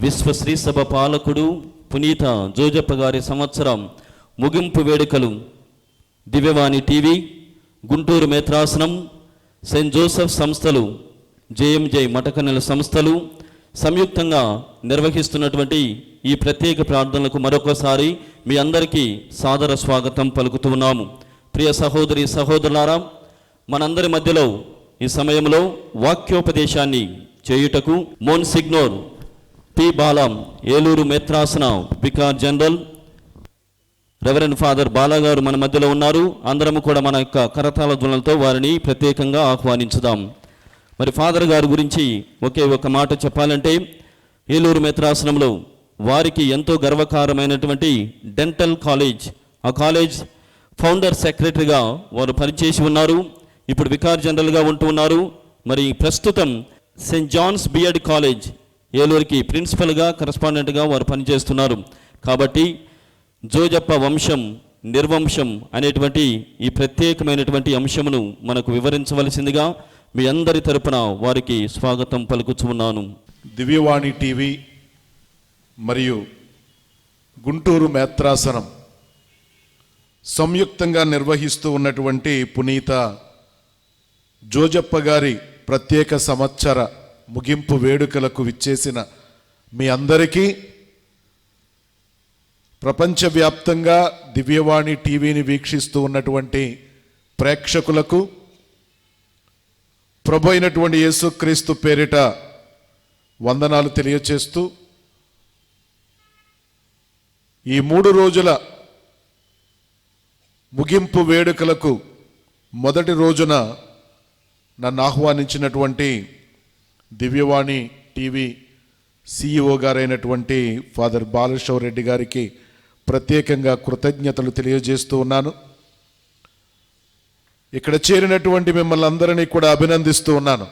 విశ్వశ్రీ సభ పాలకుడు పునీత జోజప్ప గారి సంవత్సరం ముగింపు వేడుకలు దివ్యవాణి టీవీ, గుంటూరు మేత్రాసనం, సెయింట్ జోసెఫ్ సంస్థలు, జేఎంజే మఠకన్నెల సంస్థలు సంయుక్తంగా నిర్వహిస్తున్నటువంటి ఈ ప్రత్యేక ప్రార్థనలకు మరొకసారి మీ అందరికీ సాదర స్వాగతం పలుకుతూ ఉన్నాము. ప్రియ సహోదరి సహోదరులారా, మనందరి మధ్యలో ఈ సమయంలో వాక్యోపదేశాన్ని చేయుటకు మోన్సిగ్నోర్ పి బాలం, ఏలూరు మేత్రాసన వికార్ జనరల్ రెవరెండ్ ఫాదర్ బాలాగారు మన మధ్యలో ఉన్నారు. అందరము కూడా మన యొక్క కరతాళ ధ్వనులతో వారిని ప్రత్యేకంగా ఆహ్వానించుదాం. మరి ఫాదర్ గారి గురించి ఒకే ఒక మాట చెప్పాలంటే, ఏలూరు మేత్రాసనంలో వారికి ఎంతో గర్వకారమైనటువంటి డెంటల్ కాలేజ్, ఆ కాలేజ్ ఫౌండర్ సెక్రటరీగా వారు పనిచేసి ఉన్నారు. ఇప్పుడు వికార్ జనరల్గా ఉంటూ ఉన్నారు. మరి ప్రస్తుతం సెయింట్ జాన్స్ బిఎడ్ కాలేజ్ ఏలూరుకి ప్రిన్సిపల్గా, కరస్పాండెంట్గా వారు పనిచేస్తున్నారు. కాబట్టి జోజప్ప వంశం నిర్వంశం అనేటువంటి ఈ ప్రత్యేకమైనటువంటి అంశమును మనకు వివరించవలసిందిగా మీ అందరి తరపున వారికి స్వాగతం పలుకుచున్నాను. దివ్యవాణి టీవీ మరియు గుంటూరు మేత్రాసనం సంయుక్తంగా నిర్వహిస్తూ ఉన్నటువంటి పునీత జోజప్ప గారి ప్రత్యేక సంవత్సర ముగింపు వేడుకలకు విచ్చేసిన మీ అందరికీ, ప్రపంచవ్యాప్తంగా దివ్యవాణి టీవీని వీక్షిస్తూ ఉన్నటువంటి ప్రేక్షకులకు ప్రభు అయినటువంటి యేసుక్రీస్తు పేరిట వందనాలు తెలియచేస్తూ, ఈ 3 రోజుల ముగింపు వేడుకలకు మొదటి రోజున నన్ను ఆహ్వానించినటువంటి దివ్యవాణి టీవీ సిఇఓ గారైనటువంటి ఫాదర్ బాలశౌర్ రెడ్డి గారికి ప్రత్యేకంగా కృతజ్ఞతలు తెలియజేస్తూ ఉన్నాను. ఇక్కడ చేరినటువంటి మిమ్మల్ని అందరినీ కూడా అభినందిస్తూ ఉన్నాను.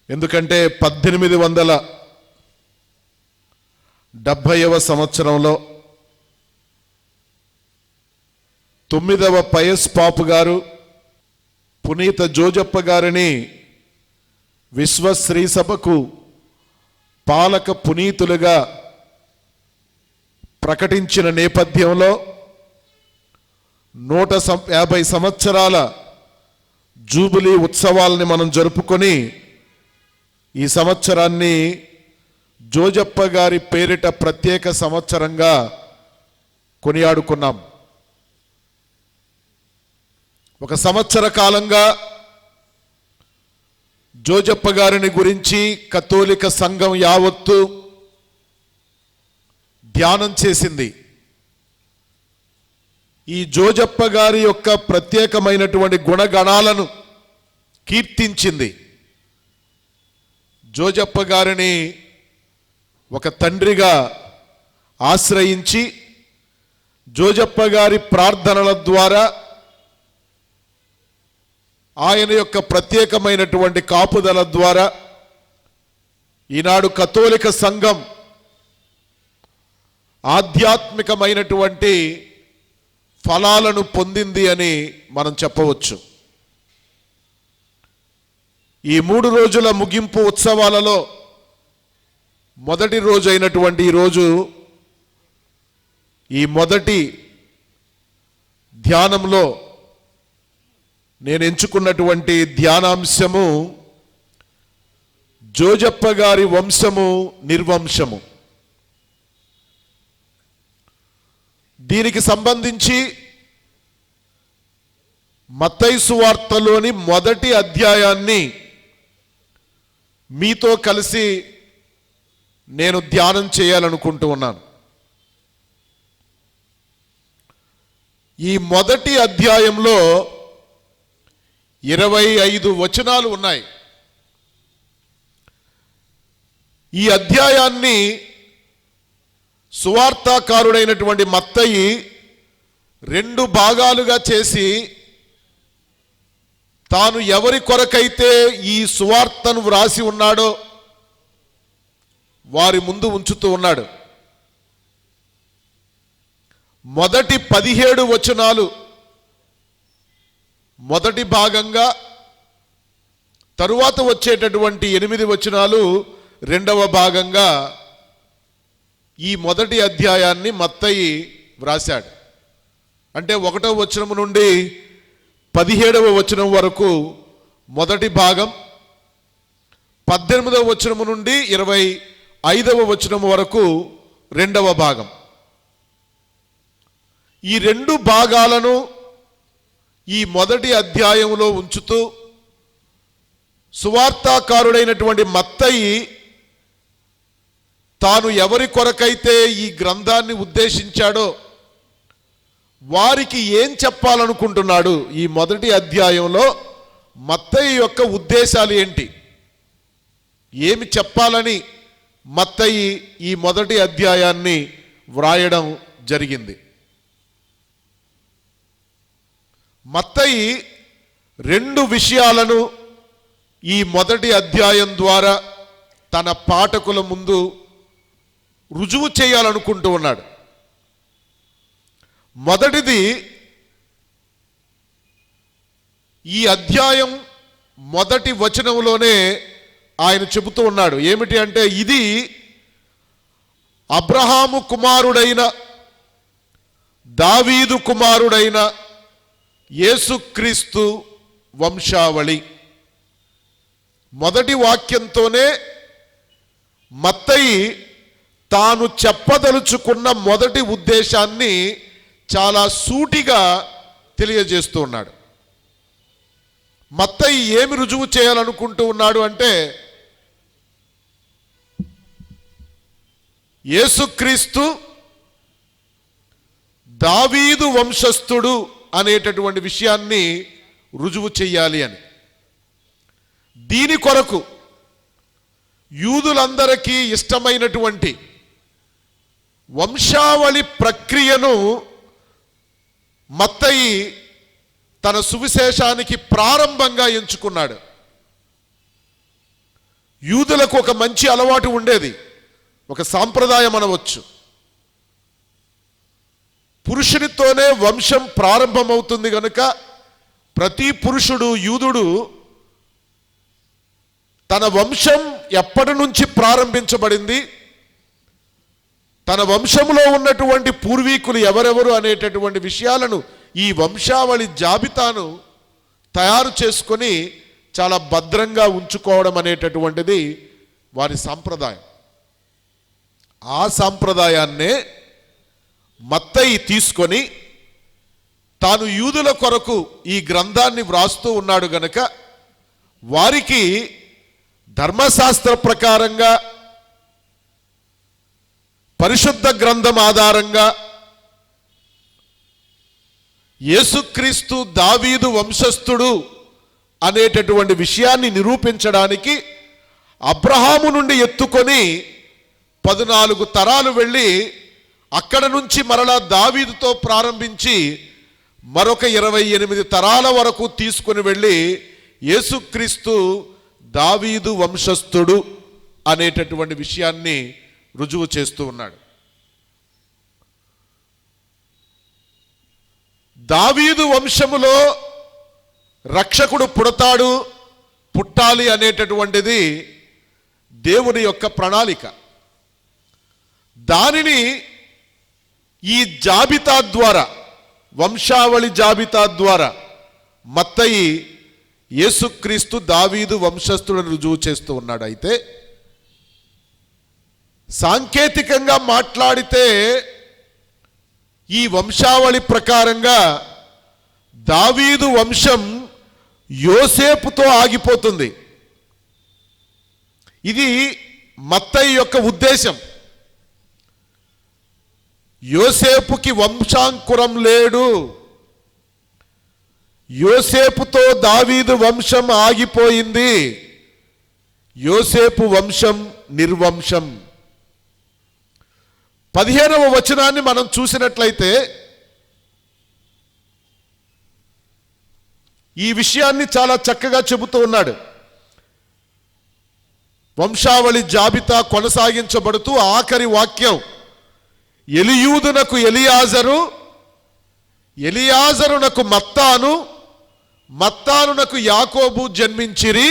ఎందుకంటే 1870వ సంవత్సరంలో 9వ పయస్ పాపు గారు పునీత జోజప్ప గారిని విశ్వశ్రీ సభకు పాలక పునీతులుగా ప్రకటించిన నేపథ్యంలో 150 సంవత్సరాల జూబిలీ ఉత్సవాలని మనం జరుపుకొని ఈ సంవత్సరాన్ని జోజప్ప గారి పేరిట ప్రత్యేక సంవత్సరంగా కొనియాడుకున్నాం. ఒక సంవత్సర కాలంగా జోజప్ప గారిని గురించి కథోలిక సంఘం యావత్తు ధ్యానం చేసింది. ఈ జోజప్ప గారి యొక్క ప్రత్యేకమైనటువంటి గుణగణాలను కీర్తించింది. జోజప్ప గారిని ఒక తండ్రిగా ఆశ్రయించి, జోజప్ప గారి ప్రార్థనల ద్వారా, ఆయన యొక్క ప్రత్యేకమైనటువంటి కాపుదల ద్వారా ఈనాడు కథోలిక సంఘం ఆధ్యాత్మికమైనటువంటి ఫలాలను పొందింది అని మనం చెప్పవచ్చు. ఈ 3 రోజుల ముగింపు ఉత్సవాలలో మొదటి రోజు అయినటువంటి ఈరోజు, ఈ మొదటి ధ్యానంలో నేను ఎంచుకున్నటువంటి ధ్యానాంశము జోజప్ప గారి వంశము నిర్వంశము. దీనికి సంబంధించి మత్తయి సువార్తలోని మొదటి అధ్యాయాన్ని మీతో కలిసి నేను ధ్యానం చేయాలనుకుంటూ ఉన్నాను. ఈ మొదటి అధ్యాయంలో 25 వచనాలు ఉన్నాయి. ఈ అధ్యాయాన్ని సువార్తాకారుడైనటువంటి మత్తయి 2 భాగాలుగా చేసి, తాను ఎవరి కొరకైతే ఈ సువార్తను వ్రాసి ఉన్నాడో వారి ముందు ఉంచుతూ ఉన్నాడు. మొదటి 17 వచనాలు మొదటి భాగంగా, తరువాత వచ్చేటటువంటి 8 వచనాలు రెండవ భాగంగా ఈ మొదటి అధ్యాయాన్ని మత్తయి వ్రాశాడు. అంటే 1వ వచనం నుండి 17వ వచనం వరకు మొదటి భాగం, 18వ వచనం నుండి 25వ వచనం వరకు రెండవ భాగం. ఈ రెండు భాగాలను ఈ మొదటి అధ్యాయంలో ఉంచుతూ సువార్తాకారుడైనటువంటి మత్తయి తాను ఎవరి కొరకైతే ఈ గ్రంథాన్ని ఉద్దేశించాడో వారికి ఏం చెప్పాలనుకుంటున్నాడు, ఈ మొదటి అధ్యాయంలో మత్తయి యొక్క ఉద్దేశాలు ఏంటి, ఏమి చెప్పాలని మత్తయి ఈ మొదటి అధ్యాయాన్ని వ్రాయడం జరిగింది. మత్తయి 2 విషయాలను ఈ మొదటి అధ్యాయం ద్వారా తన పాఠకుల ముందు రుజువు చేయాలనుకుంటూ ఉన్నాడు. మొదటిది, ఈ అధ్యాయం మొదటి వచనంలోనే ఆయన చెబుతూ ఉన్నాడు. ఏమిటి అంటే, ఇది అబ్రహాము కుమారుడైన దావీదు కుమారుడైన యేసుక్రీస్తు వంశావళి. మొదటి వాక్యంతోనే మత్తయి తాను చెప్పదలుచుకున్న మొదటి ఉద్దేశాన్ని చాలా సూటిగా తెలియజేస్తూ ఉన్నాడు. మత్తయి ఏమి రుజువు చేయాలనుకుంటూ ఉన్నాడు అంటే, యేసుక్రీస్తు దావీదు వంశస్థుడు అనేటటువంటి విషయాన్ని రుజువు చెయ్యాలి అని. దీని కొరకు యూదులందరికీ ఇష్టమైనటువంటి వంశావళి ప్రక్రియను మత్తయి తన సువిశేషానికి ప్రారంభంగా ఎంచుకున్నాడు. యూదులకు ఒక మంచి అలవాటు ఉండేది, ఒక సాంప్రదాయం అనవచ్చు. పురుషునితోనే వంశం ప్రారంభమవుతుంది గనుక ప్రతి పురుషుడు, యూదుడు, తన వంశం ఎప్పటి నుంచి ప్రారంభించబడింది, తన వంశంలో ఉన్నటువంటి పూర్వీకులు ఎవరెవరు అనేటటువంటి విషయాలను, ఈ వంశావళి జాబితాను తయారు చేసుకొని చాలా భద్రంగా ఉంచుకోవడం అనేటటువంటిది వారి సాంప్రదాయం. ఆ సాంప్రదాయాన్నే మత్తయి తీసుకొని తాను యూదుల కొరకు ఈ గ్రంథాన్ని వ్రాస్తూ ఉన్నాడు గనక వారికి ధర్మశాస్త్ర ప్రకారంగా, పరిశుద్ధ గ్రంథం ఆధారంగా యేసుక్రీస్తు దావీదు వంశస్థుడు అనేటటువంటి విషయాన్ని నిరూపించడానికి అబ్రహాము నుండి ఎత్తుకొని 14 తరాలు వెళ్ళి అక్కడ నుంచి మరలా దావీదుతో ప్రారంభించి మరొక 28 తరాల వరకు తీసుకుని వెళ్ళి యేసుక్రీస్తు దావీదు వంశస్థుడు అనేటటువంటి విషయాన్ని రుజువు చేస్తూ ఉన్నాడు. దావీదు వంశములో రక్షకుడు పుట్టాలి అనేటటువంటిది దేవుని యొక్క ప్రణాళిక. దానిని ఈ జాబితా ద్వారా, వంశావళి జాబితా ద్వారా మత్తయి యేసుక్రీస్తు దావీదు వంశస్థులను రుజువు చేస్తూ ఉన్నాడు. అయితే సాంకేతికంగా మాట్లాడితే ఈ వంశావళి ప్రకారంగా దావీదు వంశం యోసేపుతో ఆగిపోతుంది. ఇది మత్తయి యొక్క ఉద్దేశం. యోసేపుకి వంశాంకురం లేడు, యోసేపుతో దావీదు వంశం ఆగిపోయింది, యోసేపు వంశం నిర్వంశం. 15వ వచనాన్ని మనం చూసినట్లయితే ఈ విషయాన్ని చాలా చక్కగా చెబుతూ ఉన్నాడు. వంశావళి జాబితా కొనసాగించబడుతూ ఆఖరి వాక్యం, ఎలియూదునకు ఎలియాజరు, ఎలియాజరునకు మత్తాను, మత్తానునకు యాకోబు జన్మించిరి,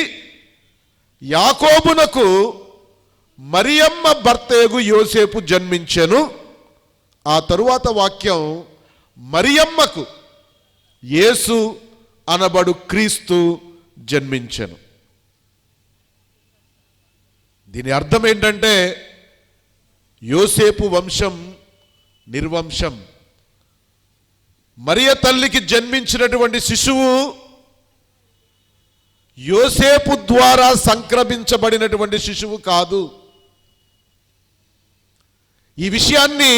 యాకోబునకు మరియమ్మ భర్తయగు యోసేపు జన్మించెను. ఆ తరువాత వాక్యం మరియమ్మకు యేసు అనబడు క్రీస్తు జన్మించెను. దీని అర్థం ఏంటంటే యోసేపు వంశం నిర్వంశం. మరియ తల్లికి జన్మించినటువంటి శిశువు యోసేపు ద్వారా సంక్రమించబడినటువంటి శిశువు కాదు. ఈ విషయాన్ని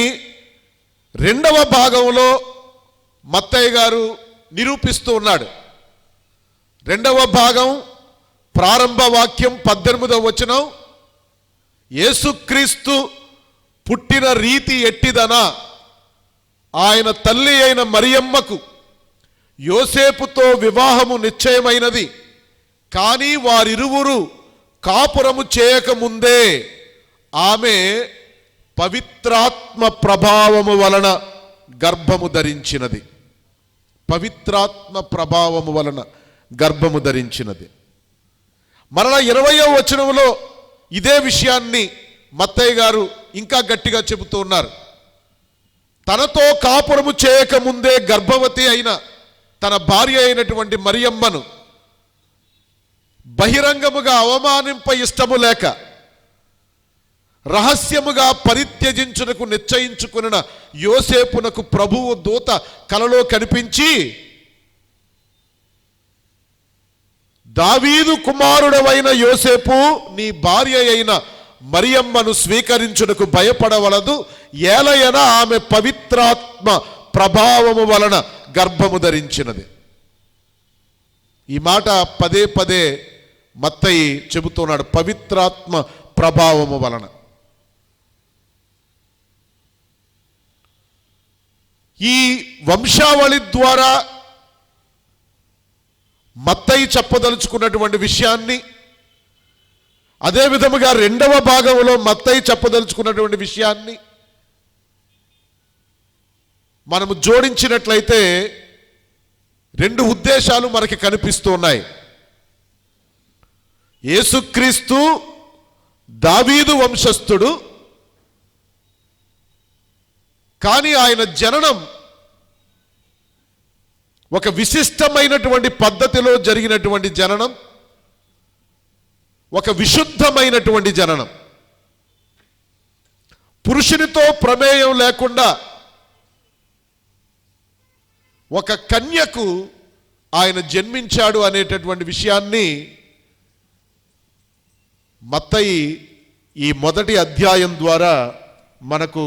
రెండవ భాగంలో మత్తయ్య గారు నిరూపిస్తూ ఉన్నాడు. రెండవ భాగం ప్రారంభ వాక్యం 18వ వచనం, యేసుక్రీస్తు పుట్టిన రీతి ఎట్టిదనా, ఆయన తల్లి అయిన మరియమ్మకు యోసేపుతో వివాహము నిశ్చయమైనది, కానీ వారిరువురు కాపురము చేయకముందే ఆమె పవిత్రాత్మ ప్రభావము వలన గర్భము ధరించినది. పవిత్రాత్మ ప్రభావము వలన గర్భము ధరించినది. మరలా 20వ వచనంలో ఇదే విషయాన్ని మత్తయ్య గారు ఇంకా గట్టిగా చెబుతూ ఉన్నారు. తనతో కాపురము చేయకముందే గర్భవతి అయిన తన భార్య అయినటువంటి మరియమ్మను బహిరంగముగా అవమానింప ఇష్టము లేక రహస్యముగా పరిత్యజించుటకు నిశ్చయించుకున్న యోసేపునకు ప్రభువు దూత కలలో కనిపించి, దావీదు కుమారుడవైన యోసేపు, నీ భార్య అయిన మరియమ్మను స్వీకరించుటకు భయపడవలదు, ఏలయన ఆమె పవిత్రాత్మ ప్రభావము వలన గర్భము ధరించినది. ఈ మాట పదే పదే మత్తయి చెబుతున్నాడు, పవిత్రాత్మ ప్రభావము వలన. ఈ వంశావళి ద్వారా మత్తయి చెప్పదలుచుకున్నటువంటి విషయాన్ని, అదే విధముగా రెండవ భాగంలో మత్తయి చెప్పదలుచుకున్నటువంటి విషయాన్ని మనము జోడించినట్లయితే రెండు ఉద్దేశాలు మనకి కనిపిస్తూ ఉన్నాయి. యేసుక్రీస్తు దావీదు వంశస్థుడు, కానీ ఆయన జననం ఒక విశిష్టమైనటువంటి పద్ధతిలో జరిగినటువంటి జననం, ఒక విశుద్ధమైనటువంటి జననం. పురుషునితో ప్రమేయం లేకుండా ఒక కన్యకు ఆయన జన్మించాడు అనేటటువంటి విషయాన్ని మత్తయి ఈ మొదటి అధ్యాయం ద్వారా మనకు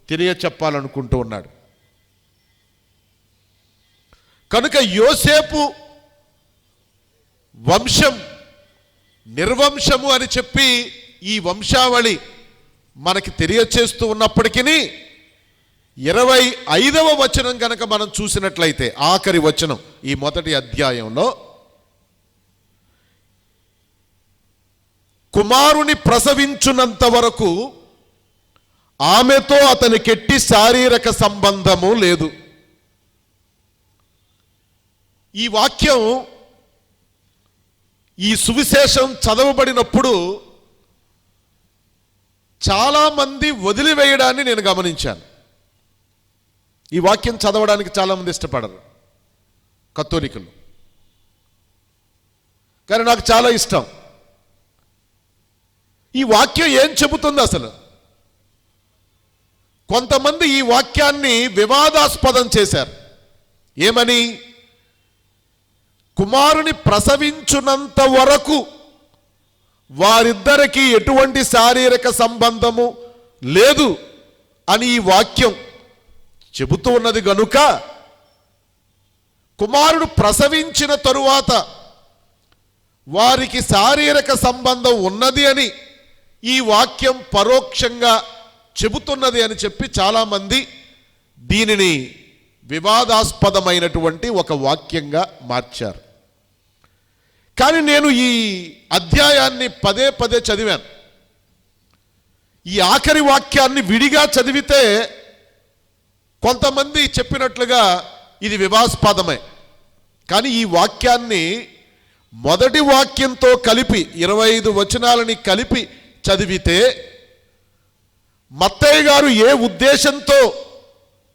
తెలియచెప్పాలనుకుంటూ ఉన్నాడు. కనుక యోసేపు వంశం నిర్వంశము అని చెప్పి ఈ వంశావళి మనకి తెలియచేస్తూ ఉన్నప్పటికీ 25వ వచనం కనుక మనం చూసినట్లయితే, ఆఖరి వచనం ఈ మొదటి అధ్యాయంలో, కుమారుని ప్రసవించున్నంత వరకు ఆమెతో అతనికెట్టి శారీరక సంబంధము లేదు. ఈ వాక్యం, ఈ సువిశేషం చదవబడినప్పుడు చాలామంది వదిలివేయడాన్ని నేను గమనించాను. ఈ వాక్యం చదవడానికి చాలామంది ఇష్టపడరు, కథోలికులు. కానీ నాకు చాలా ఇష్టం. ఈ వాక్యం ఏం చెబుతుంది అసలు? కొంతమంది ఈ వాక్యాన్ని వివాదాస్పదం చేశారు. ఏమని? కుమారుని ప్రసవించునంత వరకు వారిద్దరికీ ఎటువంటి శారీరక సంబంధము లేదు అని ఈ వాక్యం చెబుతూ ఉన్నది గనుక, కుమారుడు ప్రసవించిన తరువాత వారికి శారీరక సంబంధం ఉన్నది అని ఈ వాక్యం పరోక్షంగా చెబుతున్నది అని చెప్పి చాలామంది దీనిని వివాదాస్పదమైనటువంటి ఒక వాక్యంగా మార్చారు. కానీ నేను ఈ అధ్యాయాన్ని పదే పదే చదివాను. ఈ ఆఖరి వాక్యాన్ని విడిగా చదివితే కొంతమంది చెప్పినట్లుగా ఇది వివాదాస్పదమే. కానీ ఈ వాక్యాన్ని మొదటి వాక్యంతో కలిపి 25 వచనాలని కలిపి చదివితే మత్తయి గారు ఏ ఉద్దేశంతో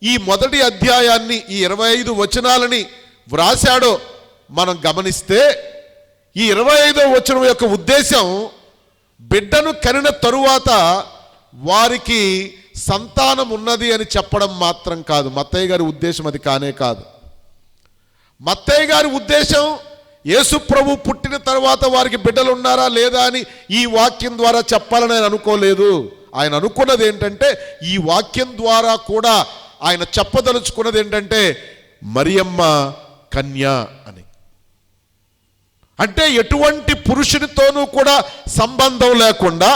ఈ మొదటి అధ్యాయాన్ని, ఈ 25 వచనాలని వ్రాశాడో మనం గమనిస్తే, ఈ 25వ వచనం యొక్క ఉద్దేశం బిడ్డను కనిన తరువాత వారికి సంతానం ఉన్నది అని చెప్పడం మాత్రం కాదు. మత్తయి గారి ఉద్దేశం అది కానే కాదు. మత్తయి గారి ఉద్దేశం యేసు ప్రభు పుట్టిన తర్వాత వారికి బిడ్డలు ఉన్నారా లేదా అని ఈ వాక్యం ద్వారా చెప్పాలని ఆయన అనుకోలేదు. ఆయన అనుకున్నది ఏంటంటే, ఈ వాక్యం ద్వారా కూడా ఆయన చెప్పదలుచుకున్నది ఏంటంటే మరియమ్మ కన్య అని. అంటే ఎటువంటి పురుషునితోనూ కూడా సంబంధం లేకుండా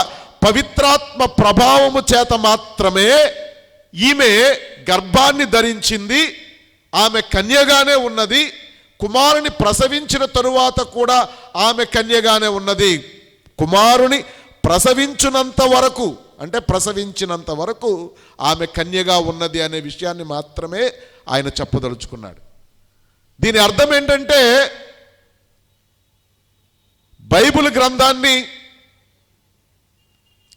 పవిత్రాత్మ ప్రభావము చేత మాత్రమే ఈమె గర్భాన్ని ధరించింది. ఆమె కన్యగానే ఉన్నది. కుమారుని ప్రసవించిన తరువాత కూడా ఆమె కన్యగానే ఉన్నది. కుమారుని ప్రసవించినంత వరకు, అంటే ప్రసవించినంత వరకు ఆమె కన్యగా ఉన్నది అనే విషయాన్ని మాత్రమే ఆయన చెప్పదలుచుకున్నాడు. దీని అర్థం ఏంటంటే, బైబిల్ గ్రంథాన్ని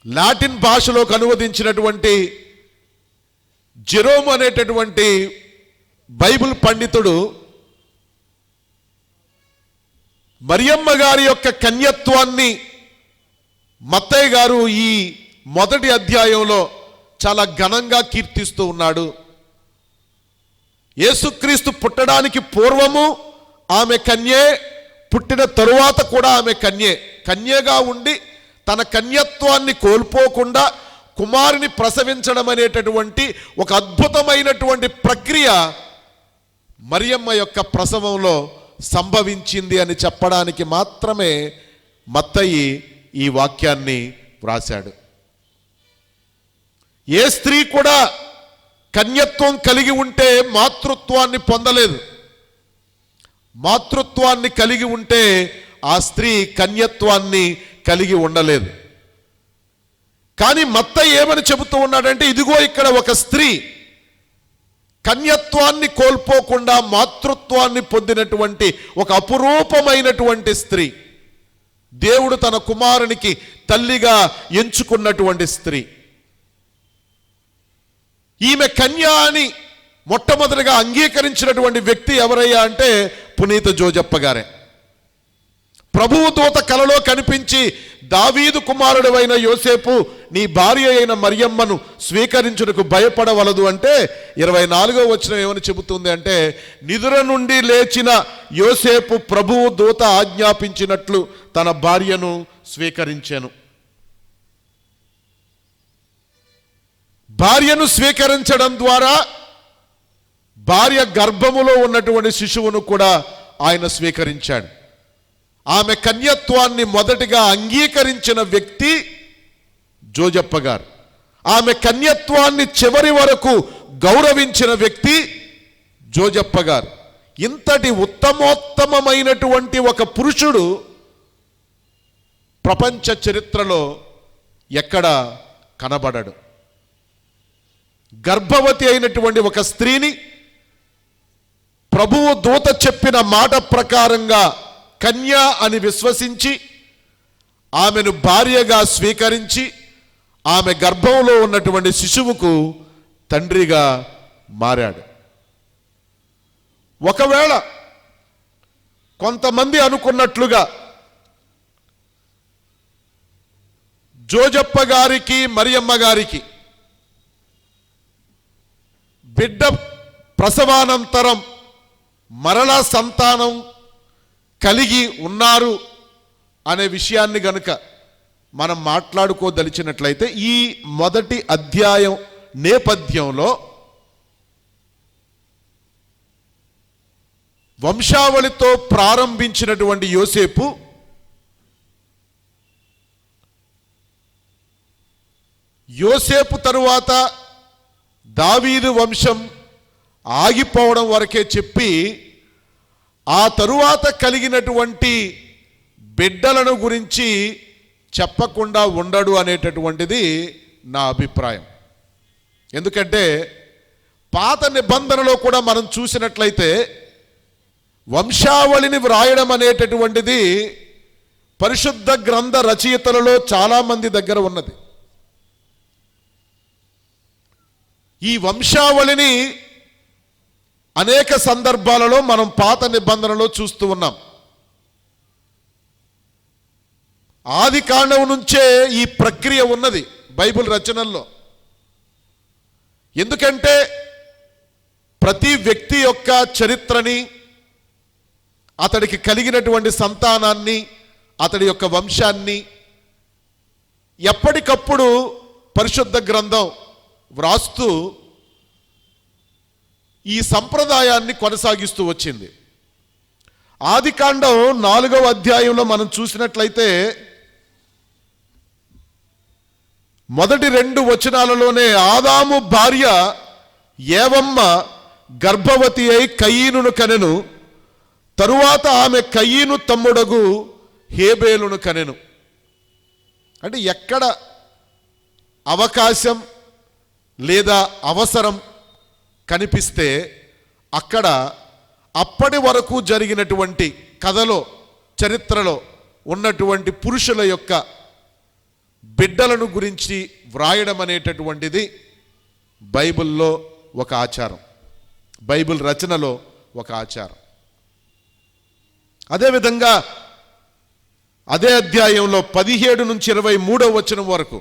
లాటిన్ భాషలోకి అనువదించినటువంటి జెరోమ్ అనేటటువంటి బైబిల్ పండితుడు మరియమ్మ గారి యొక్క కన్యత్వాన్ని మత్తయి గారు ఈ మొదటి అధ్యాయంలో చాలా ఘనంగా కీర్తిస్తూ ఉన్నాడు. యేసుక్రీస్తు పుట్టడానికి పూర్వము ఆమె కన్యే, పుట్టిన తరువాత కూడా ఆమె కన్యే. కన్యగా ఉండి తన కన్యత్వాన్ని కోల్పోకుండా కుమారుని ప్రసవించడం అనేటటువంటి ఒక అద్భుతమైనటువంటి ప్రక్రియ మరియమ్మ యొక్క ప్రసవంలో సంభవించింది అని చెప్పడానికి మాత్రమే మత్తయి ఈ వాక్యాన్ని వ్రాశాడు. ఏ స్త్రీ కూడా కన్యత్వం కలిగి ఉంటే మాతృత్వాన్ని పొందలేదు. మాతృత్వాన్ని కలిగి ఉంటే ఆ స్త్రీ కన్యత్వాన్ని కలిగి ఉండలేదు. కానీ మత్తయి ఏమని చెబుతూ ఉన్నాడంటే, ఇదిగో ఇక్కడ ఒక స్త్రీ కన్యత్వాన్ని కోల్పోకుండా మాతృత్వాన్ని పొందినటువంటి ఒక అపురూపమైనటువంటి స్త్రీ, దేవుడు తన కుమారునికి తల్లిగా ఎంచుకున్నటువంటి స్త్రీ. ఈమె కన్య అని మొట్టమొదటిగా అంగీకరించినటువంటి వ్యక్తి ఎవరయ్యా అంటే పునీత జోజప్ప గారే. ప్రభువు దూత కలలో కనిపించి, దావీదు కుమారుడైన యోసేపు, నీ భార్య అయిన మరియమ్మను స్వీకరించుటకు భయపడవలదు అంటే 24వ వచనం ఏమని చెబుతుంది అంటే, నిద్ర నుండి లేచిన యోసేపు ప్రభువు దూత ఆజ్ఞాపించినట్లు తన భార్యను స్వీకరించెను. భార్యను స్వీకరించడం ద్వారా భార్య గర్భములో ఉన్నటువంటి శిశువును కూడా ఆయన స్వీకరించాడు. ఆమె కన్యత్వాన్ని మొదటిగా అంగీకరించిన వ్యక్తి జోజప్ప గారు. ఆమె కన్యత్వాన్ని చివరి వరకు గౌరవించిన వ్యక్తి జోజప్ప గారు. ఇంతటి ఉత్తమోత్తమైనటువంటి ఒక పురుషుడు ప్రపంచ చరిత్రలో ఎక్కడ కనబడడు. గర్భవతి అయినటువంటి ఒక స్త్రీని ప్రభువు దూత చెప్పిన మాట ప్రకారంగా కన్య అని విశ్వసించి ఆమెను భార్యగా స్వీకరించి ఆమె గర్భంలో ఉన్నటువంటి శిశువుకు తండ్రిగా మారాడు. ఒకవేళ కొంతమంది అనుకున్నట్లుగా జోజప్ప గారికి మరియమ్మ గారికి బిడ్డ ప్రసవానంతరం మరలా సంతానం కలిగి ఉన్నారు అనే విషయాన్ని గనుక మనం మాట్లాడుకోదలిచినట్లయితే, ఈ మొదటి అధ్యాయం నేపథ్యంలో వంశావళితో ప్రారంభించినటువంటి యోసేపు తరువాత దావీదు వంశం ఆగిపోవడం వరకే చెప్పి, ఆ తరువాత కలిగినటువంటి బిడ్డలను గురించి చెప్పకుండా ఉండడు అనేటటువంటిది నా అభిప్రాయం. ఎందుకంటే పాత నిబంధనలో కూడా మనం చూసినట్లయితే వంశావళిని వ్రాయడం అనేటటువంటిది పరిశుద్ధ గ్రంథ రచయితలలో చాలా మంది దగ్గర ఉన్నది. ఈ వంశావళిని అనేక సందర్భాలలో మనం పాత నిబంధనలో చూస్తూ ఉన్నాం. ఆది కాండం నుంచే ఈ ప్రక్రియ ఉన్నది బైబిల్ రచనల్లో. ఎందుకంటే ప్రతి వ్యక్తి యొక్క చరిత్రని, అతడికి కలిగినటువంటి సంతానాన్ని, అతడి యొక్క వంశాన్ని ఎప్పటికప్పుడు పరిశుద్ధ గ్రంథం వ్రాస్తూ ఈ సంప్రదాయాన్ని కొనసాగిస్తూ వచ్చింది. ఆదికాండం 4వ అధ్యాయంలో మనం చూసినట్లయితే మొదటి 2 వచనాలలోనే ఆదాము భార్య ఏవమ్మ గర్భవతి అయి కయీనును కనెను, తరువాత ఆమె కయీను తమ్ముడగు హేబేలును కనెను. అంటే ఎక్కడ అవకాశం లేదా అవసరం కనిపిస్తే అక్కడ అప్పటి వరకు జరిగినటువంటి కథలో, చరిత్రలో ఉన్నటువంటి పురుషుల యొక్క బిడ్డలను గురించి వ్రాయడం అనేటటువంటిది బైబిల్లో ఒక ఆచారం, బైబిల్ రచనలో ఒక ఆచారం. అదేవిధంగా అదే అధ్యాయంలో 17 నుంచి 23వ వచనం వరకు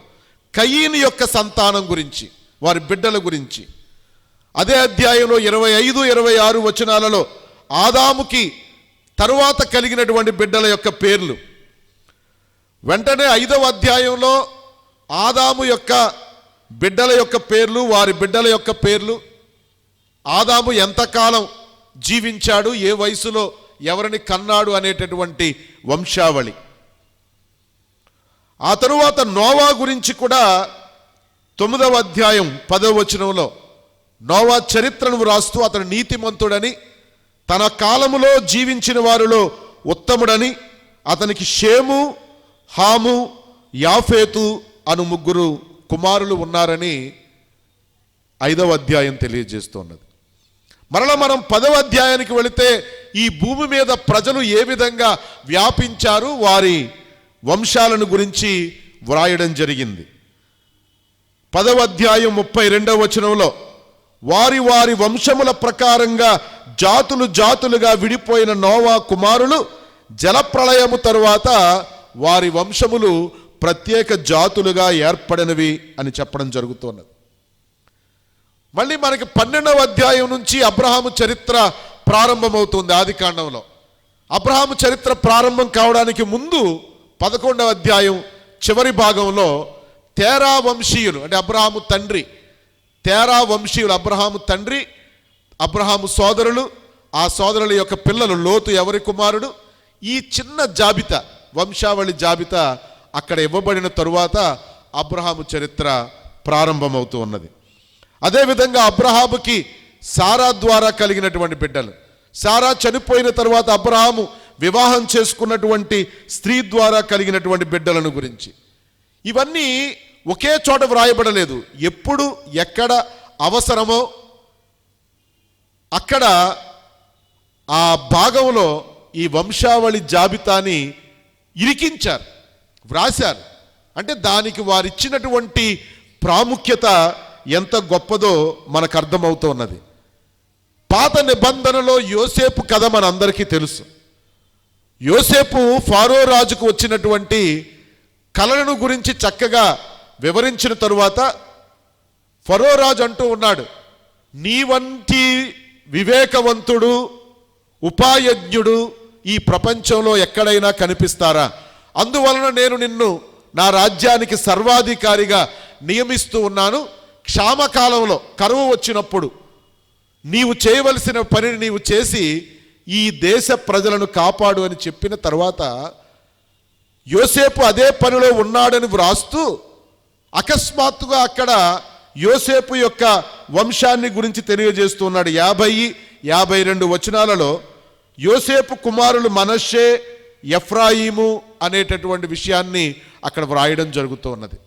కయీను యొక్క సంతానం గురించి, వారి బిడ్డల గురించి, అదే అధ్యాయంలో 25, 26 వచనాలలో ఆదాముకి తరువాత కలిగినటువంటి బిడ్డల యొక్క పేర్లు, వెంటనే 5వ అధ్యాయంలో ఆదాము యొక్క బిడ్డల యొక్క పేర్లు, వారి బిడ్డల యొక్క పేర్లు, ఆదాము ఎంతకాలం జీవించాడు, ఏ వయసులో ఎవరిని కన్నాడు అనేటటువంటి వంశావళి. ఆ తరువాత నోవా గురించి కూడా 9వ అధ్యాయం 10వ వచనంలో నోవా చరిత్రను వ్రాస్తూ అతను నీతిమంతుడని, తన కాలములో జీవించిన వారిలో ఉత్తముడని, అతనికి షేము, హాము, యాఫేతు అను 3 కుమారులు ఉన్నారని 5వ అధ్యాయం తెలియజేస్తున్నది. మరలా మనం 10వ అధ్యాయానికి వెళితే ఈ భూమి మీద ప్రజలు ఏ విధంగా వ్యాపించారు, వారి వంశాలను గురించి వ్రాయడం జరిగింది. 10వ అధ్యాయం 32వ వచనంలో వారి వారి వంశముల ప్రకారంగా జాతులు జాతులుగా విడిపోయిన నోవా కుమారులు జలప్రళయము తరువాత వారి వంశములు ప్రత్యేక జాతులుగా ఏర్పడినవి అని చెప్పడం జరుగుతున్నది. మళ్ళీ మనకి 12వ అధ్యాయం నుంచి అబ్రహాము చరిత్ర ప్రారంభమవుతుంది. ఆది కాండంలో అబ్రహాము చరిత్ర ప్రారంభం కావడానికి ముందు 11వ అధ్యాయం చివరి భాగంలో తేరా వంశీయులు, అంటే అబ్రహాము తండ్రి, తేరా వంశీయులు, అబ్రహాము తండ్రి, అబ్రహాము సోదరులు, ఆ సోదరుల యొక్క పిల్లలు, లోతు ఎవరి కుమారుడు, ఈ చిన్న జాబితా, వంశావళి జాబితా అక్కడ ఇవ్వబడిన తరువాత అబ్రహాము చరిత్ర ప్రారంభమవుతూ ఉన్నది. అదేవిధంగా అబ్రహాముకి సారా ద్వారా కలిగినటువంటి బిడ్డలు, సారా చనిపోయిన తరువాత అబ్రహాము వివాహం చేసుకున్నటువంటి స్త్రీ ద్వారా కలిగినటువంటి బిడ్డలను గురించి, ఇవన్నీ ఒకే చోట వ్రాయబడలేదు. ఎప్పుడు ఎక్కడ అవసరమో అక్కడ ఆ భాగంలో ఈ వంశావళి జాబితాని ఇరికించారు, వ్రాశారు. అంటే దానికి వారిచ్చినటువంటి ప్రాముఖ్యత ఎంత గొప్పదో మనకు అర్థమవుతున్నది. పాత నిబంధనలో యోసేపు కథ మనందరికీ తెలుసు. యోసేపు ఫారో రాజుకు వచ్చినటువంటి కలలను గురించి చక్కగా వివరించిన తరువాత ఫరో రాజు అంటూ ఉన్నాడు, నీ వంటి వివేకవంతుడు, ఉపాయజ్ఞుడు ఈ ప్రపంచంలో ఎక్కడైనా కనిపిస్తారా? అందువలన నేను నిన్ను నా రాజ్యానికి సర్వాధికారిగా నియమిస్తూ ఉన్నాను. క్షామకాలంలో, కరువు వచ్చినప్పుడు నీవు చేయవలసిన పనిని నీవు చేసి ఈ దేశ ప్రజలను కాపాడు అని చెప్పిన తర్వాత యోసేపు అదే పనిలో ఉన్నాడని వ్రాస్తూ అకస్మాత్తుగా అక్కడ యోసేపు యొక్క వంశాన్ని గురించి తెలియజేస్తూ ఉన్నాడు. 50, 52 వచనాలలో యోసేపు కుమారులు మనష్షే, ఎఫ్రాయిము అనేటటువంటి విషయాన్ని అక్కడ వ్రాయడం జరుగుతూ ఉన్నది.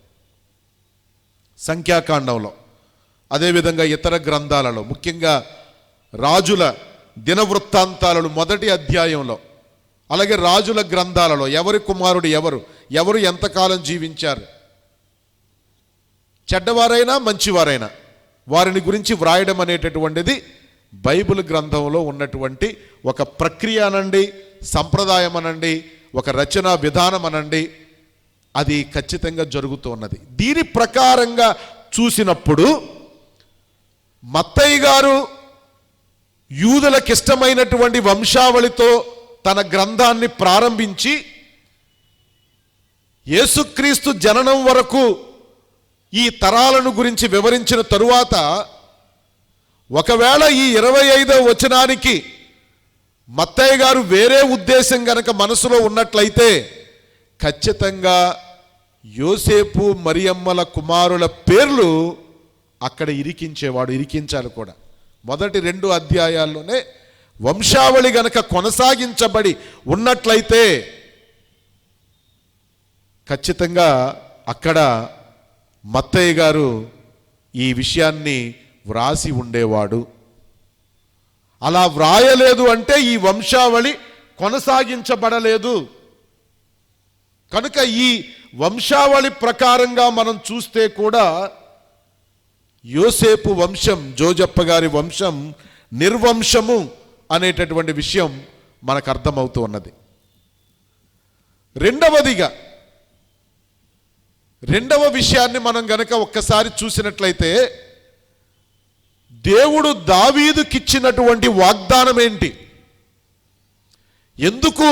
సంఖ్యాకాండంలో, అదేవిధంగా ఇతర గ్రంథాలలో, ముఖ్యంగా రాజుల దినవృత్తాంతాలలో మొదటి అధ్యాయంలో అలాగే రాజుల గ్రంథాలలో ఎవరి కుమారుడు ఎవరు ఎంతకాలం జీవించారు, చెడ్డవారైనా మంచివారైనా వారిని గురించి వ్రాయడం అనేటటువంటిది బైబిల్ గ్రంథంలో ఉన్నటువంటి ఒక ప్రక్రియ అనండి, సంప్రదాయం అనండి, ఒక రచనా విధానం అనండి, అది ఖచ్చితంగా జరుగుతూ ఉన్నది. దీని ప్రకారంగా చూసినప్పుడు మత్తయి గారు యూదులకు ఇష్టమైనటువంటి వంశావళితో తన గ్రంథాన్ని ప్రారంభించి యేసుక్రీస్తు జననం వరకు ఈ తరాలను గురించి వివరించిన తరువాత ఒకవేళ ఈ 25వ వచనానికి మత్తయి గారు వేరే ఉద్దేశం గనక మనసులో ఉన్నట్లయితే ఖచ్చితంగా యోసేపు మరియమ్మల కుమారుల పేర్లు అక్కడ ఇరికించాలి కూడా. మొదటి 2 అధ్యాయాల్లోనే వంశావళి గనక కొనసాగించబడి ఉన్నట్లయితే ఖచ్చితంగా అక్కడ మత్తయి గారు ఈ విషయాన్ని వ్రాసి ఉండేవాడు. అలా వ్రాయలేదు అంటే ఈ వంశావళి కొనసాగించబడలేదు. కనుక ఈ వంశావళి ప్రకారంగా మనం చూస్తే కూడా యోసేపు వంశం, జోజప్ప గారి వంశం నిర్వంశము అనేటటువంటి విషయం మనకు అర్థమవుతూ ఉన్నది. రెండవ విషయాన్ని మనం గనక ఒక్కసారి చూసినట్లయితే దేవుడు దావీదుకిచ్చినటువంటి వాగ్దానం ఏంటి? ఎందుకు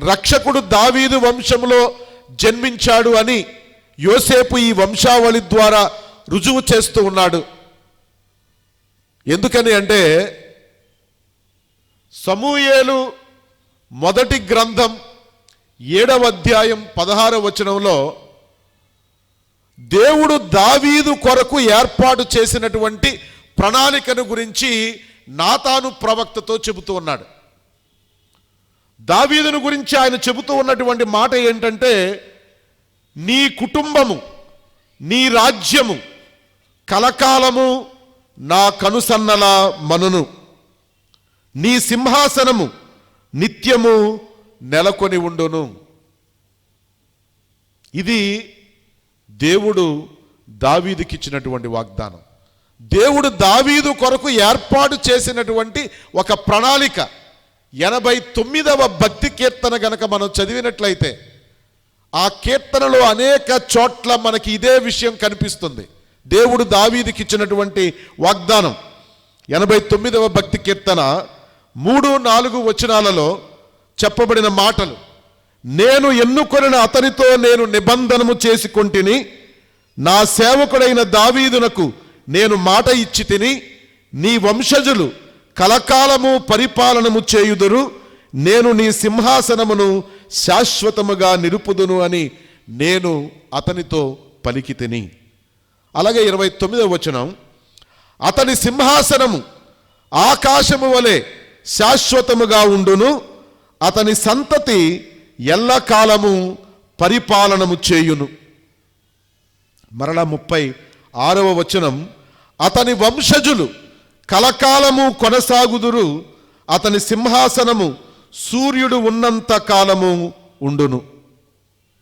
రక్షకుడు దావీదు వంశంలో జన్మించాడు అని యోసేపు ఈ వంశావళి ద్వారా రుజువు చేస్తూ ఉన్నాడు. ఎందుకని అంటే సమూయేలు మొదటి గ్రంథం 7వ అధ్యాయం 16వ వచనంలో దేవుడు దావీదు కొరకు ఏర్పాటు చేసినటువంటి ప్రణాళికను గురించి నాతాను ప్రవక్తతో చెబుతూ ఉన్నాడు. దావీదును గురించి ఆయన చెబుతూ ఉన్నటువంటి మాట ఏంటంటే, నీ కుటుంబము, నీ రాజ్యము కలకాలము నా కనుసన్నల మనును, నీ సింహాసనము నిత్యము నెలకొని ఉండును. ఇది దేవుడు దావీదుకిచ్చినటువంటి వాగ్దానం. దేవుడు దావీదు కొరకు ఏర్పాటు చేసినటువంటి ఒక ప్రణాళిక. 89వ భక్తి కీర్తన గనక మనం చదివినట్లయితే ఆ కీర్తనలో అనేక చోట్ల మనకి ఇదే విషయం కనిపిస్తుంది. దేవుడు దావీదుకి ఇచ్చినటువంటి వాగ్దానం 89వ భక్తి కీర్తన 3-4 వచనాలలో చెప్పబడిన మాటలు, నేను ఎన్నుకొనిన అతనితో నేను నిబంధనము చేసుకొంటిని, నా సేవకుడైన దావీదునకు నేను మాట ఇచ్చి తిని, నీ వంశజులు కలకాలము పరిపాలనము చేయుదురు, నేను నీ సింహాసనమును శాశ్వతముగా నిలుపుదును అని నేను అతనితో పలికి తిని. అలాగే 29వ వచనం, అతని సింహాసనము ఆకాశము వలె శాశ్వతముగా ఉండును, అతని సంతతి ఎల్లకాలము పరిపాలనము చేయును. మరలా 36వ వచనం, అతని వంశజులు కలకాలము కొనసాగుదురు, అతని సింహాసనము సూర్యుడు ఉన్నంత కాలము ఉండును.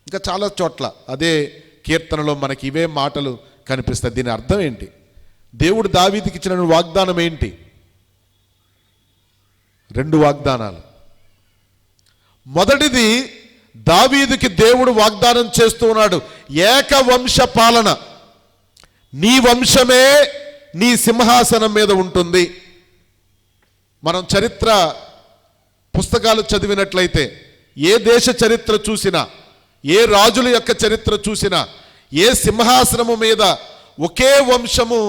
ఇంకా చాలా చోట్ల అదే కీర్తనలో మనకి ఇవే మాటలు కనిపిస్తాయి. దీని అర్థం ఏంటి? దేవుడు దావీదుకి ఇచ్చిన వాగ్దానం ఏంటి? 2 వాగ్దానాలు. మొదటిది, దావీదుకి దేవుడు వాగ్దానం చేస్తూ ఉన్నాడు, ఏకవంశ పాలన, నీ వంశమే నీ సింహాసనం మీద ఉంటుంది. మనం చరిత్ర పుస్తకాలు చదివినట్లయితే ఏ దేశ చరిత్ర చూసినా, ఏ రాజుల యొక్క చరిత్ర చూసినా, ఏ సింహాసనము మీద ఒకే వంశము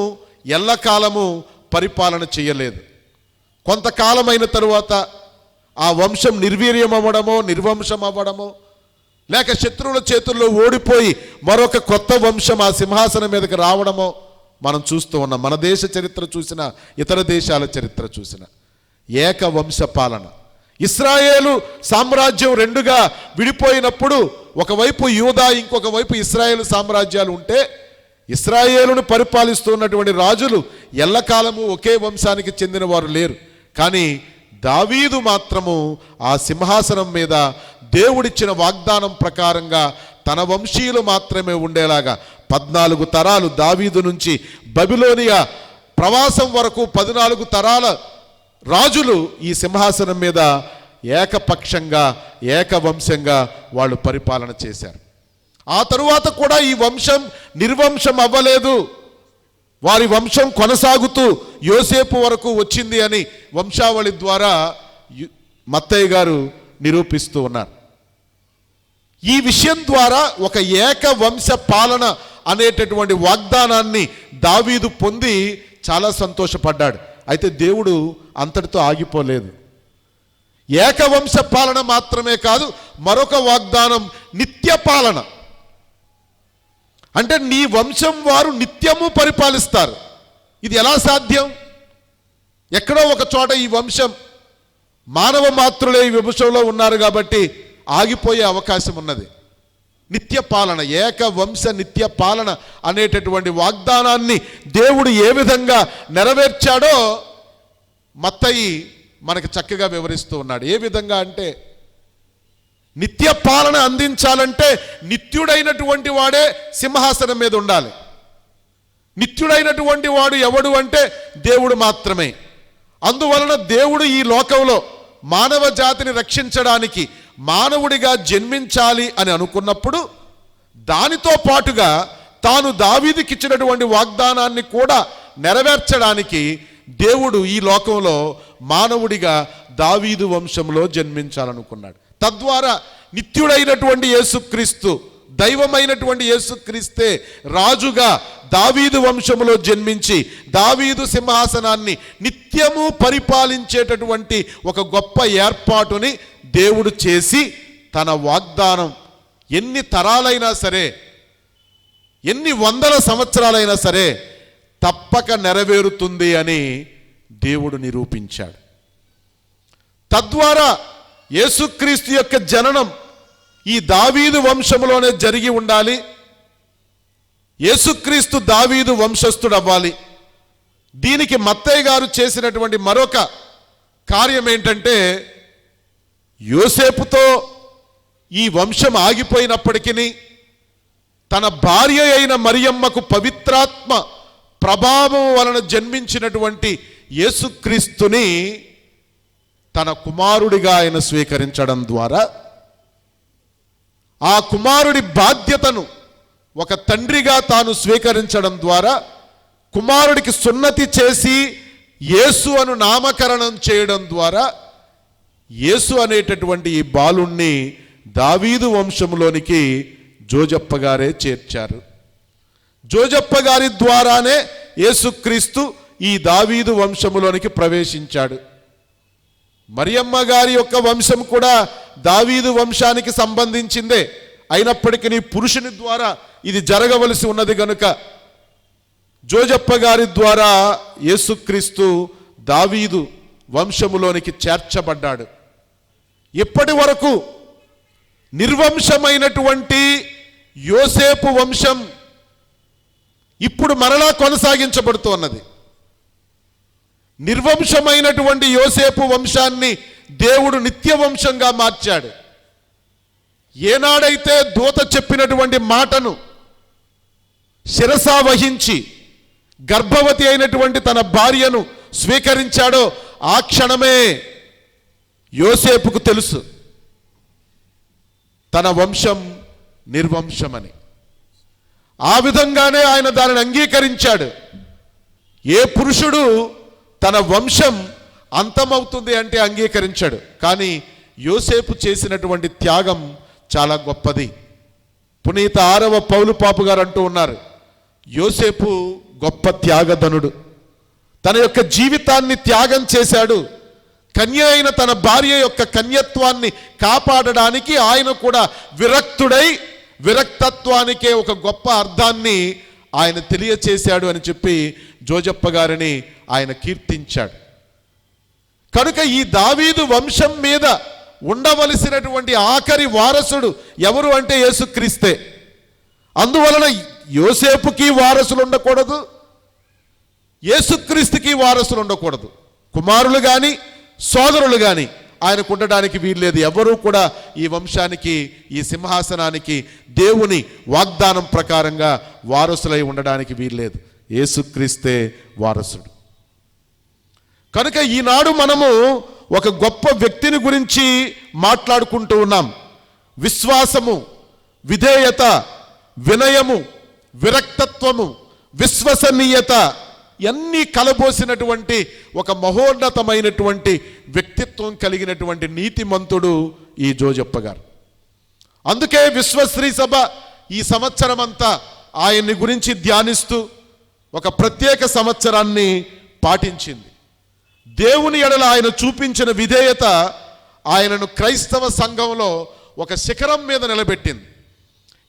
ఎల్లకాలము పరిపాలన చేయలేదు. కొంతకాలమైన తరువాత ఆ వంశం నిర్వీర్యం అవ్వడమో, నిర్వంశం అవ్వడమో, లేక శత్రువుల చేతుల్లో ఓడిపోయి మరొక కొత్త వంశం ఆ సింహాసనం మీదకి రావడమో మనం చూస్తూ ఉన్నాం. మన దేశ చరిత్ర చూసిన, ఇతర దేశాల చరిత్ర చూసిన ఏకవంశ పాలన. ఇశ్రాయేలు సామ్రాజ్యం 2గా విడిపోయినప్పుడు ఒకవైపు యూదా, ఇంకొక వైపు ఇశ్రాయేలు సామ్రాజ్యాలు ఉంటే, ఇశ్రాయేలును పరిపాలిస్తున్నటువంటి రాజులు ఎల్లకాలము ఒకే వంశానికి చెందిన వారు లేరు. కానీ దావీదు మాత్రము ఆ సింహాసనం మీద దేవుడిచ్చిన వాగ్దానం ప్రకారంగా తన వంశీయులు మాత్రమే ఉండేలాగా 14 తరాలు దావీదు నుంచి బబిలోనియా ప్రవాసం వరకు 14 తరాల రాజులు ఈ సింహాసనం మీద ఏకపక్షంగా ఏకవంశంగా వాళ్ళు పరిపాలన చేశారు. ఆ తరువాత కూడా ఈ వంశం నిర్వంశం అవ్వలేదు. వారి వంశం కొనసాగుతూ యోసేపు వరకు వచ్చింది అని వంశావళి ద్వారా మత్తయ్య గారు నిరూపిస్తూ ఉన్నారు. ఈ విషయం ద్వారా ఒక ఏకవంశ పాలన అనేటటువంటి వాగ్దానాన్ని దావీదు పొంది చాలా సంతోషపడ్డాడు. అయితే దేవుడు అంతటితో ఆగిపోలేదు. ఏకవంశ పాలన మాత్రమే కాదు, మరొక వాగ్దానం నిత్య పాలన. అంటే నీ వంశం వారు నిత్యము పరిపాలిస్తారు. ఇది ఎలా సాధ్యం? ఎక్కడో ఒక చోట ఈ వంశం మానవ మాతృలే ఈ వంశంలో ఉన్నారు కాబట్టి ఆగిపోయే అవకాశం ఉన్నది. నిత్య పాలన, ఏకవంశ నిత్య పాలన అనేటటువంటి వాగ్దానాన్ని దేవుడు ఏ విధంగా నెరవేర్చాడో మత్తయి మనకు చక్కగా వివరిస్తూ ఉన్నాడు. ఏ విధంగా అంటే, నిత్య పాలన అందించాలంటే నిత్యుడైనటువంటి వాడే సింహాసనం మీద ఉండాలి. నిత్యుడైనటువంటి వాడు ఎవడు అంటే దేవుడు మాత్రమే. అందువలన దేవుడు ఈ లోకంలో మానవ జాతిని రక్షించడానికి మానవుడిగా జన్మించాలి అని అనుకున్నప్పుడు దానితో పాటుగా తాను దావీదుకి ఇచ్చినటువంటి వాగ్దానాన్ని కూడా నెరవేర్చడానికి దేవుడు ఈ లోకంలో మానవుడిగా దావీదు వంశంలో జన్మించాలనుకున్నాడు. తద్వారా నిత్యుడైనటువంటి యేసుక్రీస్తు, దైవమైనటువంటి యేసుక్రీస్తే రాజుగా దావీదు వంశములో జన్మించి దావీదు సింహాసనాన్ని నిత్యము పరిపాలించేటటువంటి ఒక గొప్ప ఏర్పాటుని దేవుడు చేసి తన వాగ్దానం ఎన్ని తరాలైనా సరే, ఎన్ని వందల సంవత్సరాలైనా సరే తప్పక నెరవేరుతుంది అని దేవుడు నిరూపించాడు. తద్వారా యేసుక్రీస్తు యొక్క జననం ఈ దావీదు వంశంలోనే జరిగి ఉండాలి. యేసుక్రీస్తు దావీదు వంశస్థుడు అవ్వాలి. దీనికి మత్తయ్య గారు చేసినటువంటి మరొక కార్యం ఏంటంటే, యోసేపుతో ఈ వంశం ఆగిపోయినప్పటికీ తన భార్య అయిన మరియమ్మకు పవిత్రాత్మ ప్రభావం వలన జన్మించినటువంటి యేసుక్రీస్తుని తన కుమారుడిగా ఆయన స్వీకరించడం ద్వారా ఆ కుమారుడి బాధ్యతను ఒక తండ్రిగా తాను స్వీకరించడం ద్వారా కుమారుడికి సున్నతి చేసి యేసు అను నామకరణం చేయడం ద్వారా యేసు అనేటటువంటి ఈ బాలుణ్ణి దావీదు వంశంలోనికి జోజప్ప గారే చేర్చారు. జోజప్ప గారి ద్వారానే యేసుక్రీస్తు ఈ దావీదు వంశములోనికి ప్రవేశించాడు. మరియమ్మ గారి యొక్క వంశం కూడా దావీదు వంశానికి సంబంధించిందే అయినప్పటికీ పురుషుని ద్వారా ఇది జరగవలసి ఉన్నది గనుక జోజప్ప గారి ద్వారా యేసుక్రీస్తు దావీదు వంశములోనికి చేర్చబడ్డాడు. ఇప్పటి వరకు నిర్వంశమైనటువంటి యోసేపు వంశం ఇప్పుడు మరలా కొనసాగించబడుతున్నది. నిర్వంశమైనటువంటి యోసేపు వంశాన్ని దేవుడు నిత్య వంశంగా మార్చాడు. ఏనాడైతే దూత చెప్పినటువంటి మాటను శిరసా వహించి గర్భవతి అయినటువంటి తన భార్యను స్వీకరించాడో ఆ క్షణమే యోసేపుకు తెలుసు తన వంశం నిర్వంశమని. ఆ విధంగానే ఆయన దానిని అంగీకరించాడు. ఏ పురుషుడు తన వంశం అంతమవుతుంది అంటే అంగీకరించాడు. కానీ యోసేపు చేసినటువంటి త్యాగం చాలా గొప్పది. పునీత 6వ పౌలు పాపు గారు అంటూ ఉన్నారు, యోసేపు గొప్ప త్యాగధనుడు. తన యొక్క జీవితాన్ని త్యాగం చేశాడు. కన్య అయిన తన భార్య యొక్క కన్యత్వాన్ని కాపాడడానికి ఆయన కూడా విరక్తుడై విరక్తత్వానికే ఒక గొప్ప అర్థాన్ని ఆయన తెలియచేశాడు అని చెప్పి జోజప్ప గారిని ఆయన కీర్తించాడు. కనుక ఈ దావీదు వంశం మీద ఉండవలసినటువంటి ఆఖరి వారసుడు ఎవరు అంటే యేసుక్రీస్తే. అందువలన యోసేపుకి వారసులు ఉండకూడదు, యేసుక్రీస్తుకి వారసులు ఉండకూడదు. కుమారులు కానీ సోదరులు కానీ ఆయనకు ఉండడానికి వీల్లేదు. ఎవరూ కూడా ఈ వంశానికి, ఈ సింహాసనానికి దేవుని వాగ్దానం ప్రకారంగా వారసులై ఉండడానికి వీల్లేదు. యేసుక్రీస్తే వారసుడు. కనుక ఈనాడు మనము ఒక గొప్ప వ్యక్తిని గురించి మాట్లాడుకుంటూ ఉన్నాం. విశ్వాసము, విధేయత, వినయము, విరక్తత్వము, విశ్వసనీయత అన్నీ కలబోసినటువంటి ఒక మహోన్నతమైనటువంటి వ్యక్తిత్వం కలిగినటువంటి నీతిమంతుడు ఈ జోజప్ప గారు. అందుకే విశ్వశ్రీ సభ ఈ సంవత్సరం అంతా ఆయన్ని గురించి ధ్యానిస్తూ ఒక ప్రత్యేక సంవత్సరాన్ని పాటించింది. దేవుని ఎడల ఆయన చూపించిన విధేయత ఆయనను క్రైస్తవ సంఘంలో ఒక శిఖరం మీద నిలబెట్టింది.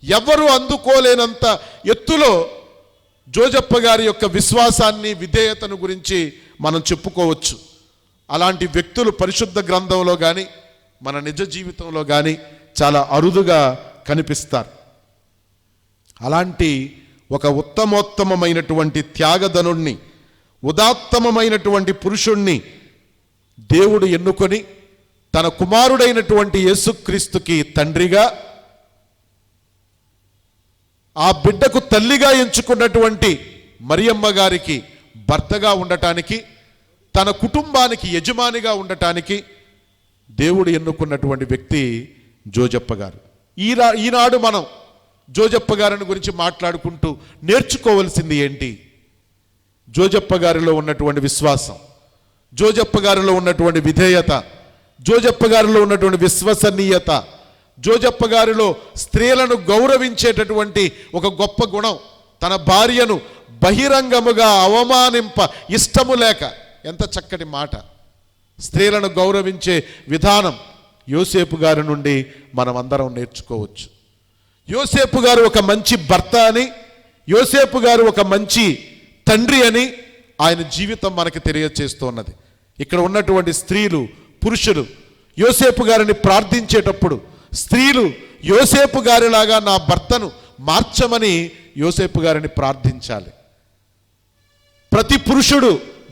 ఎవ్వరూ అందుకోలేనంత ఎత్తులో జోజప్ప గారి యొక్క విశ్వాసాన్ని, విధేయతను గురించి మనం చెప్పుకోవచ్చు. అలాంటి వ్యక్తులు పరిశుద్ధ గ్రంథంలో కానీ మన నిజ జీవితంలో కానీ చాలా అరుదుగా కనిపిస్తారు. అలాంటి ఒక ఉత్తమోత్తమైనటువంటి త్యాగధనుణ్ణి, ఉదాత్తమైనటువంటి పురుషుణ్ణి దేవుడు ఎన్నుకొని తన కుమారుడైనటువంటి యేసుక్రీస్తుకి తండ్రిగా, ఆ బిడ్డకు తల్లిగా ఎంచుకున్నటువంటి మరియమ్మ గారికి భర్తగా ఉండటానికి, తన కుటుంబానికి యజమానిగా ఉండటానికి దేవుడు ఎన్నుకున్నటువంటి వ్యక్తి జోజప్ప గారు. ఈనాడు మనం జోజప్ప గారిని గురించి మాట్లాడుకుంటూ నేర్చుకోవలసింది ఏంటి? జోజప్ప గారిలో ఉన్నటువంటి విశ్వాసం, జోజప్ప గారిలో ఉన్నటువంటి విధేయత, జోజప్ప గారిలో ఉన్నటువంటి విశ్వసనీయత, జోజప్ప గారిలో స్త్రీలను గౌరవించేటటువంటి ఒక గొప్ప గుణం, తన భార్యను బహిరంగముగా అవమానింప ఇష్టము లేక, ఎంత చక్కటి మాట! స్త్రీలను గౌరవించే విధానం యోసేపు గారి నుండి మనం అందరం నేర్చుకోవచ్చు. యోసేపు గారు ఒక మంచి భర్త అని, యోసేపు గారు ఒక మంచి తండ్రి అని ఆయన జీవితం మనకి తెలియచేస్తున్నది. ఇక్కడ ఉన్నటువంటి స్త్రీలు, పురుషులు యోసేపు గారిని ప్రార్థించేటప్పుడు స్త్రీలు యోసేపు గారిలాగా నా భర్తను మార్చమని యోసేపు గారిని ప్రార్థించాలి. ప్రతి పురుషుడు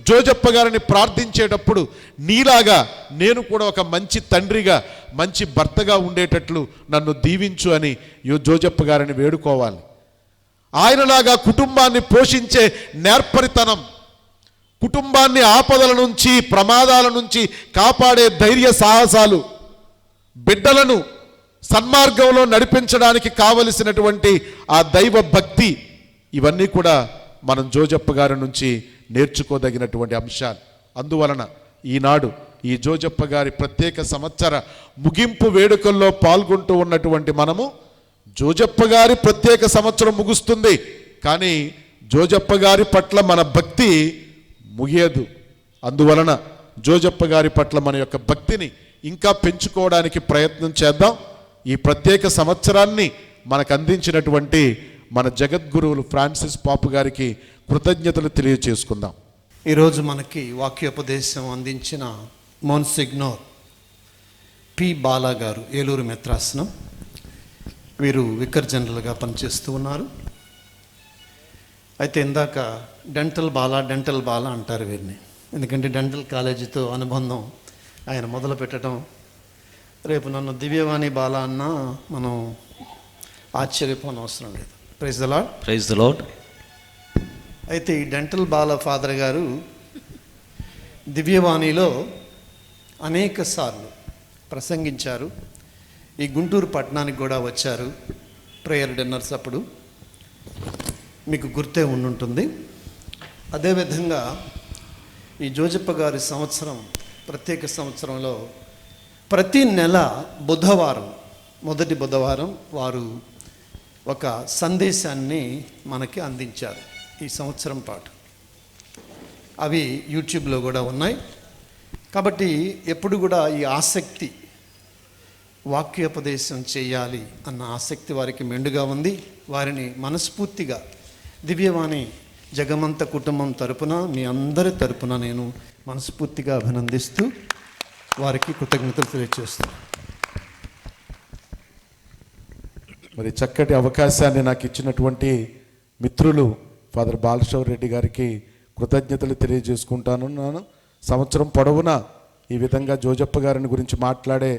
జోజప్ప గారిని ప్రార్థించేటప్పుడు నీలాగా నేను కూడా ఒక మంచి తండ్రిగా, మంచి భర్తగా ఉండేటట్లు నన్ను దీవించు అని జోజప్ప గారిని వేడుకోవాలి. ఆయనలాగా కుటుంబాన్ని పోషించే నేర్పరితనం, కుటుంబాన్ని ఆపదల నుంచి, ప్రమాదాల నుంచి కాపాడే ధైర్య సాహసాలు, బిడ్డలను సన్మార్గంలో నడిపించడానికి కావలసినటువంటి ఆ దైవ భక్తి, ఇవన్నీ కూడా మనం జోజప్ప గారి నుంచి నేర్చుకోదగినటువంటి అంశాలు. అందువలన ఈనాడు ఈ జోజప్ప గారి ప్రత్యేక సంవత్సర ముగింపు వేడుకల్లో పాల్గొంటూ ఉన్నటువంటి మనము, జోజప్ప గారి ప్రత్యేక సంవత్సరం ముగుస్తుంది, కానీ జోజప్ప గారి పట్ల మన భక్తి ముగియదు. అందువలన జోజప్ప గారి పట్ల మన యొక్క భక్తిని ఇంకా పెంచుకోవడానికి ప్రయత్నం చేద్దాం. ఈ ప్రత్యేక సంవత్సరాన్ని మనకు అందించినటువంటి మన జగద్గురువులు ఫ్రాన్సిస్ పాపు గారికి కృతజ్ఞతలు తెలియచేసుకుందాం. ఈరోజు మనకి వాక్యోపదేశం అందించిన మోన్సిగ్నోర్ పి బాలా గారు, ఏలూరు మెత్రాసనం, వీరు వికర్ జనరల్గా పనిచేస్తూ ఉన్నారు. అయితే ఇందాక డెంటల్ బాలా అంటారు వీరిని, ఎందుకంటే డెంటల్ కాలేజీతో అనుబంధం ఆయన మొదలు పెట్టడం. రేపు నన్ను దివ్యవాణి బాలా అన్నా మనం ఆశ్చర్యపోనవసరం లేదు. Praise the lord. Praise the lord. అయితే ఈ డెంటల్ బాలా ఫాదర్ గారు దివ్యవాణిలో అనేక సార్లు ప్రసంగించారు. ఈ గుంటూరు పట్టణానికి కూడా వచ్చారు ప్రేయర్ డిన్నర్స్ అప్పుడు, మీకు గుర్తే ఉండుంటుంది. అదేవిధంగా ఈ జోజప్ప గారి సంవత్సరం, ప్రత్యేక సంవత్సరంలో ప్రతి నెల బుధవారం, మొదటి బుధవారం వారు ఒక సందేశాన్ని మనకి అందించారు ఈ సంవత్సరం పాటు. అవి యూట్యూబ్లో కూడా ఉన్నాయి. కాబట్టి ఎప్పుడు కూడా ఈ ఆసక్తి, వాక్యోపదేశం చేయాలి అన్న ఆసక్తి వారికి మెండుగా ఉంది. వారిని మనస్ఫూర్తిగా దివ్యవాణి జగమంత కుటుంబం తరపున, మీ అందరి తరపున నేను మనస్ఫూర్తిగా అభినందిస్తూ వారికి కృతజ్ఞతలు తెలియజేస్తాను. మరి చక్కటి అవకాశాన్ని నాకు ఇచ్చినటువంటి మిత్రులు ఫాదర్ బాలశౌర్ రెడ్డి గారికి కృతజ్ఞతలు తెలియజేసుకుంటాను. సంవత్సరం పొడవునా ఈ విధంగా జోజప్ప గారిని గురించి మాట్లాడే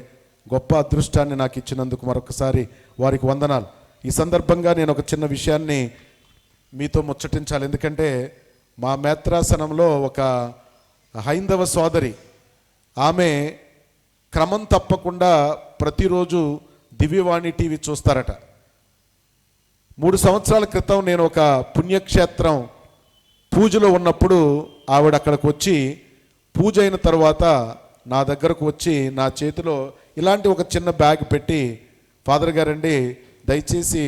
గొప్ప అదృష్టాన్ని నాకు ఇచ్చినందుకు మరొకసారి వారికి వందనాలు. ఈ సందర్భంగా నేను ఒక చిన్న విషయాన్ని మీతో ముచ్చటించాలి. ఎందుకంటే మా మేత్రాసనంలో ఒక హైందవ సోదరి, ఆమె క్రమం తప్పకుండా ప్రతిరోజు దివ్యవాణి టీవీ చూస్తారట. 3 సంవత్సరాల క్రితం నేను ఒక పుణ్యక్షేత్రం పూజలో ఉన్నప్పుడు ఆవిడ అక్కడికి వచ్చి పూజ అయిన తర్వాత నా దగ్గరకు వచ్చి నా చేతిలో ఇలాంటి ఒక చిన్న బ్యాగ్ పెట్టి, ఫాదర్ గారండి దయచేసి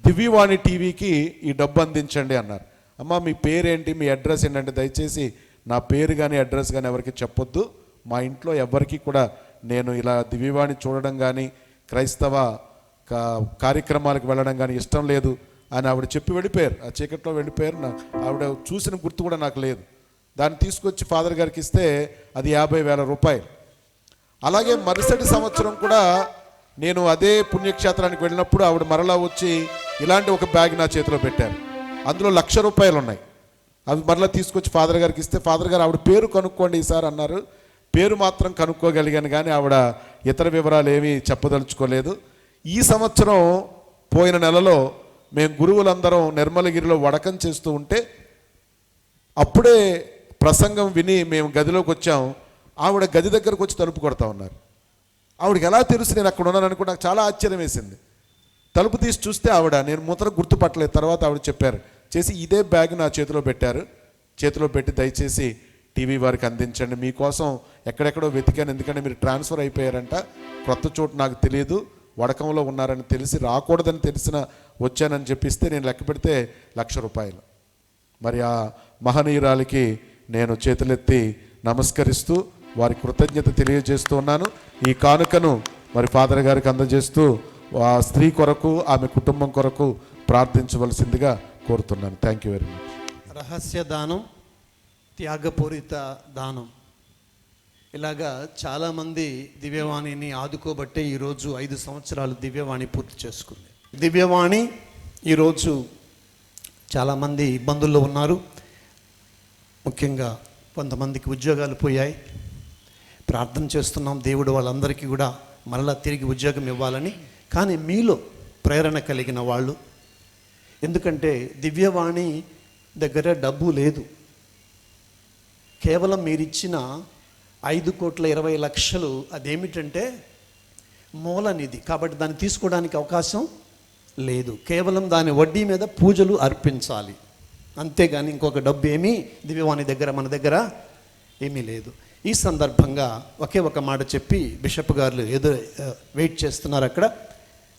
దివ్యవాణి టీవీకి ఈ డబ్బు అందించండి అన్నారు. అమ్మ మీ పేరేంటి, మీ అడ్రస్ ఏంటంటే దయచేసి నా పేరు కానీ అడ్రస్ కానీ ఎవరికి చెప్పొద్దు, మా ఇంట్లో ఎవరికి కూడా నేను ఇలా దివ్యవాణి చూడడం కానీ క్రైస్తవ కార్యక్రమాలకు వెళ్ళడం కానీ ఇష్టం లేదు అని ఆవిడ చెప్పి వెళ్ళిపోయారు. ఆ చీకట్లో వెళ్ళిపోయారు. ఆవిడ చూసిన గుర్తు కూడా నాకు లేదు. దాన్ని తీసుకొచ్చి ఫాదర్ గారికి ఇస్తే అది 50,000 రూపాయలు. అలాగే మరుసటి సంవత్సరం కూడా నేను అదే పుణ్యక్షేత్రానికి వెళ్ళినప్పుడు ఆవిడ మరలా వచ్చి ఇలాంటి ఒక బ్యాగ్ నా చేతిలో పెట్టారు. అందులో 1,00,000 రూపాయలు ఉన్నాయి. అవి మరలా తీసుకొచ్చి ఫాదర్ గారికి ఇస్తే ఫాదర్ గారు ఆవిడ పేరు కనుక్కోండి ఈసారి అన్నారు. పేరు మాత్రం కనుక్కోగలిగాను కానీ ఆవిడ ఇతర వివరాలు ఏమీ చెప్పదలుచుకోలేదు. ఈ సంవత్సరం పోయిన నెలలో మేము గురువులందరం నిర్మలగిరిలో వడకం చేస్తూ ఉంటే అప్పుడే ప్రసంగం విని మేము గదిలోకి వచ్చాం. ఆవిడ గది దగ్గరకు వచ్చి తలుపు కొడతా ఉన్నారు. ఆవిడకి ఎలా తెలుసు నేను అక్కడ ఉన్నానని కూడా నాకు చాలా ఆశ్చర్యం వేసింది. తలుపు తీసి చూస్తే ఆవిడ, నేను ముద్ర గుర్తుపట్టలేదు. తర్వాత ఆవిడ చెప్పారు చేసి ఇదే బ్యాగ్ నా చేతిలో పెట్టారు. చేతిలో పెట్టి దయచేసి టీవీ వారికి అందించండి, మీకోసం ఎక్కడెక్కడో వెతికాను, ఎందుకంటే మీరు ట్రాన్స్ఫర్ అయిపోయారంట, క్రొత్త చోటు నాకు తెలియదు, వడకంలో ఉన్నారని తెలిసి రాకూడదని తెలిసిన వచ్చానని చెప్పిస్తే నేను లెక్క పెడితే 1,00,000 రూపాయలు. మరి ఆ మహనీయురాలికి నేను చేతులెత్తి నమస్కరిస్తూ వారి కృతజ్ఞత తెలియజేస్తూ ఉన్నాను. ఈ కానుకను మరి ఫాదర్ గారికి అందజేస్తూ ఆ స్త్రీ కొరకు ఆమె కుటుంబం కొరకు ప్రార్థించవలసిందిగా కోరుతున్నాను. Thank you very much. రహస్య దానం, త్యాగపూరిత దానం, ఇలాగా చాలామంది దివ్యవాణిని ఆదుకోబట్టే ఈరోజు 5 సంవత్సరాలు దివ్యవాణి పూర్తి చేసుకుంది. దివ్యవాణి ఈరోజు చాలామంది ఇబ్బందుల్లో ఉన్నారు. ముఖ్యంగా కొంతమందికి ఉద్యోగాలు పోయాయి. ప్రార్థన చేస్తున్నాం దేవుడు వాళ్ళందరికీ కూడా మరలా తిరిగి ఉద్యోగం ఇవ్వాలని. కానీ మీలో ప్రేరణ కలిగిన వాళ్ళు, ఎందుకంటే దివ్యవాణి దగ్గర డబ్బు లేదు, కేవలం మీరిచ్చిన 5,20,00,000 అదేమిటంటే మూల నిధి కాబట్టి దాన్ని తీసుకోవడానికి అవకాశం లేదు. కేవలం దాని వడ్డీ మీద పూజలు అర్పించాలి, అంతేగాని ఇంకొక డబ్బు ఏమీ దివ్యవాణి దగ్గర మన దగ్గర ఏమీ లేదు. ఈ సందర్భంగా ఒకే ఒక మాట చెప్పి, బిషప్ గారు ఏదో వెయిట్ చేస్తున్నారు అక్కడ,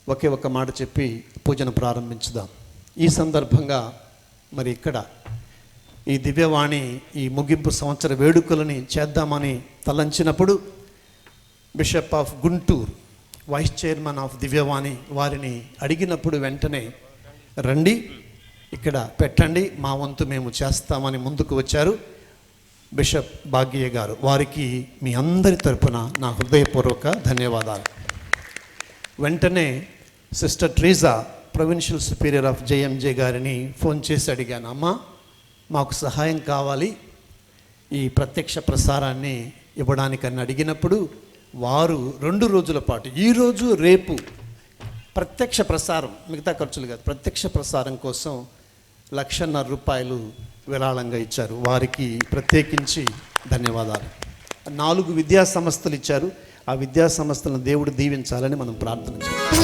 ఒకే ఒక మాట చెప్పి పూజను ప్రారంభించుదాం. ఈ సందర్భంగా మరి ఇక్కడ ఈ దివ్యవాణి ఈ ముగింపు సంవత్సర వేడుకలని చేద్దామని తలంచినప్పుడు bishop of Guntur, vice chairman of Divyavani వారిని అడిగినప్పుడు వెంటనే రండి ఇక్కడ పెట్టండి, మా వంతు మేము చేస్తామని ముందుకు వచ్చారు బిషప్ భాగ్య గారు. వారికి మీ అందరి తరపున నా హృదయపూర్వక ధన్యవాదాలు. వెంటనే sister Treesa, provincial superior of JMJ గారిని ఫోన్ చేసి అడిగాను, అమ్మ మాకు సహాయం కావాలి ఈ ప్రత్యక్ష ప్రసారాన్ని ఇవ్వడానికని అడిగినప్పుడు వారు 2 రోజుల పాటు, ఈరోజు రేపు ప్రత్యక్ష ప్రసారం, మిగతా ఖర్చులు కాదు, ప్రత్యక్ష ప్రసారం కోసం 1,50,000 రూపాయలు విరాళంగా ఇచ్చారు. వారికి ప్రత్యేకించి ధన్యవాదాలు. 4 విద్యా సంస్థలు ఇచ్చారు. ఆ విద్యా సంస్థలను దేవుడు దీవించాలని మనం ప్రార్థన చేయాలి.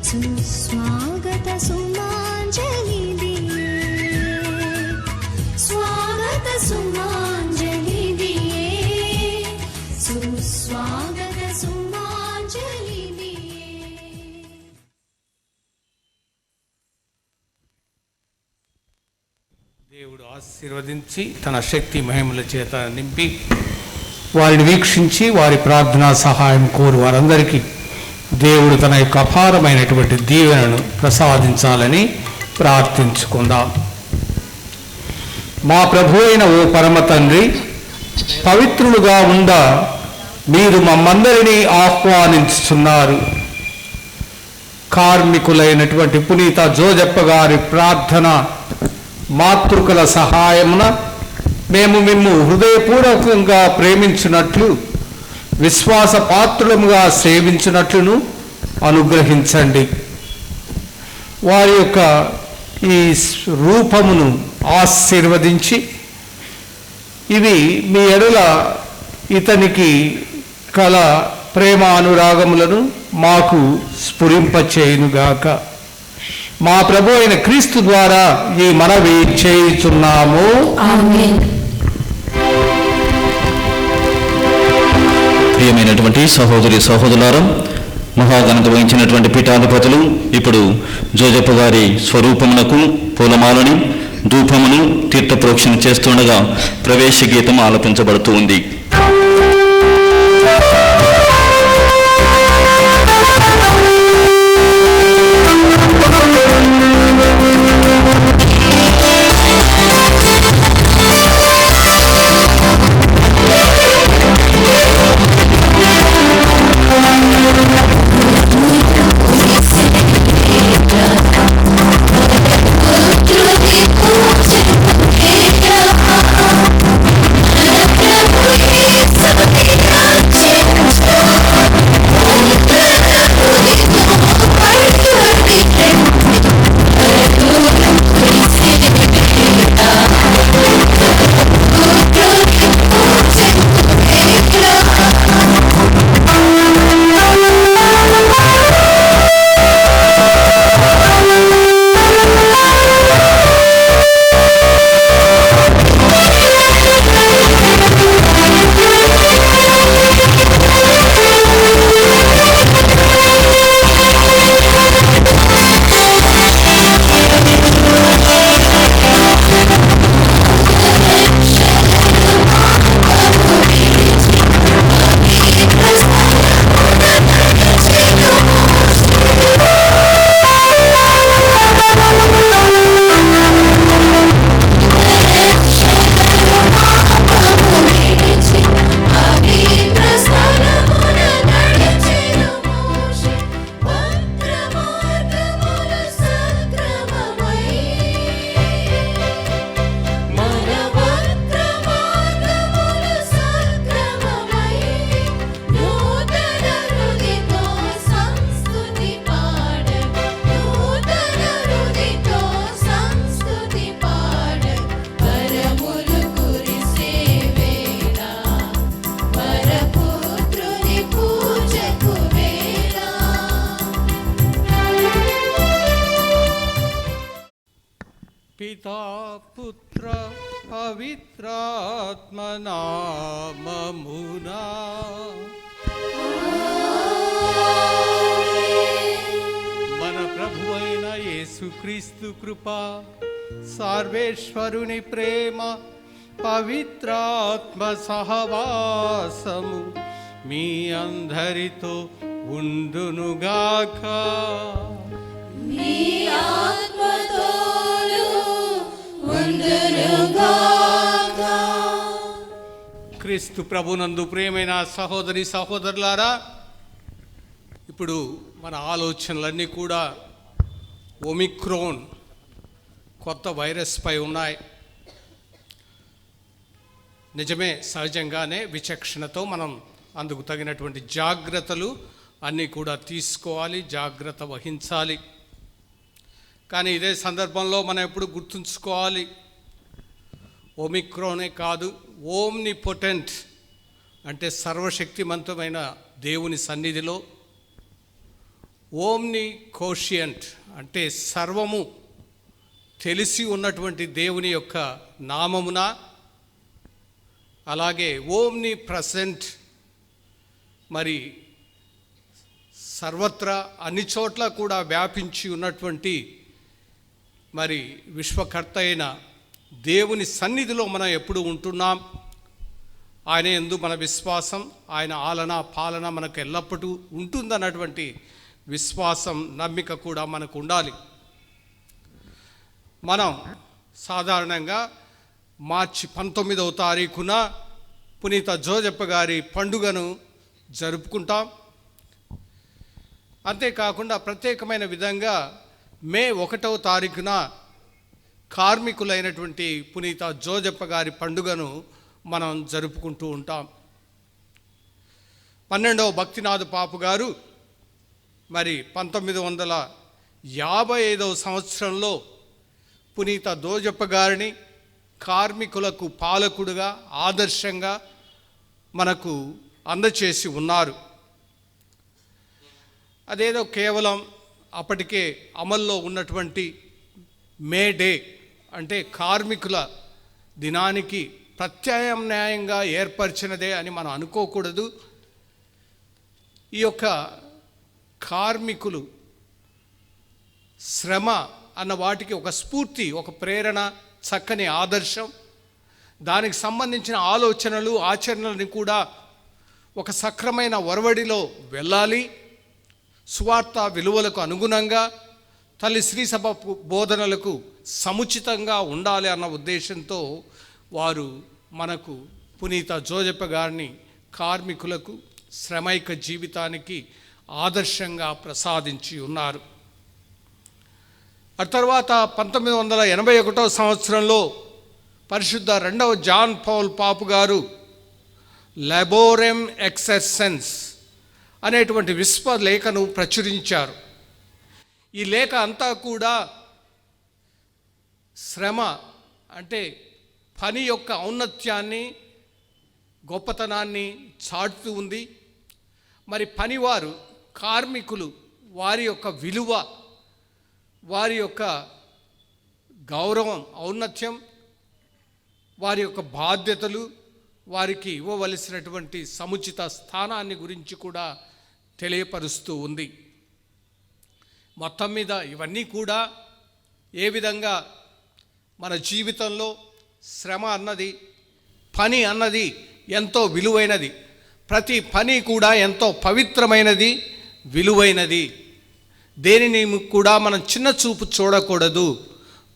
सुस्वागत सुमांजलि दिए, स्वागत सुमांजलि दिए, सुस्वागत सुमांजलि दिए। దేవుడు ఆశీర్వదించి తన శక్తి మహిమల చేత నింపి వారిని వీక్షించి వారి ప్రార్థనా సహాయం కోరు వారందరికీ దేవుడు తన యొక్క అపారమైనటువంటి దీవెనను ప్రసాదించాలని ప్రార్థించుకుందాం. మా ప్రభు అయిన ఓ పరమ తండ్రి, పవిత్రులుగా ఉండ మీరు మమ్మందరినీ ఆహ్వానించుతున్నారు. కార్మికులైనటువంటి పునీత జోజప్ప గారి ప్రార్థన మాతృకల సహాయమున మేము మిమ్ము హృదయపూర్వకంగా ప్రేమించినట్లు, విశ్వాస పాత్రులముగా సేవించినట్లును అనుగ్రహించండి. వారి యొక్క ఈ రూపమును ఆశీర్వదించి ఇవి మీ ఎడల ఇతనికి కల ప్రేమ అనురాగములను మాకు స్ఫురింపచేయునుగాక. మా ప్రభు అయిన క్రీస్తు ద్వారా ఈ మనవి చేయుచున్నాము. ఆమేన్. ప్రియమైనటువంటి సహోదరి సహోదరులారా, మహాఘనత వహించినటువంటి పీఠాధిపతులు ఇప్పుడు జోజప్ప గారి స్వరూపమునకు పూలమాలని ధూపమును తీర్థ ప్రోక్షణ చేస్తుండగా ప్రవేశ గీతం ఆలపించబడుతూ ఉంది. పితా పుత్ర పవిత్రాత్మ నామమునా మన ప్రభువైన యేసుక్రీస్తు కృప, సర్వేశ్వరుని ప్రేమ, పవిత్రాత్మ సహవాసము మీ అందరితో ఉండునుగాక. మీ ఆత్మతోను ఉండునుగాక. క్రీస్తు ప్రభునందు ప్రియమైన సహోదరి సహోదరులారా, ఇప్పుడు మన ఆలోచనలన్నీ కూడా ఒమిక్రోన్ కొత్త వైరస్ పై ఉన్నాయి. నిజమే, సహజంగానే విచక్షణతో మనం అందుకు తగినటువంటి జాగ్రత్తలు అన్నీ కూడా తీసుకోవాలి, జాగ్రత్త వహించాలి. కానీ ఇదే సందర్భంలో మనం ఎప్పుడు గుర్తుంచుకోవాలి, ఒమిక్రోనే కాదు, ఓమ్నిపొటెంట్ అంటే సర్వశక్తిమంతమైన దేవుని సన్నిధిలో ఓమ్ని కోషియంట్ అంటే సర్వము తెలిసి ఉన్నటువంటి దేవుని యొక్క నామమున, అలాగే ఓమ్ని ప్రజెంట్ మరి సర్వత్రా అన్ని చోట్ల కూడా వ్యాపించి ఉన్నటువంటి మరి విశ్వకర్త అయిన దేవుని సన్నిధిలో మనం ఎప్పుడు ఉంటున్నాం. ఆయన యందు మన విశ్వాసం, ఆయన ఆలన పాలన మనకు ఎల్లప్పుడూ ఉంటుందన్నటువంటి విశ్వాసం, నమ్మిక కూడా మనకు ఉండాలి. మనం సాధారణంగా మార్చి 19వ తారీఖున పునీత జోజప్ప గారి పండుగను జరుపుకుంటాం. అంతేకాకుండా ప్రత్యేకమైన విధంగా మే 1వ తారీఖున కార్మికులైనటువంటి పునీత జోజప్ప గారి పండుగను మనం జరుపుకుంటూ ఉంటాం. 12వ భక్తినాథ పాపు గారు మరి 1955వ సంవత్సరంలో పునీత జోజప్ప గారిని కార్మికులకు పాలకుడుగా, ఆదర్శంగా మనకు అందచేసి ఉన్నారు. అదేదో కేవలం అప్పటికే అమల్లో ఉన్నటువంటి మే డే అంటే కార్మికుల దినానికి ప్రత్యామ్నాయంగా ఏర్పరిచినదే అని మనం అనుకోకూడదు. ఈ యొక్క కార్మికులు శ్రమ అన్న వాటికి ఒక స్ఫూర్తి, ఒక ప్రేరణ, చక్కని ఆదర్శం, దానికి సంబంధించిన ఆలోచనలు, ఆచరణలని కూడా ఒక సక్రమైన ఒరవడిలో వెళ్ళాలి. సువార్త విలువలకు అనుగుణంగా తల్లి శ్రీ సభ బోధనలకు సముచితంగా ఉండాలి అన్న ఉద్దేశంతో వారు మనకు పునీత జోజప్ప గారిని కార్మికులకు, శ్రమైక జీవితానికి ఆదర్శంగా ప్రసాదించి ఉన్నారు. ఆ తర్వాత 1981వ సంవత్సరంలో పరిశుద్ధ 2వ జాన్ పౌల్ పాపు గారు లాబోరెమ్ ఎక్సెర్సెన్స్ అనేటువంటి విశ్వ లేఖను ప్రచురించారు. ఈ లేఖ అంతా కూడా శ్రమ అంటే పని యొక్క ఔన్నత్యాన్ని, గొప్పతనాన్ని చాటుతూ ఉంది. మరి పనివారు, కార్మికులు, వారి యొక్క విలువ, వారి యొక్క గౌరవం, ఔన్నత్యం, వారి యొక్క బాధ్యతలు, వారికి ఇవ్వవలసినటువంటి సముచిత స్థానాన్ని గురించి కూడా తెలియపరుస్తూ ఉంది. మొత్తం మీద ఇవన్నీ కూడా ఏ విధంగా మన జీవితంలో శ్రమ అన్నది, పని అన్నది ఎంతో విలువైనది. ప్రతి పని కూడా ఎంతో పవిత్రమైనది, విలువైనది. దేనిని కూడా మనం చిన్న చూపు చూడకూడదు.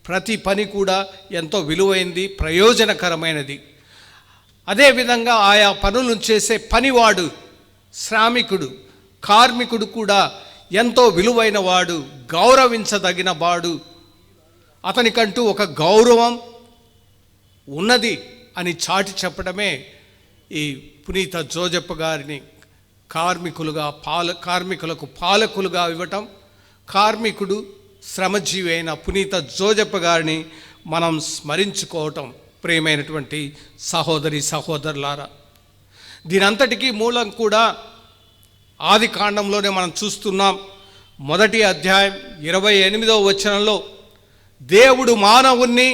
ప్రతి పని కూడా ఎంతో విలువైనది, ప్రయోజనకరమైనది. అదేవిధంగా ఆయా పనులను చేసే పనివాడు, శ్రామికుడు, కార్మికుడు కూడా ఎంతో విలువైన వాడు, గౌరవించదగిన వాడు. అతనికంటూ ఒక గౌరవం ఉన్నది అని చాటి చెప్పడమే ఈ పునీత జోజప్ప గారిని కార్మికులకు పాలకులుగా ఇవ్వటం. కార్మికుడు, శ్రమజీవి అయిన పునీత జోజప్ప గారిని మనం స్మరించుకోవటం. ప్రియమైనటువంటి సహోదరి సహోదరులారా, దీనంతటికీ మూలం కూడా ఆది కాండంలోనే మనం చూస్తున్నాం. 1వ అధ్యాయం 28వ వచనంలో దేవుడు మానవుణ్ణి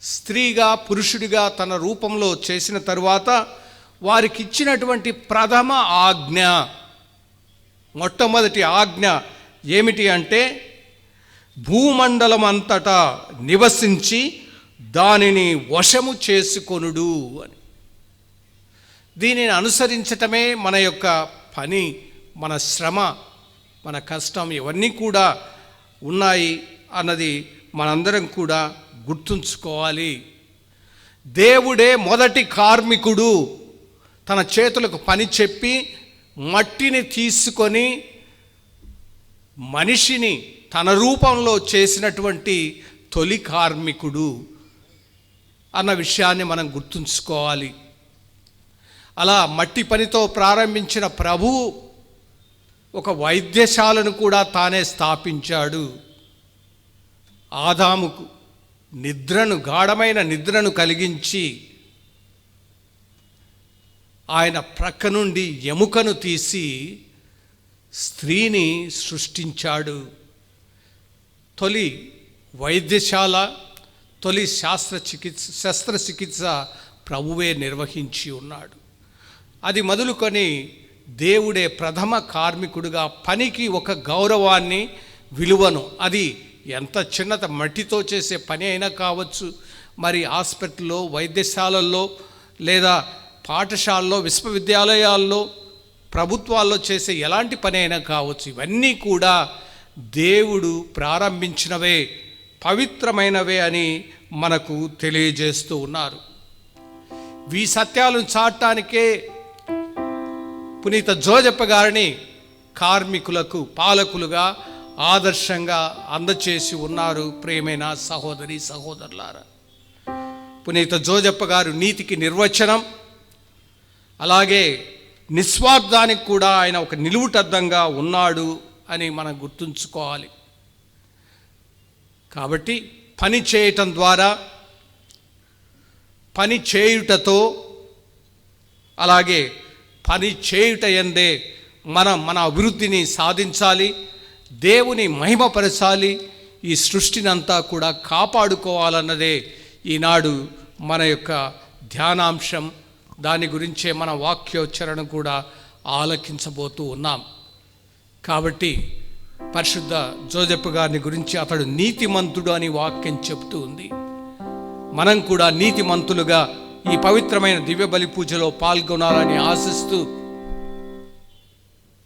స్త్రీగా, పురుషుడిగా తన రూపంలో చేసిన తరువాత వారికి ఇచ్చినటువంటి ప్రథమ ఆజ్ఞ, మొట్టమొదటి ఆజ్ఞ ఏమిటి అంటే భూమండలం అంతటా నివసించి దానిని వశము చేసుకొనుడు అని. దీనిని అనుసరించటమే మన యొక్క పని, మన శ్రమ, మన కష్టం ఇవన్నీ కూడా ఉన్నాయి అన్నది మనందరం కూడా గుర్తుంచుకోవాలి. దేవుడే మొదటి కార్మికుడు. తన చేతులకు పని చెప్పి మట్టిని తీసుకొని మనిషిని తన రూపంలో చేసినటువంటి తొలి కార్మికుడు అన్న విషయాన్ని మనం గుర్తుంచుకోవాలి. అలా మట్టి పనితో ప్రారంభించిన ప్రభువు ఒక వైద్యశాలను కూడా తానే స్థాపించాడు. ఆదాముకు గాఢమైన నిద్రను కలిగించి ఆయన ప్రక్క నుండి ఎముకను తీసి స్త్రీని సృష్టించాడు. తొలి వైద్యశాల, తొలి శస్త్రచికిత్స ప్రభువే నిర్వహించి ఉన్నాడు. అది మొదలుకొని దేవుడే ప్రథమ కార్మికుడుగా పనికి ఒక గౌరవాన్ని, విలువను, అది ఎంత చిన్నత మట్టితో చేసే పని అయినా కావచ్చు, మరి హాస్పిటల్లో, వైద్యశాలల్లో, లేదా పాఠశాలలో, విశ్వవిద్యాలయాల్లో, ప్రభుత్వాల్లో చేసే ఎలాంటి పని అయినా కావచ్చు, ఇవన్నీ కూడా దేవుడు ప్రారంభించినవే, పవిత్రమైనవే అని మనకు తెలియజేస్తూ ఉన్నారు. ఈ సత్యాలను చాటడానికే పునీత జోజప్ప గారిని కార్మికులకు పాలకులుగా ఆదర్శంగా అందచేసి ఉన్నారు. ప్రియమైన సహోదరి సహోదరులారా, పునీత జోజప్ప గారు నీతికి నిర్వచనం, అలాగే నిస్వార్థానికి కూడా ఆయన ఒక నిలువుటద్దంగా ఉన్నాడు అని మనం గుర్తుంచుకోవాలి. కాబట్టి పని చేయటం ద్వారా, పని చేయుటతో, అలాగే పని చేయుట యందే మన అభివృద్ధిని సాధించాలి, దేవుని మహిమపరచాలి, ఈ సృష్టిని అంతా కూడా కాపాడుకోవాలన్నదే ఈనాడు మన యొక్క ధ్యానాంశం. దాని గురించే మన వాక్యోచ్చరణ కూడా ఆలకించబోతూ ఉన్నాం. కాబట్టి పరిశుద్ధ జోజప్ప గారిని గురించి అతడు నీతిమంతుడు అని వాక్యం చెబుతూ ఉంది. మనం కూడా నీతిమంతులుగా ఈ పవిత్రమైన దివ్య బలి పూజలో పాల్గొనాలని ఆశిస్తూ,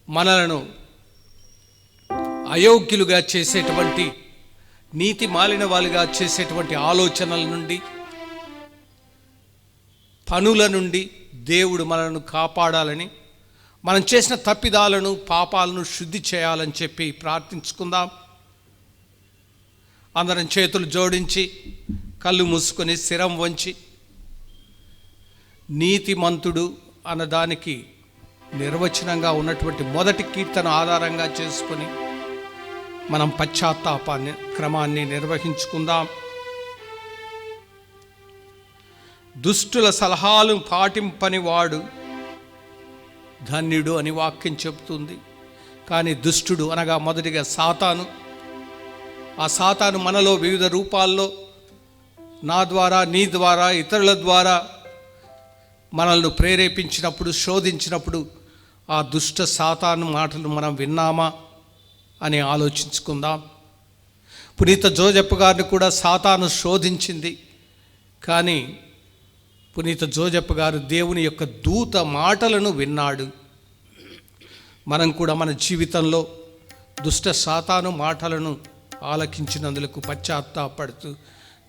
మనలను అయోగ్యులుగా చేసేటువంటి, నీతి మాలిన వాళ్ళుగా చేసేటువంటి ఆలోచనల నుండి, పనుల నుండి దేవుడు మనలను కాపాడాలని, మనం చేసిన తప్పిదాలను, పాపాలను శుద్ధి చేయాలని చెప్పి ప్రార్థించుకుందాం. అందరం చేతులు జోడించి, కళ్ళు మూసుకొని, శిరం వంచి, నీతిమంతుడు అన్నదానికి నిర్వచనంగా ఉన్నటువంటి మొదటి కీర్తన ఆధారంగా చేసుకొని మనం పశ్చాత్తాపాన్ని క్రమాన్ని నిర్వహించుకుందాం. దుష్టుల సలహాలు పాటింపని వాడు ధన్యుడు అని వాక్యం చెబుతుంది. కానీ దుష్టుడు అనగా మొదటిగా సాతాను. ఆ సాతాను మనలో వివిధ రూపాల్లో, నా ద్వారా, నీ ద్వారా, ఇతరుల ద్వారా మనల్ని ప్రేరేపించినప్పుడు, శోధించినప్పుడు ఆ దుష్ట సాతాను మాటలు మనం విన్నామా అని ఆలోచించుకుందాం. పునీత జోజప్ప గారిని కూడా సాతాను శోధించింది. కానీ పునీత జోజప్ప గారు దేవుని యొక్క దూత మాటలను విన్నాడు. మనం కూడా మన జీవితంలో దుష్ట సాతాను మాటలను ఆలకించినందుకు పశ్చాత్తాపడుతూ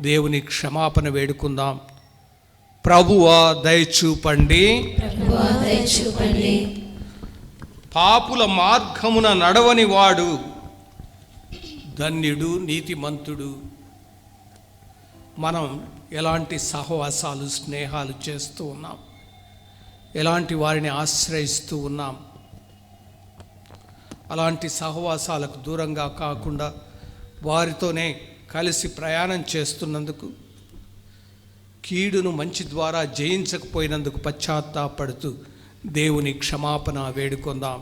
దేవుని క్షమాపణ వేడుకుందాం. ప్రభువా దయచూపండి, ప్రభువా దయచూపండి. పాపుల మార్గమున నడవని వాడు ధన్యుడు, నీతిమంతుడు. మనం ఎలాంటి సహవాసాలు, స్నేహాలు చేస్తూ ఉన్నాం, ఎలాంటి వారిని ఆశ్రయిస్తూ ఉన్నాం. అలాంటి సహవాసాలకు దూరంగా కాకుండా వారితోనే కలిసి ప్రయాణం చేస్తున్నందుకు, కీడును మంచి ద్వారా జయించకపోయినందుకు పశ్చాత్తాపడుతూ దేవుని క్షమాపణ వేడుకొందాం.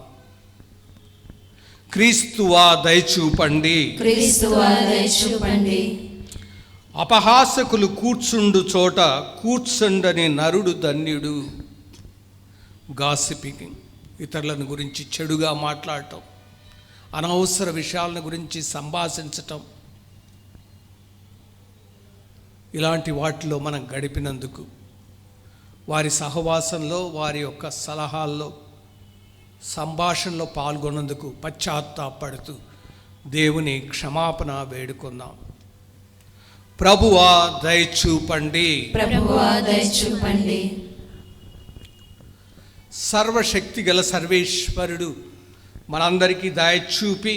క్రీస్తువా దయచూపండి, క్రీస్తువా దయచూపండి. అపహాసకులు కూర్చుండు చోట కూర్చుండని నరుడు ధన్యుడు. గాసిపింగ్, ఇతరులను గురించి చెడుగా మాట్లాడటం, అనవసర విషయాలను గురించి సంభాషించటం, ఇలాంటి వాటిలో మనం గడిపినందుకు, వారి సహవాసంలో, వారి యొక్క సలహాల్లో, సంభాషణలో పాల్గొన్నందుకు పశ్చాత్తాపడుతూ దేవుని క్షమాపణ వేడుకుందాం. ప్రభువా దయచూపండి, ప్రభువా దయచూపండి. సర్వశక్తి గల సర్వేశ్వరుడు మనందరికీ దయచూపి,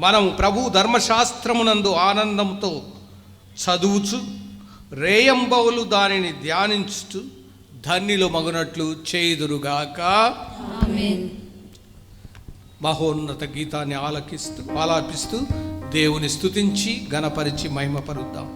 మనం ప్రభు ధర్మశాస్త్రమునందు ఆనందంతో చదువుచు, రేయంబవులు దానిని ధ్యానించుచు ధన్యులు మగునట్లు చేయుదురుగాక. ఆమేన్. మహోన్నత గీతాన్ని ఆలాపిస్తూ దేవుని స్తుతించి ఘనపరిచి మహిమపరుద్దాం.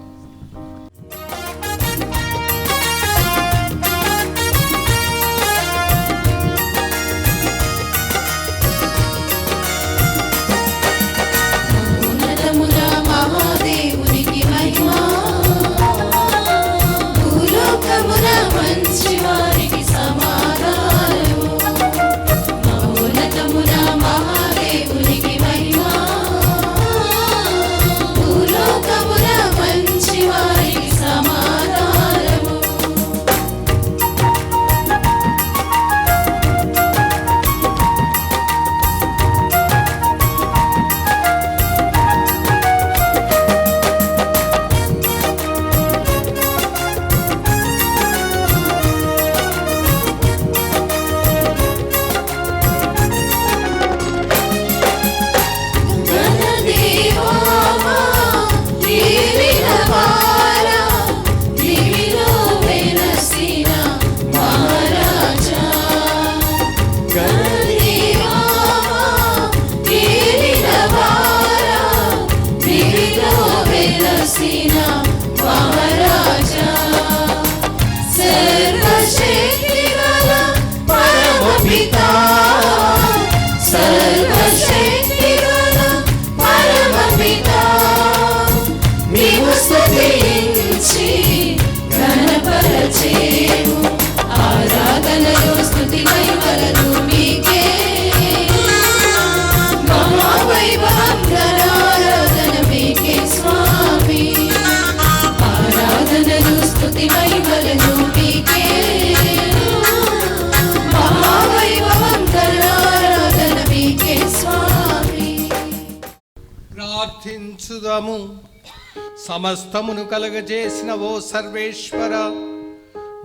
ప్రార్థించుదాము. సమస్తమును కలగజేసిన ఓ సర్వేశ్వర,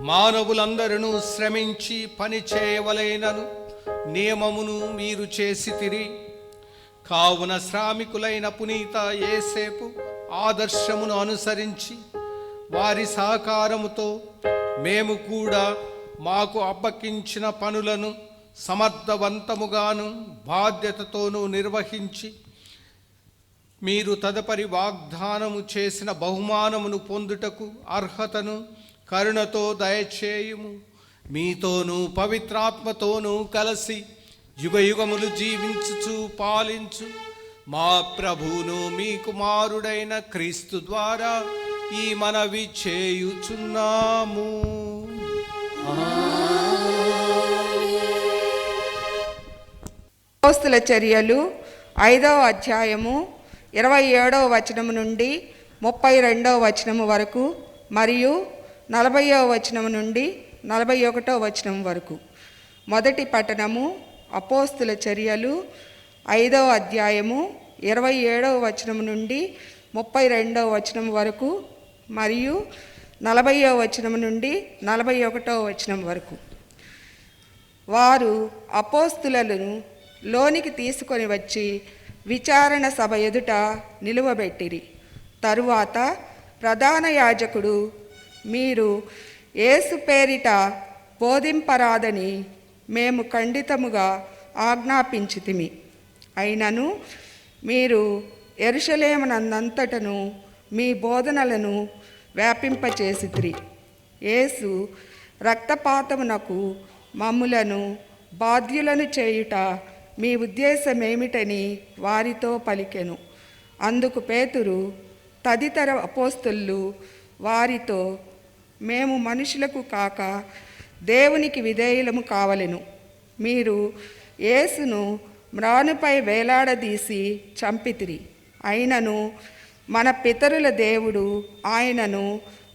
మానవులందరూ శ్రమించి పని చేయవలెనను నియమమును మీరు చేసితిరి. కావున శ్రామికులైన పునీత యేసేపు ఆదర్శమును అనుసరించి వారి సహకారముతో మేము కూడా మాకు అప్పగించిన పనులను సమర్థవంతముగాను బాధ్యతతోనూ నిర్వహించి మీరు తదుపరి వాగ్దానము చేసిన బహుమానమును పొందుటకు అర్హతను కరుణతో దయచేయుము. మీతోనూ పవిత్రాత్మతోనూ కలిసి యుగయుగములు జీవించుచు పాలించు మా ప్రభువును మీ కుమారుడైన క్రీస్తు ద్వారా ఈ మనవి చేయుచున్నాము. అపోస్తల చర్యలు 5వ అధ్యాయము 27వ వచనము నుండి 32వ వచనము వరకు మరియు 40వ వచనము నుండి 41వ వచనం వరకు. మొదటి పట్టణము అపోస్తల చర్యలు 5వ అధ్యాయము 27వ వచనము నుండి 32వ వచనం వరకు మరియు 40వ వచనము నుండి 41వ వచనం వరకు. వారు అపోస్తులను లోనికి తీసుకొని వచ్చి విచారణ సభ ఎదుట నిలువబెట్టిరి. తరువాత ప్రధాన యాజకుడు, మీరు యేసు పేరిట బోధింపరాదని మేము ఖండితముగా ఆజ్ఞాపించితిమి. అయినను మీరు యెరూషలేమునందంతటను మీ బోధనలను వ్యాపింపచేసితిరి. యేసు రక్తపాతమునకు మమ్ములను బాధ్యులను చేయుట మీ ఉద్దేశమేమిటని వారితో పలికెను. అందుకు పేతురు తదితర అపోస్తలులు వారితో, మేము మనుషులకు కాక దేవునికి విధేయులము కావలెను. మీరు యేసును మ్రానుపై వేలాడదీసి చంపితిరి. అయినను మన పితరుల దేవుడు ఆయనను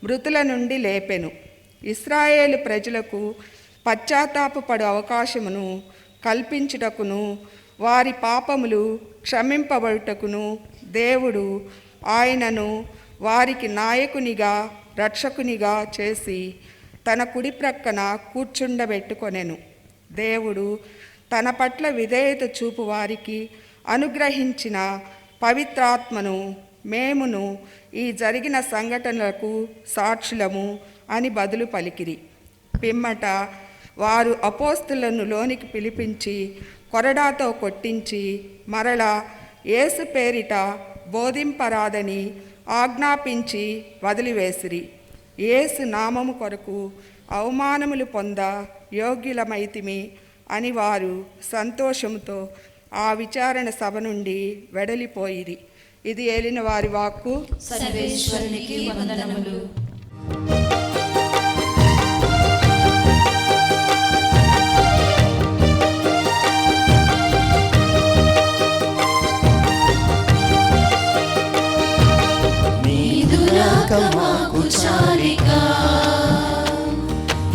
మృతుల నుండి లేపెను. ఇశ్రాయేలు ప్రజలకు పశ్చాత్తాపపడు అవకాశమును కల్పించుటకును వారి పాపములు క్షమింపబడుటకును దేవుడు ఆయనను వారికి నాయకునిగా రక్షకునిగా చేసి తన కుడి ప్రక్కన కూర్చుండబెట్టుకొనెను. దేవుడు తన పట్ల విధేయత చూపు వారికి అనుగ్రహించిన పవిత్రాత్మను మేమును ఈ జరిగిన సంఘటనలకు సాక్షులము అని బదులు పలికిరి. పిమ్మట వారు అపోస్తులను లోనికి పిలిపించి కొరడాతో కొట్టించి మరలా యేసు పేరిట బోధింపరాదని ఆజ్ఞాపించి వదిలివేసిరి. యేసు నామము కొరకు అవమానములు పొంద యోగ్యులమైతిమి అని వారు సంతోషముతో ఆ విచారణ సభ నుండి వెడలిపోయిరి. ఇది ఏలిన వారి వాక్కు. సర్వేశ్వరునికి వందనములు. మాకు చారిక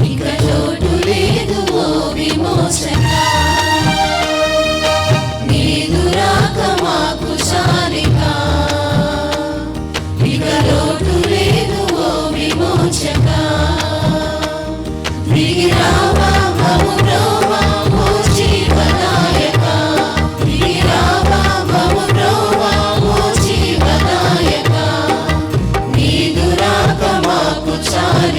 ఇక లోటు లేదు ఓ విమోచక. నీదు రాక మాకు చారిక ఇక లోటు లేదు ఓ విమోచక. దిగి రావా మము బ్రోవా ఓ జీవనాయక. దిగి రావా మము బ్రోవా ఓ జీవనాయక. నీదు రాక మాకు చారిక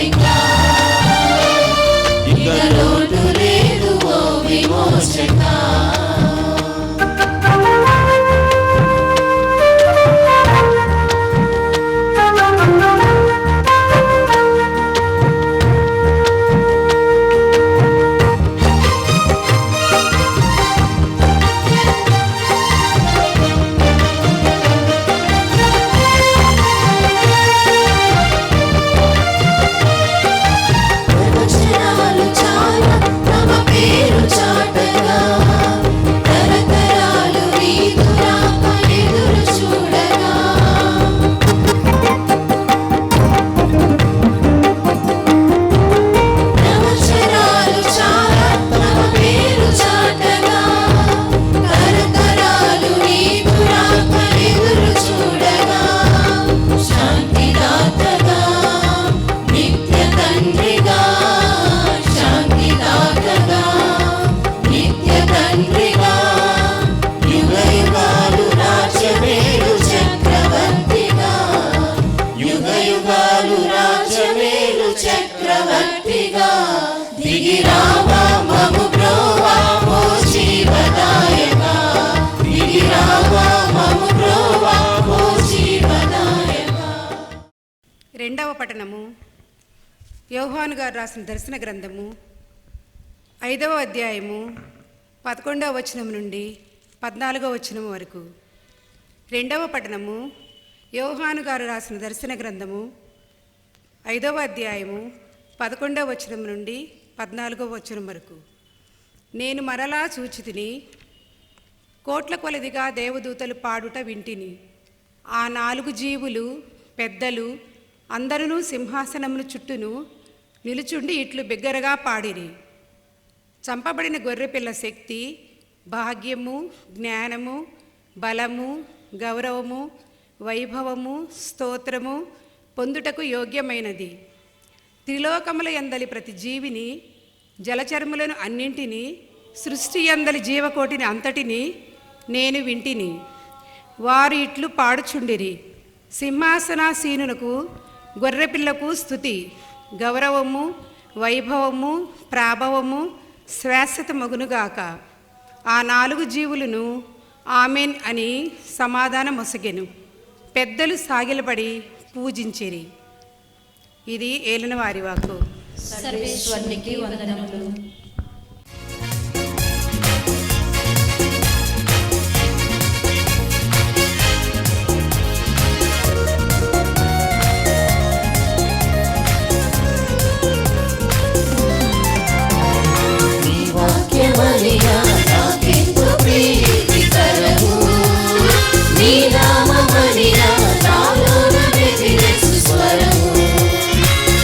రెండవ పఠనము యోహాను గారు రాసిన దర్శన గ్రంథము 5వ అధ్యాయము 11వ వచనం నుండి 14వ వచనం వరకు. రెండవ పఠనము యోహాను గారు రాసిన దర్శన గ్రంథము 5వ అధ్యాయము 11వ వచనం నుండి 14వ వచనం వరకు. నేను మరలా చూచితిని, కోట్ల కొలదిగా దేవదూతలు పాడుట వింటిని. ఆ 4 జీవులు పెద్దలు అందరూ సింహాసనమును చుట్టూను నిలుచుండి ఇట్లు బిగ్గరగా పాడిరి. చంపబడిన గొర్రెపిల్ల శక్తి, భాగ్యము, జ్ఞానము, బలము, గౌరవము, వైభవము, స్తోత్రము పొందుటకు యోగ్యమైనది. త్రిలోకముల యందలి ప్రతి జీవిని, జలచర్ములను అన్నింటినీ, సృష్టి యందలి జీవకోటిని అంతటిని నేను వింటిని. వారు ఇట్లు పాడుచుండిరి, సింహాసనాసీనునకు గొర్రెపిల్లకు స్తుతి, గౌరవము, వైభవము, ప్రాభవము శాశ్వత మగునుగాక. ఆ 4 జీవులను ఆమెన్ అని సమాధానమొసగెను. పెద్దలు సాగిలపడి పూజించిరి. ఇది ఏలిన వారి వాక్కు. సర్వేశ్వరునికి వందనములు. వాక్యమనిగా నాకెంతో ప్రీతికరము, నీ నామమనిగా నాలోన వెదిరే సుస్వరము.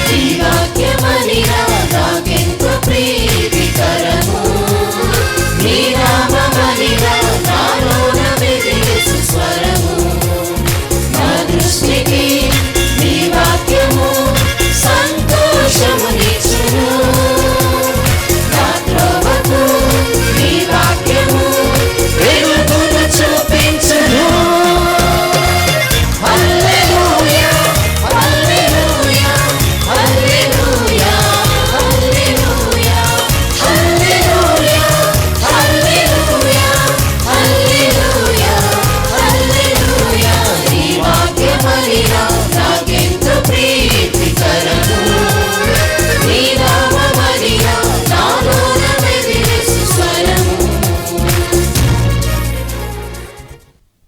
నీ వాక్యమనిగా నాకెంతో ప్రీతికరము, నీ నామమనిగా నాలోన వెదిరే సుస్వరము. నా దృష్టికి నీ వాక్యము సంతోషమునిచ్చును, నీ వాక్యము వెలుగును చూపించును. హల్లెలూయా, హల్లెలూయా, హల్లెలూయా, హల్లెలూయా, హల్లెలూయా, హల్లెలూయా, హల్లెలూయా, హల్లెలూయా. నీ వాక్యమనిగా నాకెంతో ప్రీతికరము, నీ నామమనిగా నాలోన వెదిరే సుస్వరము.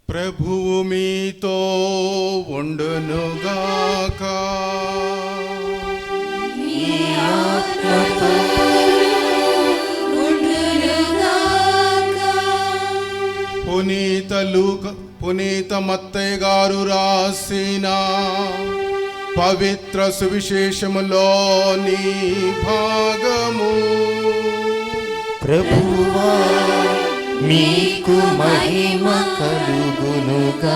ప్రభువు మీతో ఉండునుగాక. పునీత మత్తయ్య గారు రాసిన పవిత్ర సువిశేషములోని భాగము. ప్రభువా మీకు మహిమ కలుగునుగాక.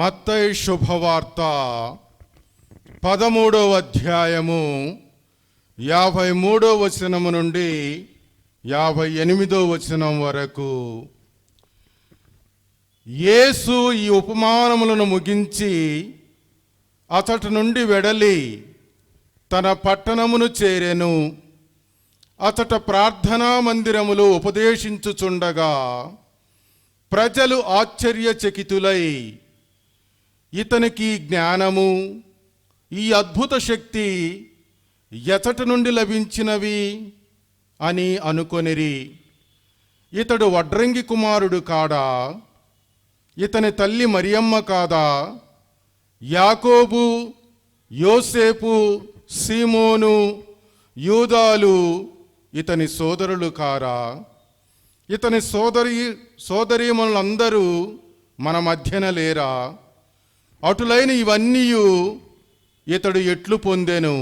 మత్తయి శుభవార్త 13వ అధ్యాయము 53వ వచనము నుండి 58వ వచనం వరకు. యేసు ఈ ఉపమానములను ముగించి అతటి నుండి వెడలి తన పట్టణమును చేరెను. అతట ప్రార్థనా మందిరములో ఉపదేశించుచుండగా ప్రజలు ఆశ్చర్యచకితులై ఇతనికి జ్ఞానము, ఈ అద్భుత శక్తి ఎతటి నుండి లభించినవి అని అనుకొనిరి. ఇతడు వడ్రంగి కుమారుడు కాడా? ఇతని తల్లి మరియమ్మ కాదా? యాకోబు, యోసేపు, సీమోను, యూదాలు ఇతని సోదరులు కారా? ఇతని సోదరీమణులందరూ మన మధ్యన లేరా? అటులైన ఇవన్నీ ఇతడు ఎట్లు పొందెను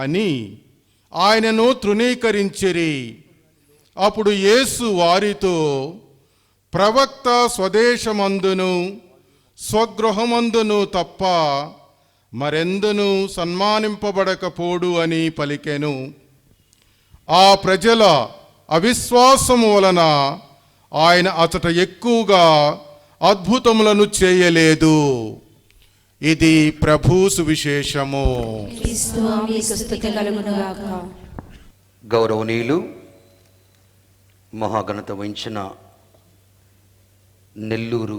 అని ఆయనను తృణీకరించిరి. అప్పుడు యేసు వారితో, ప్రవక్త స్వదేశమందును స్వగృహమందును తప్ప మరెందును సన్మానింపబడకపోడు అని పలికెను. ఆ ప్రజల అవిశ్వాసము వలన ఆయన అతట ఎక్కువగా అద్భుతములను చేయలేదు. ఇది ప్రభు సువిశేషము. క్రీస్తు మీకు స్తుతి కలుగునుగాక. గౌరవనీయులు మహాఘనత వహించిన నెల్లూరు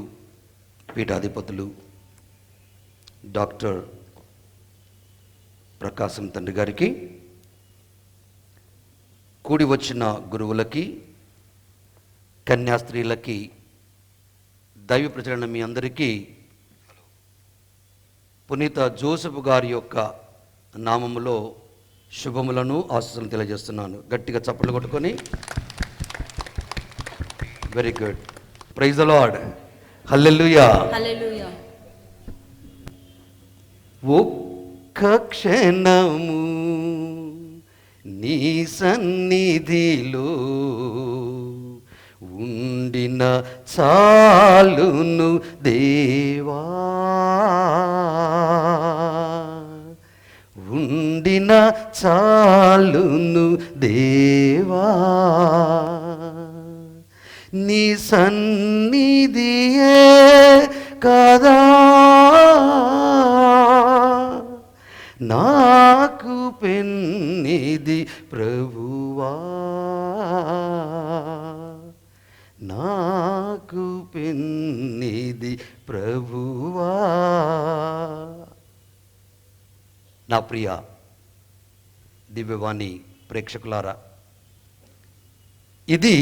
పీఠాధిపతులు డాక్టర్ ప్రకాశం తండ్రి గారికి, కూడి వచ్చిన గురువులకి, కన్యాస్త్రీలకి, దైవ ప్రజలైన మీ అందరికీ పునీత జోసెఫ్ గారి యొక్క నామములో శుభములను ఆశీస్సులను తెలియజేస్తున్నాను. గట్టిగా చప్పట్లు కొట్టుకొని very good. Praise the lord. Hallelujah. Hallelujah. ఒక్క క్షణము నీ సన్నిధిలో ఉండిన చాలును దేవా, ఉండిన చాలును దేవా, నీ సన్నిధియే కదా నాకు పెన్నిది ప్రభువా, నాకు పెన్నిది ప్రభువా. నా ప్రియ దివ్యవాణి ప్రేక్షకులారా, ఇది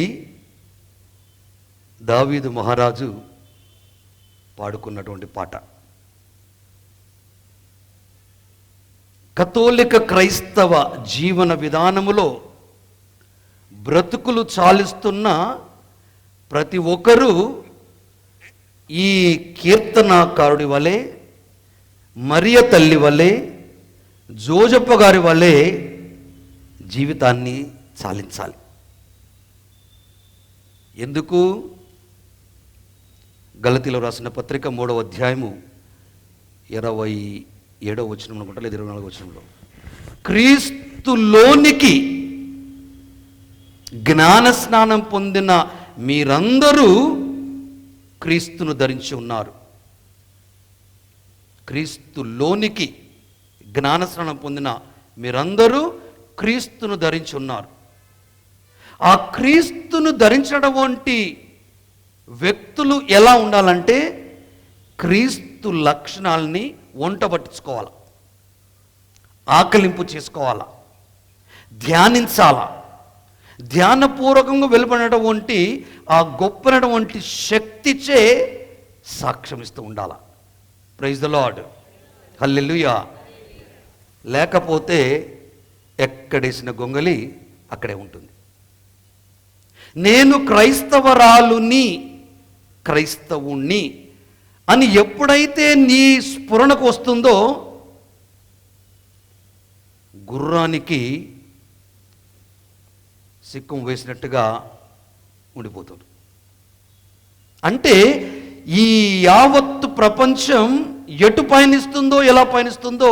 దావీదు మహారాజు పాడుకున్నటువంటి పాట. కథోలిక క్రైస్తవ జీవన విధానములో బ్రతుకులు చాలిస్తున్న ప్రతి ఒక్కరూ ఈ కీర్తనాకారుడి వలె, మరియ తల్లి వలె, జోజప్ప గారి వలె జీవితాన్ని చాలించాలి. ఎందుకు? గలతీలో రాసిన పత్రిక 3వ అధ్యాయము 27వ వచనం అనుకుంటా, లేదా 24వ వచనంలో, క్రీస్తులోనికి జ్ఞాన స్నానం పొందిన మీరందరూ క్రీస్తును ధరించి ఉన్నారు. క్రీస్తులోనికి జ్ఞాన స్నానం పొందిన మీరందరూ క్రీస్తును ధరించి ఉన్నారు. ఆ క్రీస్తును ధరించడం వంటి వ్యక్తులు ఎలా ఉండాలంటే క్రీస్తు లక్షణాలని వంట పట్టించుకోవాలి, ఆకలింపు చేసుకోవాలా, ధ్యానించాలా, ధ్యానపూర్వకంగా వెలువడినటువంటి ఆ గొప్పనటువంటి శక్తిచే సాక్ష్యం ఇస్తూ ఉండాలా. Praise the lord. హల్లెలూయా. లేకపోతే ఎక్కడేసిన గొంగలి అక్కడే ఉంటుంది. నేను క్రైస్తవరాలుని, క్రైస్తవుణ్ణి అని ఎప్పుడైతే నీ స్ఫురణకు వస్తుందో గుర్రానికి సిక్కం వేసినట్టుగా ఉండిపోతుంది. అంటే ఈ యావత్తు ప్రపంచం ఎటు పయనిస్తుందో, ఎలా పయనిస్తుందో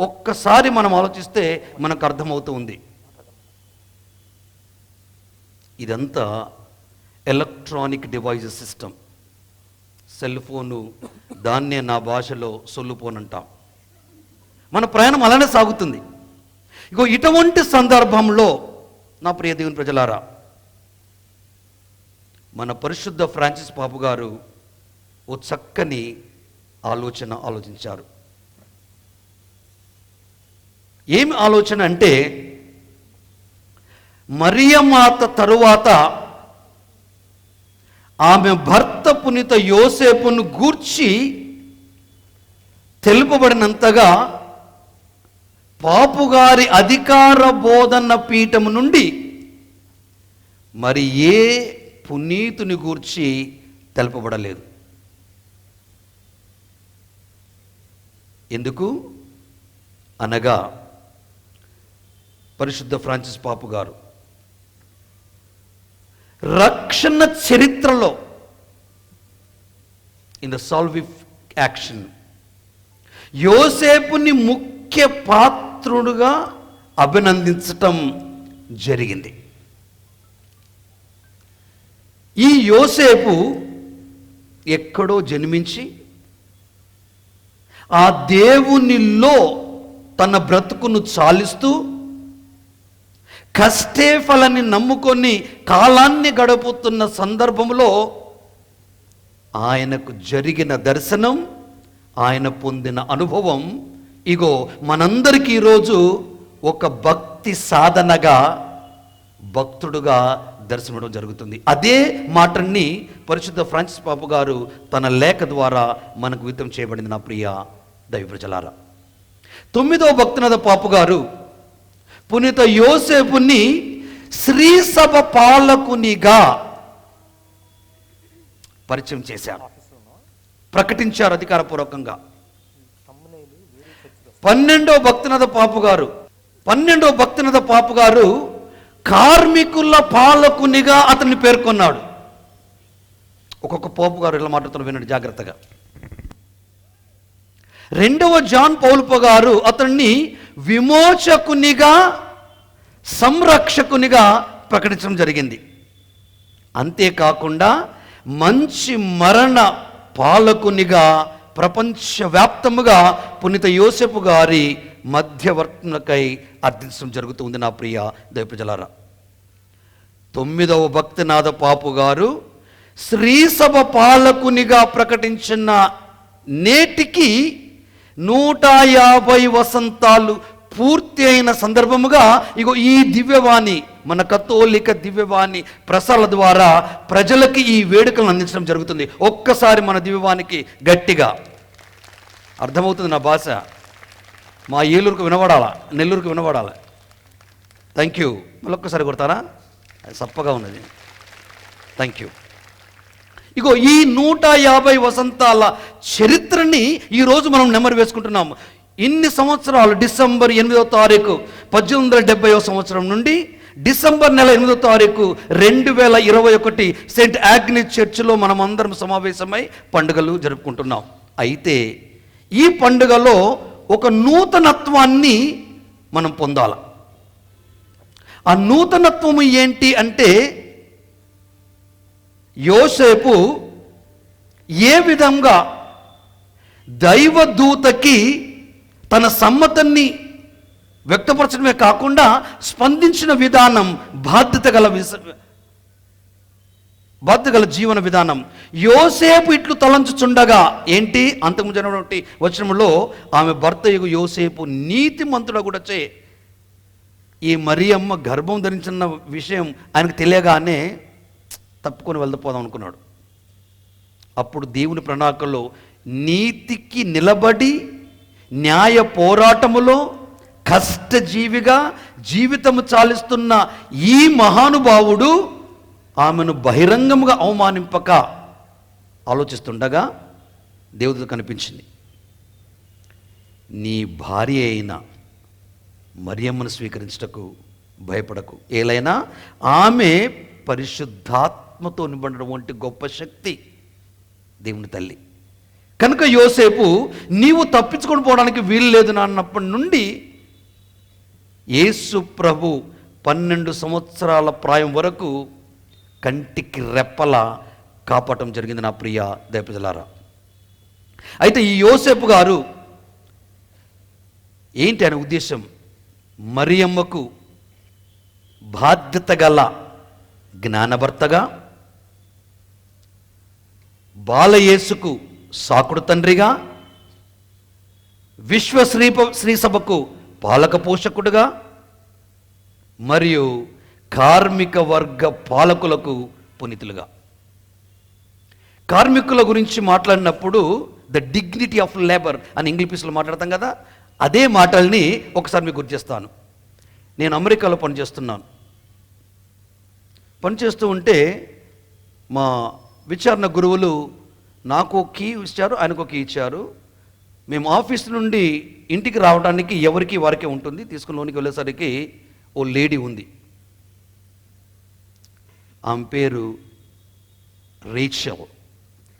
ఒక్కసారి మనం ఆలోచిస్తే మనకు అర్థమవుతూ ఉంది. ఇదంతా electronic devices system. Cell phone, దాన్నే నా భాషలో సొల్లుపోన్ అంటాం. మన ప్రయాణం అలానే సాగుతుంది. ఇగో ఇటువంటి సందర్భంలో నా ప్రియ దేవుని ప్రజలారా, మన పరిశుద్ధ ఫ్రాన్సిస్ పాపు గారు ఓ చక్కని ఆలోచన ఆలోచించారు. ఏమి ఆలోచన అంటే, మరియమాత తరువాత ఆమె భర్త పునీత యోసేపును గూర్చి తెలుపబడినంతగా పాపుగారి అధికార బోధన పీఠము నుండి మరి ఏ పునీతుని గూర్చి తెలుపబడలేదు. ఎందుకు అనగా పరిశుద్ధ ఫ్రాన్సిస్ పాపు గారు రక్షణ చరిత్రలో ఇన్ ద సాల్విఫ్ యాక్షన్ యోసేపుని ముఖ్య పాత్రుడుగా అభినందించటం జరిగింది. ఈ యోసేపు ఎక్కడో జన్మించి ఆ దేవునిలో తన బ్రతుకును చాలిస్తూ కష్టేఫలని నమ్ముకొని కాలాన్ని గడుపుతున్న సందర్భంలో ఆయనకు జరిగిన దర్శనం, ఆయన పొందిన అనుభవం ఇగో మనందరికీ ఈరోజు ఒక భక్తి సాధనగా, భక్తుడుగా దర్శనం జరుగుతుంది. అదే మాటని పరిశుద్ధ ఫ్రాన్సిస్ పాపు గారు తన లేఖ ద్వారా మనకు విత్తం చేయబడింది. నా ప్రియ దైవ ప్రజలారా, 9వ భక్తినాథ పాపు గారు పునీత యోసేపుని శ్రీసభ పాలకునిగా పరిచయం చేశారు, ప్రకటించారు అధికారపూర్వకంగా. 12వ భక్తినాథ పాపు గారు కార్మికుల పాలకునిగా అతన్ని పేర్కొన్నాడు. ఒక్కొక్క పోపు గారు ఇలా మాట్లాడుతున్న వినండి జాగ్రత్తగా. 2వ జాన్ పౌలు గారు అతన్ని విమోచకునిగా, సంరక్షకునిగా ప్రకటించడం జరిగింది. అంతేకాకుండా మంచి మరణ పాలకునిగా ప్రపంచవ్యాప్తముగా పునీత యోసేపు గారి మధ్యవర్తులకై అర్థించడం జరుగుతుంది. నా ప్రియ దైవ ప్రజలారా, 9వ భక్తినాథ పాపు గారు శ్రీసభ పాలకునిగా ప్రకటించిన నేటికి 150 వసంతాలు పూర్తి అయిన సందర్భముగా ఇగో ఈ దివ్యవాణి, మన కథోలిక దివ్యవాణి ప్రసారాల ద్వారా ప్రజలకి ఈ వేడుకలను అందించడం జరుగుతుంది. ఒక్కసారి మన దివ్యవాణికి గట్టిగా అర్థమవుతుంది నా భాష, మా ఏలూరుకు వినబడాలా, నెల్లూరుకు వినబడాలా. Thank you. మళ్ళొక్కసారి కొడతారా? అది సప్పగా ఉన్నది. Thank you. ఇగో ఈ 150 వసంతాల చరిత్రని ఈరోజు మనం నెమరు వేసుకుంటున్నాము. ఇన్ని సంవత్సరాలు డిసెంబర్ 8వ తారీఖు 1870వ సంవత్సరం నుండి డిసెంబర్ నెల 8వ తారీఖు 2021 సెయింట్ ఆగ్నెస్ చర్చిలో మనం అందరం సమావేశమై పండుగలు జరుపుకుంటున్నాం. అయితే ఈ పండుగలో ఒక నూతనత్వాన్ని మనం పొందాలి. ఆ నూతనత్వం ఏంటి అంటే, యోసేపు ఏ విధంగా దైవదూతకి తన సమ్మతాన్ని వ్యక్తపరచడమే కాకుండా స్పందించిన విధానం, బాధ్యత గల జీవన విధానం. యోసేపు ఇట్లు తలంచుచుండగా ఏంటి, అంతకు జరిగినటువంటి వచనంలో ఆమె భర్త యోసేపు నీతిమంతుడు కూడాచే ఈ మరియమ్మ గర్భం ధరించిన విషయం ఆయనకు తెలియగానే తప్పుకొని వెళ్ళిపోదాం అనుకున్నాడు. అప్పుడు దేవుని ప్రణాళికలో నీతికి నిలబడి న్యాయ పోరాటములో కష్టజీవిగా జీవితము చాలిస్తున్న ఈ మహానుభావుడు ఆమెను బహిరంగముగా అవమానింపక ఆలోచిస్తుండగా దేవుడు కనిపించింది. నీ భార్య అయిన మరియమ్మను స్వీకరించుటకు భయపడకు, ఏలైనా ఆమె పరిశుద్ధాత్మతో నింపడం వంటి గొప్ప శక్తి దేవుని తల్లి కనుక యోసేపు నీవు తప్పించుకొని పోవడానికి వీలు లేదు అన్నప్పటి నుండి యేసు ప్రభు 12 సంవత్సరాల ప్రాయం వరకు కంటికి రెప్పల కాపాడటం జరిగింది. నా ప్రియ దైవజలారా, అయితే ఈ యోసేపు గారు ఏంటి ఆయన ఉద్దేశం? మరియమ్మకు బాధ్యత గల జ్ఞానభర్తగా, బాలయేసుకు సాకుడు తండ్రిగా, విశ్వ శ్రీసభకు పాలక పోషకుడుగా, మరియు కార్మిక వర్గ పాలకులకు పునీతులుగా. కార్మికుల గురించి మాట్లాడినప్పుడు ద డిగ్నిటీ ఆఫ్ లేబర్ అని ఇంగ్లీష్లో మాట్లాడతాం కదా, అదే మాటల్ని ఒకసారి మీకు గుర్తు చేస్తాను. నేను అమెరికాలో పనిచేస్తూ ఉంటే మా విచారణ గురువులు నాకు కీ ఇచ్చారు, ఆయనకు కీ ఇచ్చారు. మేము ఆఫీస్ నుండి ఇంటికి రావడానికి ఎవరికి వారికే ఉంటుంది. తీసుకుని లోనికి వెళ్ళేసరికి ఓ లేడీ ఉంది. ఆమె పేరు రేచల్,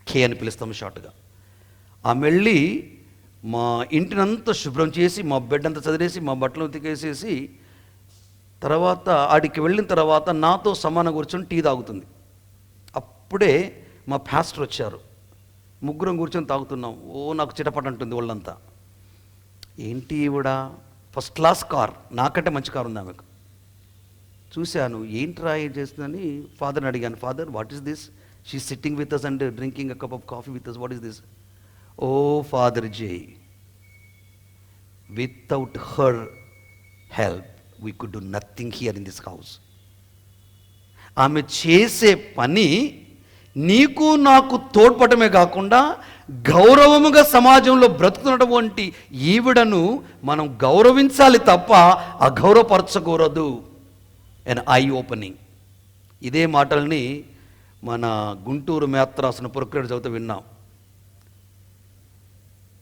కే అని పిలుస్తాం షార్ట్గా. ఆమె వెళ్ళి మా ఇంటినంతా శుభ్రం చేసి, మా బెడ్ అంతా చదివేసి, మా బట్టలు ఉతికేసేసి, తర్వాత ఆడికి వెళ్ళిన తర్వాత నాతో సమానం కూర్చొని టీ తాగుతుంది. అప్పుడే మా పాస్టర్ వచ్చారు. ముగ్గురం కూర్చొని తాగుతున్నాం. ఓ నాకు చిటపట అంటుంది వాళ్ళంతా. ఏంటి ఈవిడ, ఫస్ట్ క్లాస్ కార్, నాకంటే మంచి కారు ఉంది ఆమెకు. చూశాను, ఏంట్రా ఏం చేస్తుందని ఫాదర్ని అడిగాను. Father, what is this? She sitting with us and drinking a cup of coffee with us, what is this? Oh father జే, without her help we could do nothing here in this house. ఆమె చేసే పని నీకు నాకు తోడ్పడమే కాకుండా గౌరవముగా సమాజంలో బ్రతుకుతున్నటువంటి ఈవిడను మనం గౌరవించాలి తప్ప అగౌరవపరచకూడదు. And eye opening. ఇదే మాటల్ని మన గుంటూరు మేత్రాసన ప్రొక్రేటర్ చదువుతూ విన్నాం.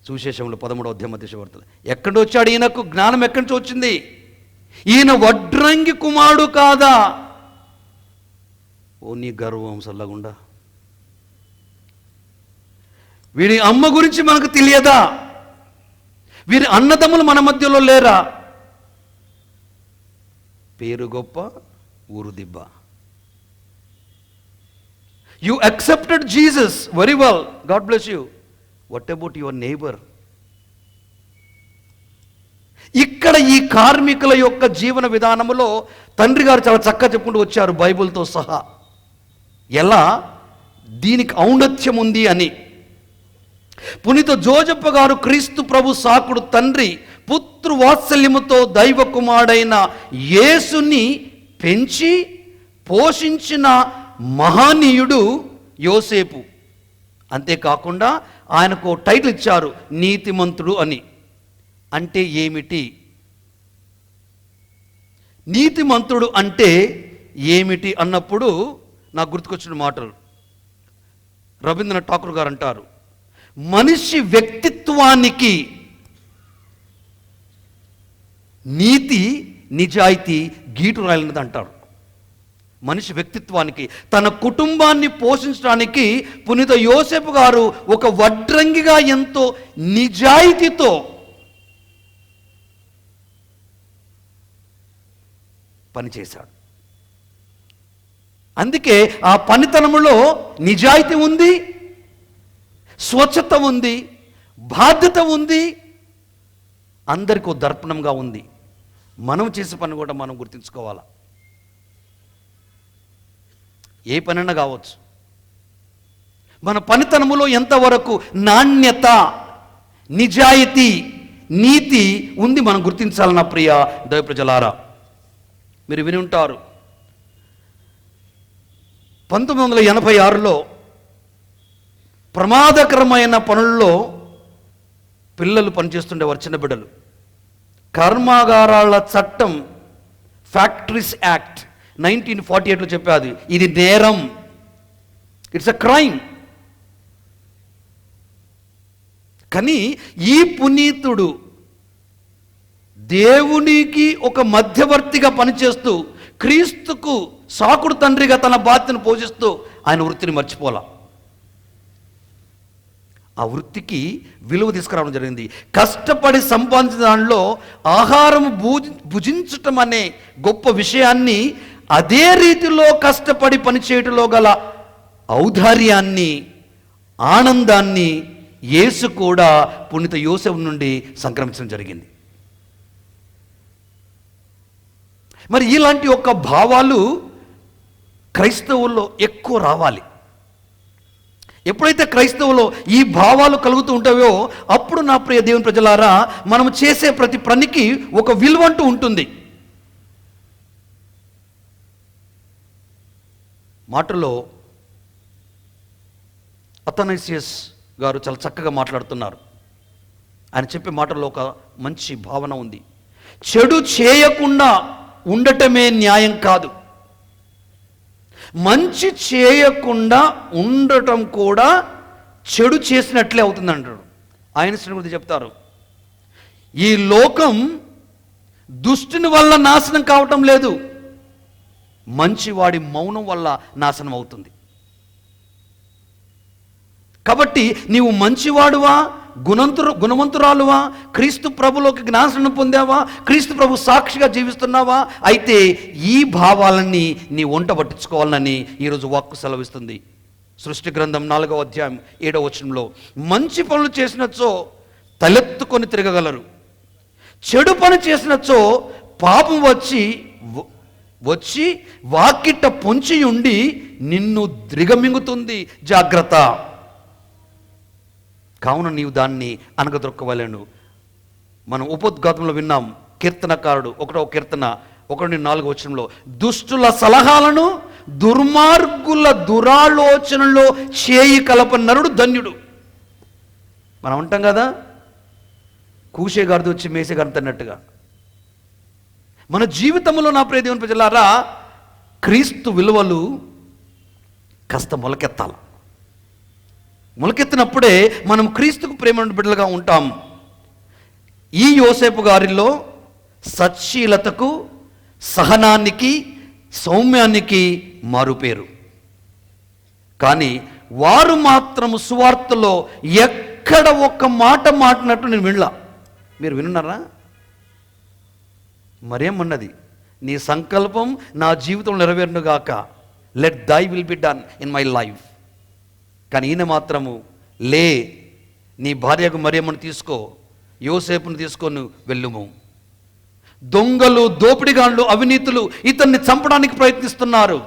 సువిశేషంలో 13వ అధ్యాయం మధ్యవర్తులు. ఎక్కడి నుంచి వచ్చాడు ఈయనకు జ్ఞానం? ఎక్కడి నుంచి వచ్చింది? ఈయన వడ్రంగి కుమారుడు కాదా? ఓ నీ గర్వం సల్లగుండా. వీరి అమ్మ గురించి మనకు తెలియదా? వీరి అన్నదమ్ములు మన మధ్యలో లేరా? పేరు గొప్ప, ఊరు దిబ్బ. You accepted Jesus very well, God bless you. What about your neighbour? ఇక్కడ ఈ కార్మికుల యొక్క జీవన విధానములో తండ్రి గారు చాలా చక్కగా చెప్పుకుంటూ వచ్చారు బైబిల్తో సహా, ఎలా దీనికి ఔన్నత్యం ఉంది అని. పునీత జోజప్ప గారు క్రీస్తు ప్రభు సాకుడు తండ్రి పుత్రు వాత్సల్యముతో దైవ కుమారుడైన యేసుని పెంచి పోషించిన మహనీయుడు యోసేపు. అంతేకాకుండా ఆయనకు టైటిల్ ఇచ్చారు నీతిమంతుడు అని. అంటే ఏమిటి? నీతిమంతుడు అంటే ఏమిటి అన్నప్పుడు నాకు గుర్తుకొచ్చిన మాటలు రవీంద్రనాథ్ ఠాకూర్ గారు అంటారు, మనిషి వ్యక్తిత్వానికి నీతి నిజాయితీ గీటు రాలినది అంటారు. మనిషి వ్యక్తిత్వానికి, తన కుటుంబాన్ని పోషించడానికి పునీత యోసేపు గారు ఒక వడ్రంగిగా ఎంతో నిజాయితీతో పనిచేశాడు. అందుకే ఆ పనితనములో నిజాయితీ ఉంది, స్వచ్ఛత ఉంది, బాధ్యత ఉంది, అందరికీ దర్పణంగా ఉంది. మనం చేసే పని కూడా మనం గుర్తుంచుకోవాలా. ఏ పనైనా కావచ్చు, మన పనితనములో ఎంతవరకు నాణ్యత, నిజాయితీ, నీతి ఉంది మనం గుర్తించాలి. నా ప్రియ దైవ ప్రజలారా, మీరు విని ఉంటారు 1986లో ప్రమాదకరమైన పనుల్లో పిల్లలు పనిచేస్తుండేవారు, చిన్న బిడ్డలు. కర్మాగారాల చట్టం, ఫ్యాక్టరీస్ యాక్ట్ 1948లో చెప్పాది ఇది నేరం, ఇట్స్ అ క్రైమ్. కానీ ఈ పునీతుడు దేవునికి ఒక మధ్యవర్తిగా పనిచేస్తూ క్రీస్తుకు సాకుడు తండ్రిగా తన బాధ్యతను పోషిస్తూ ఆయన వృత్తిని మర్చిపోలా. ఆ వృత్తికి విలువ తీసుకురావడం జరిగింది. కష్టపడి సంపాదించిన దానిలో ఆహారం భుజించటం అనే గొప్ప విషయాన్ని, అదే రీతిలో కష్టపడి పనిచేయటంలో గల ఔదార్యాన్ని, ఆనందాన్ని యేసు కూడా పునీత యోసేపు నుండి సంక్రమించడం జరిగింది. మరి ఇలాంటి యొక్క భావాలు క్రైస్తవుల్లో ఎక్కువ రావాలి. ఎప్పుడైతే క్రైస్తవులో ఈ భావాలు కలుగుతూ ఉంటాయో అప్పుడు నా ప్రియ దేవుని ప్రజలారా, మనం చేసే ప్రతి పనికి ఒక విలువ అంటూ ఉంటుంది. మాటల్లో అథనసియస్ గారు చాలా చక్కగా మాట్లాడుతున్నారు. ఆయన చెప్పే మాటల్లో ఒక మంచి భావన ఉంది. చెడు చేయకుండా ఉండటమే న్యాయం కాదు, మంచి చేయకుండా ఉండటం కూడా చెడు చేసినట్లే అవుతుంది అంటాడు. ఆయన శ్రీమతి చెప్తారు, ఈ లోకం దుష్టుని వల్ల నాశనం కావటం లేదు, మంచివాడి మౌనం వల్ల నాశనం అవుతుంది. కాబట్టి నీవు మంచివాడువా, గుణవంతురాలువా, క్రీస్తు ప్రభులోకి జ్ఞానం పొందావా, క్రీస్తు ప్రభు సాక్షిగా జీవిస్తున్నావా, అయితే ఈ భావాలన్నీ నీ వంట పట్టించుకోవాలని ఈరోజు వాక్కు సెలవిస్తుంది. సృష్టి గ్రంథం 4వ అధ్యాయం 7వ వచనంలో, మంచి పనులు చేసినచో తలెత్తుకొని తిరగగలరు, చెడు పని చేసినచో పాపం వచ్చి వచ్చి వాకిట పొంచి ఉండి నిన్ను దిగమింగుతుంది, జాగ్రత్త. కావున నీవు దాన్ని అనగదొక్కవలెను. మనం ఉపోద్ఘాతంలో విన్నాం, కీర్తనకారుడు 1వ కీర్తన 1-4 వచనంలో, దుష్టుల సలహాలను దుర్మార్గుల దురాలోచనలో చేయి కలప నరుడు ధన్యుడు. మనం అంటాం కదా, కూసే గారితో వచ్చి మేసే గారితో అన్నట్టుగా. మన జీవితంలో నా ప్రియ దేవుని ప్రజలారా, క్రీస్తు విలువలు కాస్త మొలకెత్తాలి. మొలకెత్తినప్పుడే మనం క్రీస్తుకు ప్రేమ బిడ్డలుగా ఉంటాం. ఈ యోసేపు గారిలో సచ్చీలతకు, సహనానికి, సౌమ్యానికి మారుపేరు. కానీ వారు మాత్రము సువార్తలో ఎక్కడ ఒక్క మాట మాట్లాడినట్టు నేను వినలా. మీరు వినున్నారా? మరేమన్నది, నీ సంకల్పం నా జీవితంలో నెరవేరునుగాక, let thy will be done in my life. కానీ ఈయన మాత్రము, లే, నీ భార్యకు మరియమ్మను తీసుకో, యోసేపును తీసుకొని వెళ్ళుము. దొంగలు, దోపిడిగాండ్లు, అవినీతులు ఇతన్ని చంపడానికి ప్రయత్నిస్తున్నారు.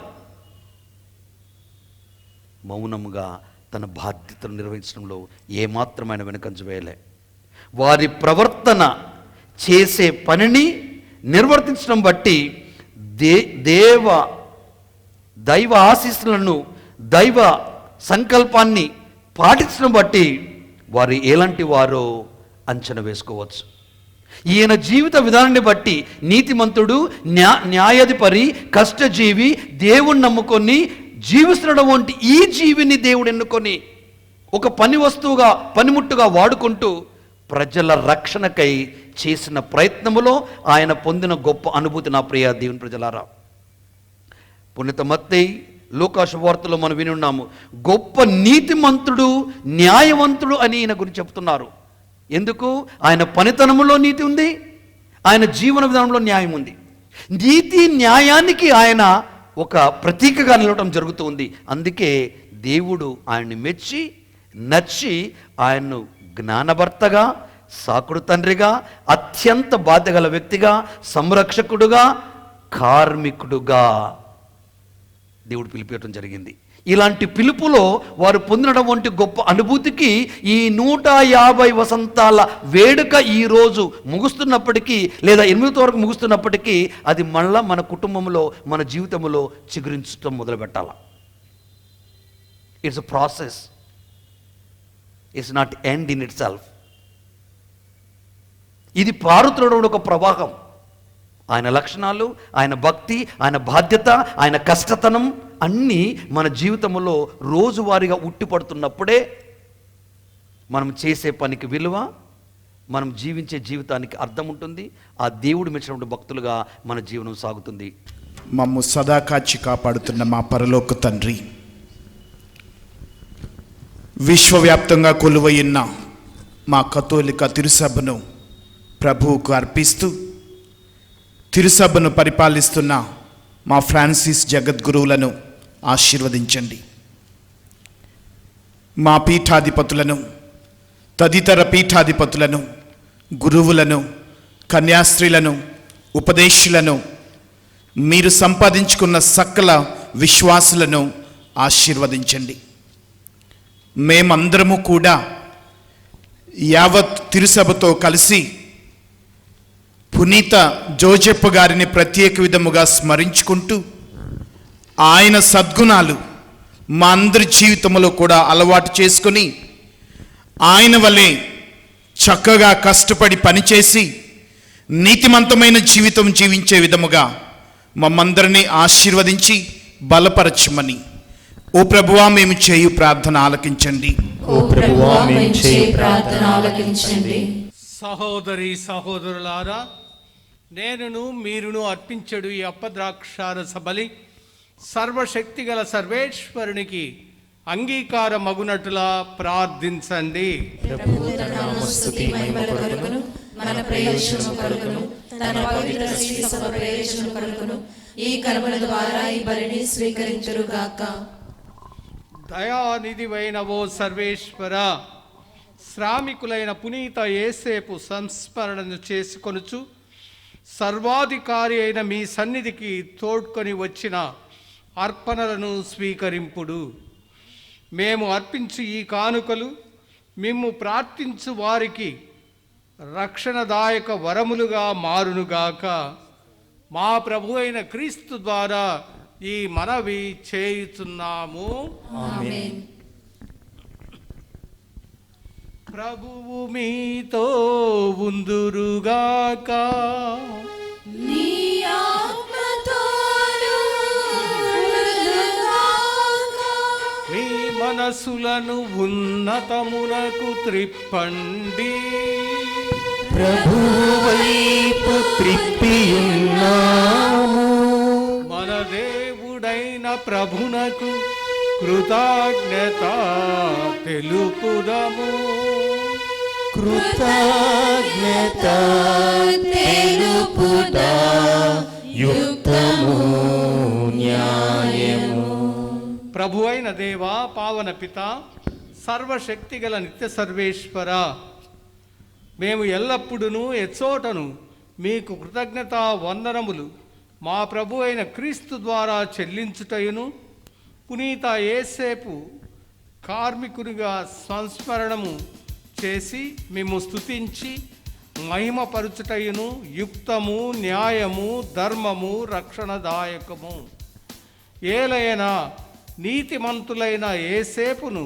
మౌనముగా తన బాధ్యతను నిర్వహించడంలో ఏమాత్రమైన వెనుకంజ వేయలే. వారి ప్రవర్తన, చేసే పనిని నిర్వర్తించడం బట్టి దైవ ఆశీస్సులను, దైవ సంకల్పాన్ని పాటించడం బట్టి వారు ఎలాంటి వారో అంచనా వేసుకోవచ్చు. ఈయన జీవిత విధానాన్ని బట్టి నీతిమంతుడు, న్యాయాధిపరి, కష్టజీవి, దేవుణ్ణి నమ్ముకొని జీవిస్తున్న వంటి ఈ జీవిని దేవుడు ఎన్నుకొని ఒక పని వస్తువుగా, పనిముట్టుగా వాడుకుంటూ ప్రజల రక్షణకై చేసిన ప్రయత్నములో ఆయన పొందిన గొప్ప అనుభూతి నా ప్రియ దేవుని ప్రజలారా. పునీత మత్తయి, లూకా శుభవార్తలో మనం విని ఉన్నాము, గొప్ప నీతిమంతుడు, న్యాయవంతుడు అని ఈయన గురించి చెప్తున్నారు. ఎందుకు? ఆయన పనితనములో నీతి ఉంది, ఆయన జీవన విధానంలో న్యాయం ఉంది. నీతి న్యాయానికి ఆయన ఒక ప్రతీకగా నిలవటం జరుగుతుంది. అందుకే దేవుడు ఆయన్ని మెచ్చి, నచ్చి ఆయన్ను జ్ఞానభర్తగా, సాకుడు తండ్రిగా, అత్యంత బాధ్యగల వ్యక్తిగా, సంరక్షకుడుగా, కార్మికుడుగా దేవుడు పిలిపేయటం జరిగింది. ఇలాంటి పిలుపులో వారు పొందినటువంటి గొప్ప అనుభూతికి ఈ 150 వసంతాల వేడుక ఈరోజు ముగుస్తున్నప్పటికీ, లేదా 8వ వరకు ముగుస్తున్నప్పటికీ, అది మళ్ళా మన కుటుంబంలో, మన జీవితంలో చిగురించడం మొదలుపెట్టాల. It's a process, it's not end in itself. ఇది పారుతున్న ఒక ప్రవాహం. ఆయన లక్షణాలు, ఆయన భక్తి, ఆయన బాధ్యత, ఆయన కష్టతనం అన్నీ మన జీవితంలో రోజువారీగా ఉట్టిపడుతున్నప్పుడే మనం చేసే పనికి విలువ, మనం జీవించే జీవితానికి అర్థం ఉంటుంది. ఆ దేవుడు మెచ్చినటువంటి భక్తులుగా మన జీవనం సాగుతుంది. మమ్ము సదా కాచి కాపాడుతున్న మా పరలోక తండ్రి, విశ్వవ్యాప్తంగా కొలువైన మా కథోలిక తిరుసభను ప్రభువుకు అర్పిస్తూ, తిరుసభను పరిపాలిస్తున్న మా ఫ్రాన్సిస్ జగద్గురువులను ఆశీర్వదించండి. మా పీఠాధిపతులను, తదితర పీఠాధిపతులను, గురువులను, కన్యాస్త్రీలను, ఉపదేశులను, మీరు సంపాదించుకున్న సకల విశ్వాసులను ఆశీర్వదించండి. మేమందరము కూడా యావత్ తిరుసభతో కలిసి పునీత జోజెప్ప గారిని ప్రత్యేక విధముగా స్మరించుకుంటూ, ఆయన సద్గుణాలు మా అందరి జీవితంలో కూడా అలవాటు చేసుకొని, ఆయన వలె చక్కగా కష్టపడి పనిచేసి నీతిమంతమైన జీవితం జీవించే విధముగా మమ్మందరినీ ఆశీర్వదించి బలపరచమని, ఓ ప్రభువా మేము చేయు ప్రార్థన ఆలకించండి. ఓ ప్రభువా మేము చేయు ప్రార్థన ఆలకించండి. సహోదరి సహోదరులారా, నేనును మీరును అర్పించడు ఈ అప్పద్రాక్షారస బలి సర్వశక్తిగల సర్వేశ్వరునికి అంగీకార మగునట్టులా ప్రార్థించండి. ప్రభువు తన నామస్తుతి మహిమల కొరకును, మన ప్రయోజనం కొరకును, తన పవిత్ర శ్రీ సభ ప్రయోజనం కొరకును ఈ కర్మల ద్వారా ఈ బలిని స్వీకరించురుగాక. దయానిధివైన ఓ సర్వేశ్వర, శ్రామికులైన పునీత యేసేపు సంస్మరణను చేసుకొనుచు సర్వాధికారి అయిన మీ సన్నిధికి తోడ్కొని వచ్చిన అర్పణలను స్వీకరింపుడు. మేము అర్పించు ఈ కానుకలు మిమ్ము ప్రార్థించు వారికి రక్షణదాయక వరములుగా మారునుగాక. మా ప్రభు అయిన క్రీస్తు ద్వారా ఈ మనవి చేయుచున్నాము. ఆమేన్. ప్రభువు మీతో ఉందురుగాక. నీ ఆత్మతోను ఉండుగాక. మీ మనసులను ఉన్నతమునకు త్రిప్పండి. ప్రభువైపు త్రిప్పియున్నాము. మన దేవుడైన ప్రభునకు కృతజ్ఞత తెలుపుదము. కృతజ్ఞత తెలుపుట యుక్తము న్యాయము. ప్రభు అయిన దేవా, పావన పిత, సర్వశక్తిగల నిత్య సర్వేశ్వర, మేము ఎల్లప్పుడూ ఎచ్చోటను మీకు కృతజ్ఞత వందనములు మా ప్రభు అయిన క్రీస్తు ద్వారా చెల్లించుటయును, పునీత యేసేపు కార్మికునిగా సంస్మరణము చేసి మేము స్తుతించి మహిమపరుచుటయును యుక్తము, న్యాయము, ధర్మము, రక్షణదాయకము. ఏలైనా నీతిమంతులైన యేసేపును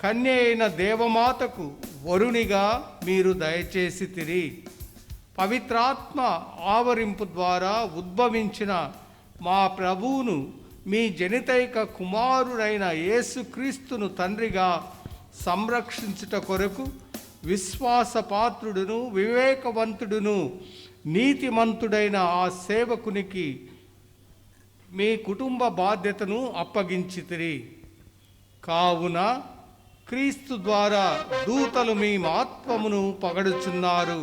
కన్య అయిన దేవమాతకు వరునిగా మీరు దయచేసితిరి. పవిత్రాత్మ ఆవరింపు ద్వారా ఉద్భవించిన మా ప్రభువును మీ జనితైక కుమారుడైన యేసుక్రీస్తును తండ్రిగా సంరక్షించుట కొరకు విశ్వాసపాత్రుడును వివేకవంతుడును నీతిమంతుడైన ఆ సేవకునికి మీ కుటుంబ బాధ్యతను అప్పగించితిరి. కావున క్రీస్తు ద్వారా దూతలు మీ ఆత్మమును పొగడుచున్నారు,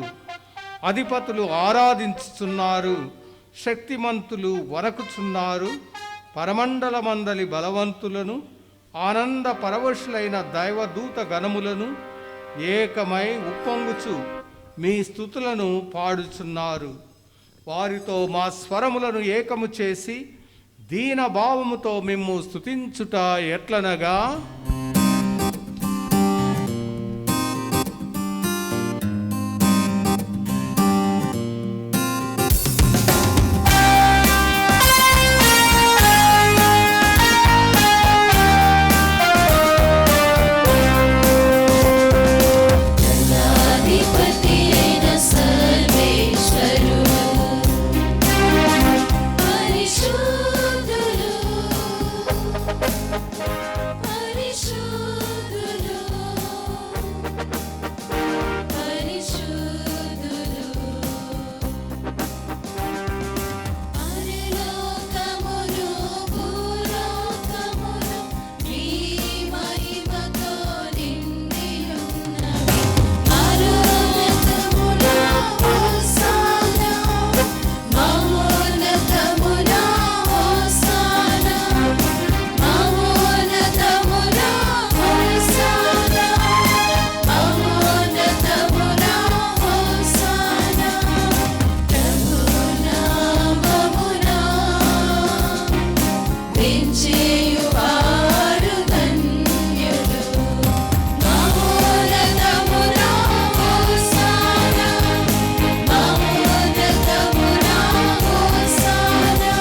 అధిపతులు ఆరాధించుచున్నారు, శక్తిమంతులు వరకుచున్నారు. పరమండలమందలి బలవంతులను ఆనంద పరవశులైన దైవదూత గణములను ఏకమై ఉప్పొంగుచు మీ స్తుతులను పాడుచున్నారు. వారితో మా స్వరములను ఏకము చేసి దీన భావముతో మిమ్ము స్తుతించుట ఎట్లనగా, అధిపతి అయిన సర్వేశ్వరుడు పరిశుద్ధుడు, పరిశుద్ధుడు, పరిశుద్ధుడు. పరలోకమును భూలోకమును నీ మహిమతో నిండియున్నవి. మహోన్నతములో హోసానా, మహోన్నతములో హోసానా, మహోన్నతములో హోసానా, మహోన్నతములో హోసానా. ప్రభునామమున వించేయువారు ధన్యులు. మహోన్నతములో హోసానా, మహోన్నతములో హోసానా,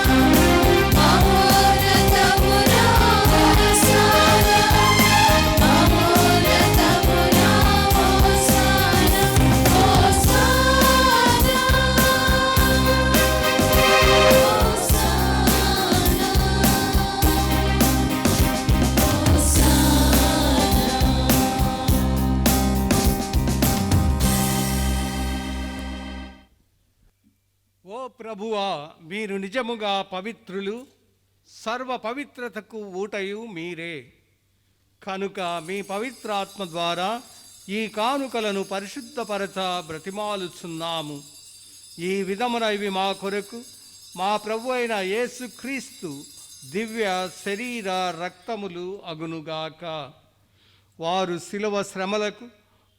మహోన్నతములో హోసానా, మహోన్నతములో హోసానా, ఓ ప్రభువా, మీరు నిజముగా పవిత్రులు, సర్వ పవిత్రతకు ఊటయు మీరే. కనుక మీ పవిత్రాత్మ ద్వారా ఈ కానుకలను పరిశుద్ధపరచ బ్రతిమాలుచున్నాము. ఈ విధమున ఇవి మా కొరకు మా ప్రభు అయిన యేసుక్రీస్తు దివ్య శరీర రక్తములు అగునుగాక. వారు శిలువ శ్రమలకు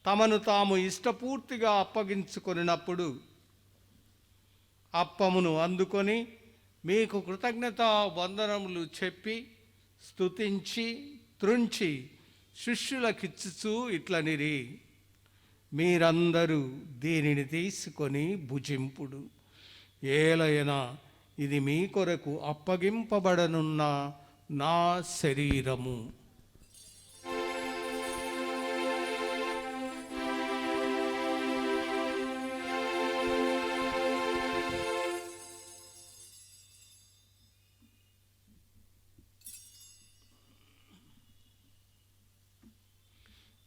తమను తాము ఇష్టపూర్తిగా అప్పగించుకొనినప్పుడు అప్పమును అందుకొని మీకు కృతజ్ఞతా వందనములు చెప్పి స్తుతించి త్రుంచి శిష్యులకిచ్చుచూ ఇట్లనిరి, మీరందరూ దీనిని తీసుకొని భుజింపుడు. ఏలయనా ఇది మీ కొరకు అప్పగింపబడనున్న నా శరీరము.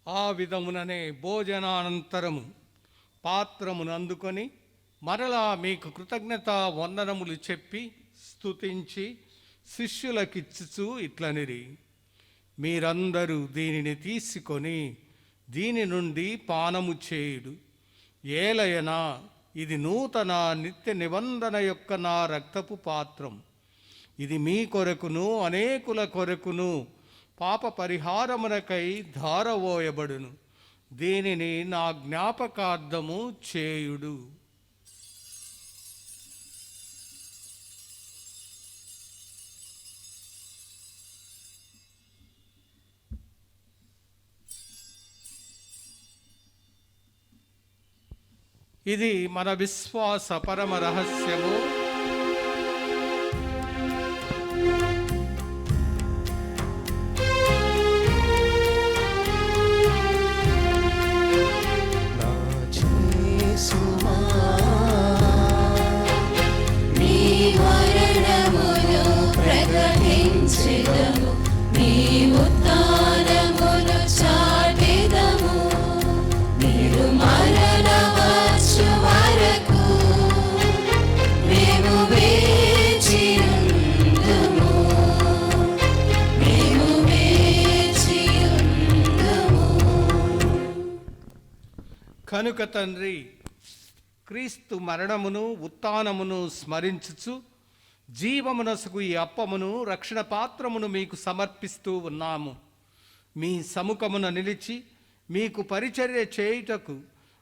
ఆ విధముననే భోజనానంతరము పాత్రమును అందుకొని మరలా మీకు కృతజ్ఞత వందనములు చెప్పి స్తుతించి శిష్యులకిచ్చుచూ ఇట్లనిరి, మీరందరూ దీనిని తీసుకొని దీని నుండి పానము చేయుడు. ఏలయనా ఇది నూతన నిత్య నిబంధన యొక్క నా రక్తపు పాత్రం. ఇది మీ కొరకును అనేకుల కొరకును పాప పరిహారమునకై ధారవోయబడును. దీనిని నా జ్ఞాపకార్థము చేయుడు. ఇది మన విశ్వాస పరమ రహస్యము. ప్రకటించెదము, నీ ఉత్థానమును చాటెదము, మీరు మరల వచ్చు వరకు మేము వేచియుందుము, మేము వేచియుందుము. కనుక తండ్రి, క్రీస్తు మరణమును ఉత్థానమును స్మరించుచు జీవమునసుకు ఈ అప్పమును రక్షణ పాత్రమును మీకు సమర్పిస్తూ ఉన్నాము. మీ సముఖమున నిలిచి మీకు పరిచర్య చేయుటకు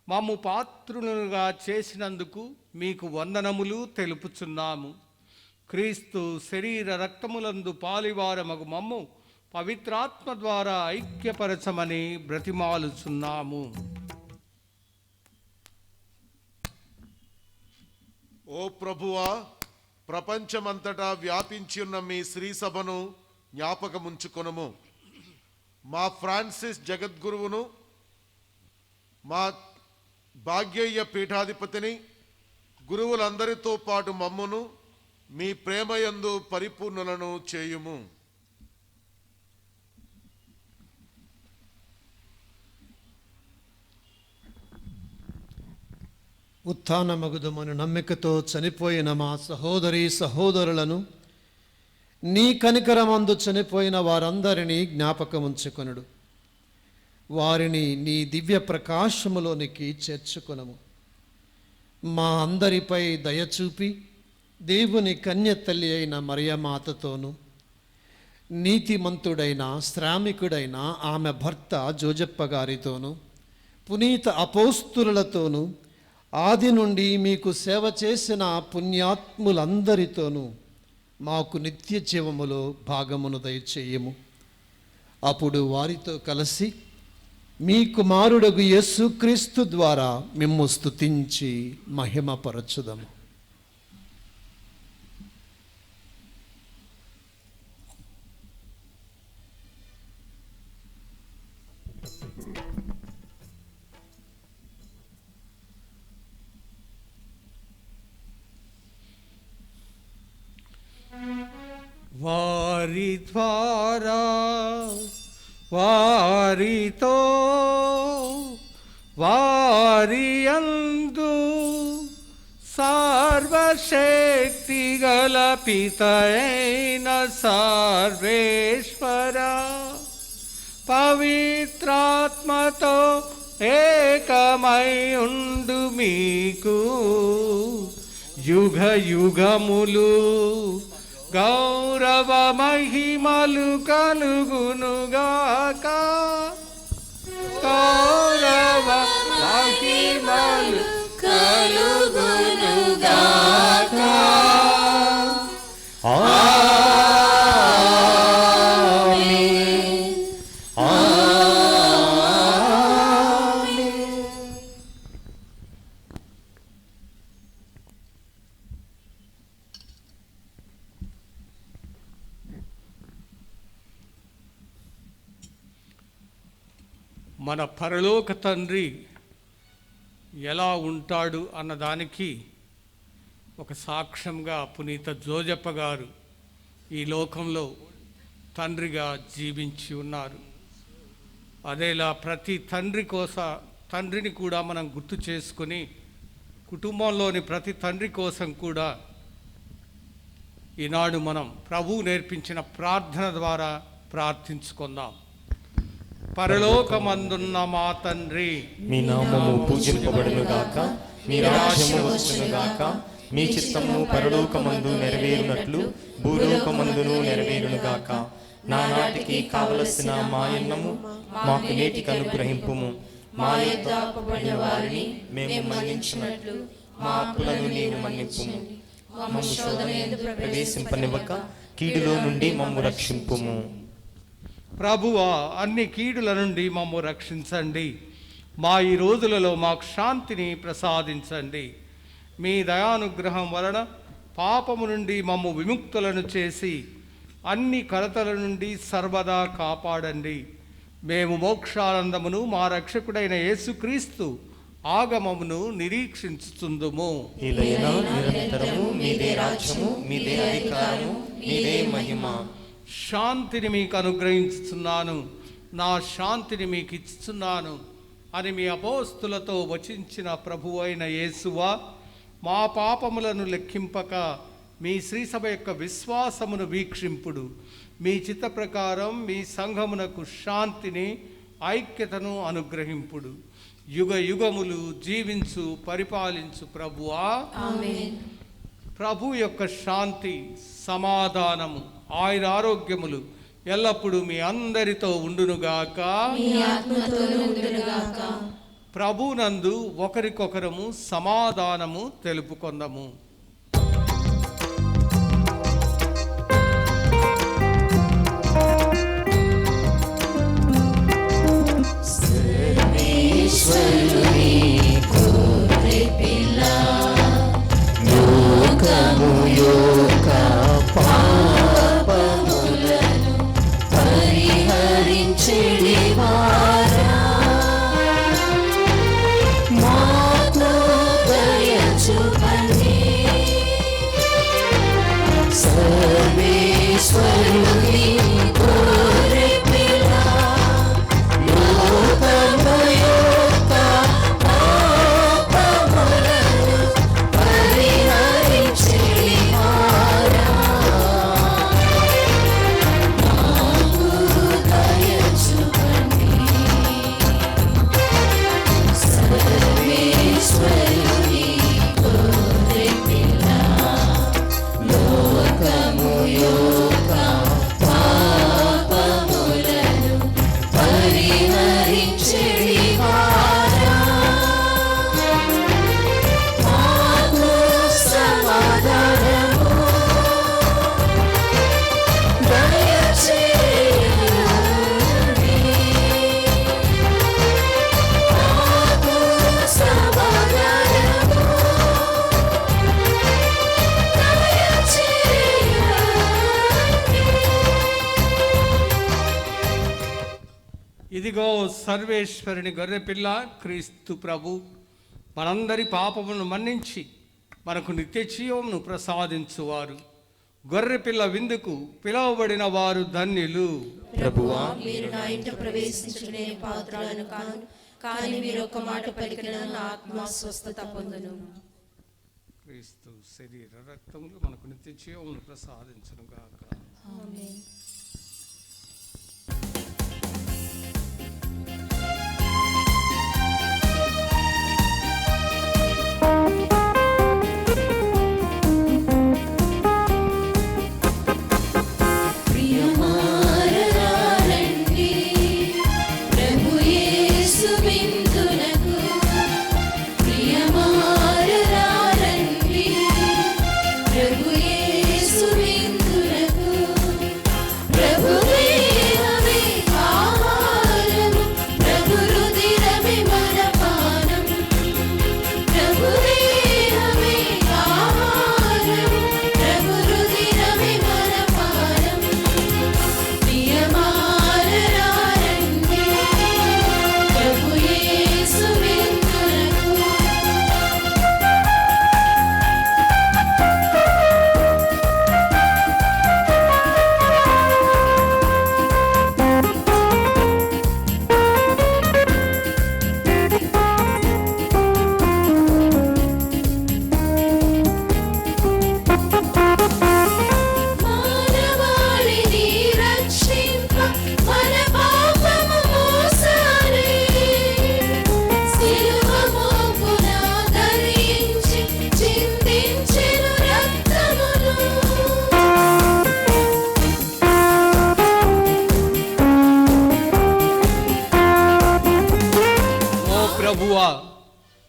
మమ్ము పాత్రులుగా చేసినందుకు మీకు వందనములు తెలుపుచున్నాము. క్రీస్తు శరీర రక్తములందు పాలివారమగు మమ్ము పవిత్రాత్మ ద్వారా ఐక్యపరచమని బ్రతిమాలుచున్నాము. ఓ ప్రభువా, ప్రపంచమంతటా వ్యాపించి ఉన్న మీ శ్రీ సభను జ్ఞాపకముంచుకొనుము. మా ఫ్రాన్సిస్ జగద్గురువును, మా భాగ్యయ్య పీఠాధిపతిని, గురువులందరితో పాటు మమ్మును మీ ప్రేమయందు పరిపూర్ణులను చేయుము. ఉత్థానమగుదమని నమ్మికతో చనిపోయిన మా సహోదరి సహోదరులను, నీ కనికరమందు చనిపోయిన వారందరినీ జ్ఞాపకముంచుకొనుడు. వారిని నీ దివ్య ప్రకాశములోనికి చేర్చుకొనము. మా అందరిపై దయచూపి దేవుని కన్య తల్లి అయిన మరియమాతతోనూ, నీతిమంతుడైన శ్రామికుడైన ఆమె భర్త జోజప్ప గారితోనూ, పునీత అపోస్తులతోనూ, ఆది నుండి మీకు సేవ చేసిన పుణ్యాత్ములందరితోనూ మాకు నిత్య జీవములో భాగమును దయచేయము. అప్పుడు వారితో కలిసి మీ కుమారుడగు యేసుక్రీస్తు ద్వారా మిమ్ము స్తుతించి మహిమపరచుదము. వారి ద్వారా వారితో వారి యందు సర్వశక్తి గల పితయైన సర్వేశ్వర పవిత్రాత్మతో ఏకమై ఉండు మీకు యుగ యుగములు గౌరవ మహిమలు కలుగునుగాక. గౌరవ మహిమలు కలుగునుగాక. మన పరలోక తండ్రి ఎలా ఉంటాడు అన్నదానికి ఒక సాక్ష్యంగా పునీత జోజప్ప గారు ఈ లోకంలో తండ్రిగా జీవించి ఉన్నారు. అదేలా ప్రతి తండ్రిని కూడా మనం గుర్తు చేసుకొని కుటుంబంలోని ప్రతి తండ్రి కోసం కూడా ఈనాడు మనం ప్రభువు నేర్పించిన ప్రార్థన ద్వారా ప్రార్థించుకుందాం. పరలోకమందున్న మా తండ్రి, మీ నామము పూజింపబడునుగాక, మీ రాజ్యము వచ్చునుగాక, మీ చిత్తము పరలోకమందు నెరవేరునట్లు భూలోకమందును నెరవేరునుగాక. నానాటికి కావలసిన మా అన్నము మాకు నేటికి అనుగ్రహింపుము. మా యొద్ద అప్పుబడిన వారిని మేము మన్నించినట్లు మా అప్పులను నీవు మన్నింపుము. మమ్ము శోధనయందు ప్రవేశింపనివ్వక కీడులో నుండి మమ్ము రక్షింపుము. ప్రభువా, అన్ని కీడుల నుండి మమ్ము రక్షించండి. మా ఈ రోజులలో మాకు శాంతిని ప్రసాదించండి. మీ దయానుగ్రహం వలన పాపము నుండి మమ్ము విముక్తులను చేసి అన్ని కలతల నుండి సర్వదా కాపాడండి. మేము మోక్షానందమును మా రక్షకుడైన యేసుక్రీస్తు ఆగమమును నిరీక్షించుచుందుము. నిరంతరము మీదే రాజ్యము, మీదే అధికారము, మీదే మహిమ. శాంతిని మీకు అనుగ్రహించుచున్నాను, నా శాంతిని మీకు ఇచ్చుచున్నాను అని మీ అపోస్తులతో వచించిన ప్రభువు అయిన యేసువా, మా పాపములను లెక్కింపక మీ శ్రీసభ యొక్క విశ్వాసమును వీక్షింపుడు. మీ చిత్త ప్రకారం మీ సంఘమునకు శాంతిని, ఐక్యతను అనుగ్రహింపుడు. యుగ యుగములు జీవించు పరిపాలించు ప్రభువా. ప్రభు యొక్క శాంతి, సమాధానము, ఆయురారోగ్యములు ఎల్లప్పుడూ మీ అందరితో ఉండునుగాక. ప్రభునందు ఒకరికొకరము సమాధానము తెలుపుకొందము. ఇదిగో సర్వేశ్వరుని గొర్రెపిల్ల క్రీస్తు ప్రభు మనందరి పాపములను మన్నించి మనకు నిత్య జీవమును ప్రసాదించువారు. గొర్రెపిల్ల విందుకు పిలువబడిన వారు ధన్యులు. ప్రభువా, మీరు నా ఇంట ప్రవేశించుట నేను పాత్రలను కాను, కానీ మీరు ఒక మాట పలికిన నా ఆత్మ స్వస్థత పొందును. క్రీస్తు శరీర రక్తములు మనకు నిత్య జీవమును ప్రసాదించును గాక. ఆమేన్. ప్రభు యేసు విందునకు ప్రియమార ప్రభు యేసు విందులకు ప్రభు దేహమే ఆహారము ప్రభు రుధిరమే మన పానం ప్రభు దేహమే ఆహారము ప్రభు రుధిరమే మన పానం ప్రియమారరారండి ప్రభు యేసు విందులకు మానవాళిని రక్షింప మన పాపము మోసారే సిలువ మోపున ధరించి చిందించెను రక్తమును ఓ ప్రభువా,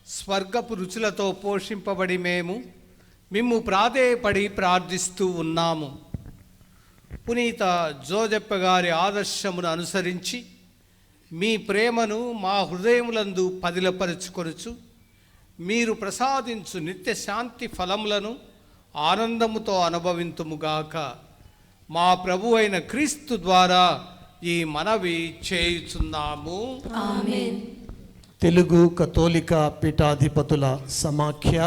స్వర్గపు రుచులతో పోషింపబడి మేము మిమ్ము ప్రాధేయపడి ప్రార్థిస్తూ ఉన్నాము. పునీత జోజప్ప గారి ఆదర్శమును అనుసరించి మీ ప్రేమను మా హృదయములందు పదిలపరుచుకొనుచు మీరు ప్రసాదించు నిత్య శాంతి ఫలములను ఆనందముతో అనుభవింతుముగాక. మా ప్రభు అయిన క్రీస్తు ద్వారా ఈ మనవి చేయుచున్నాము. ఆమేన్. తెలుగు కథోలిక పీఠాధిపతుల సమాఖ్య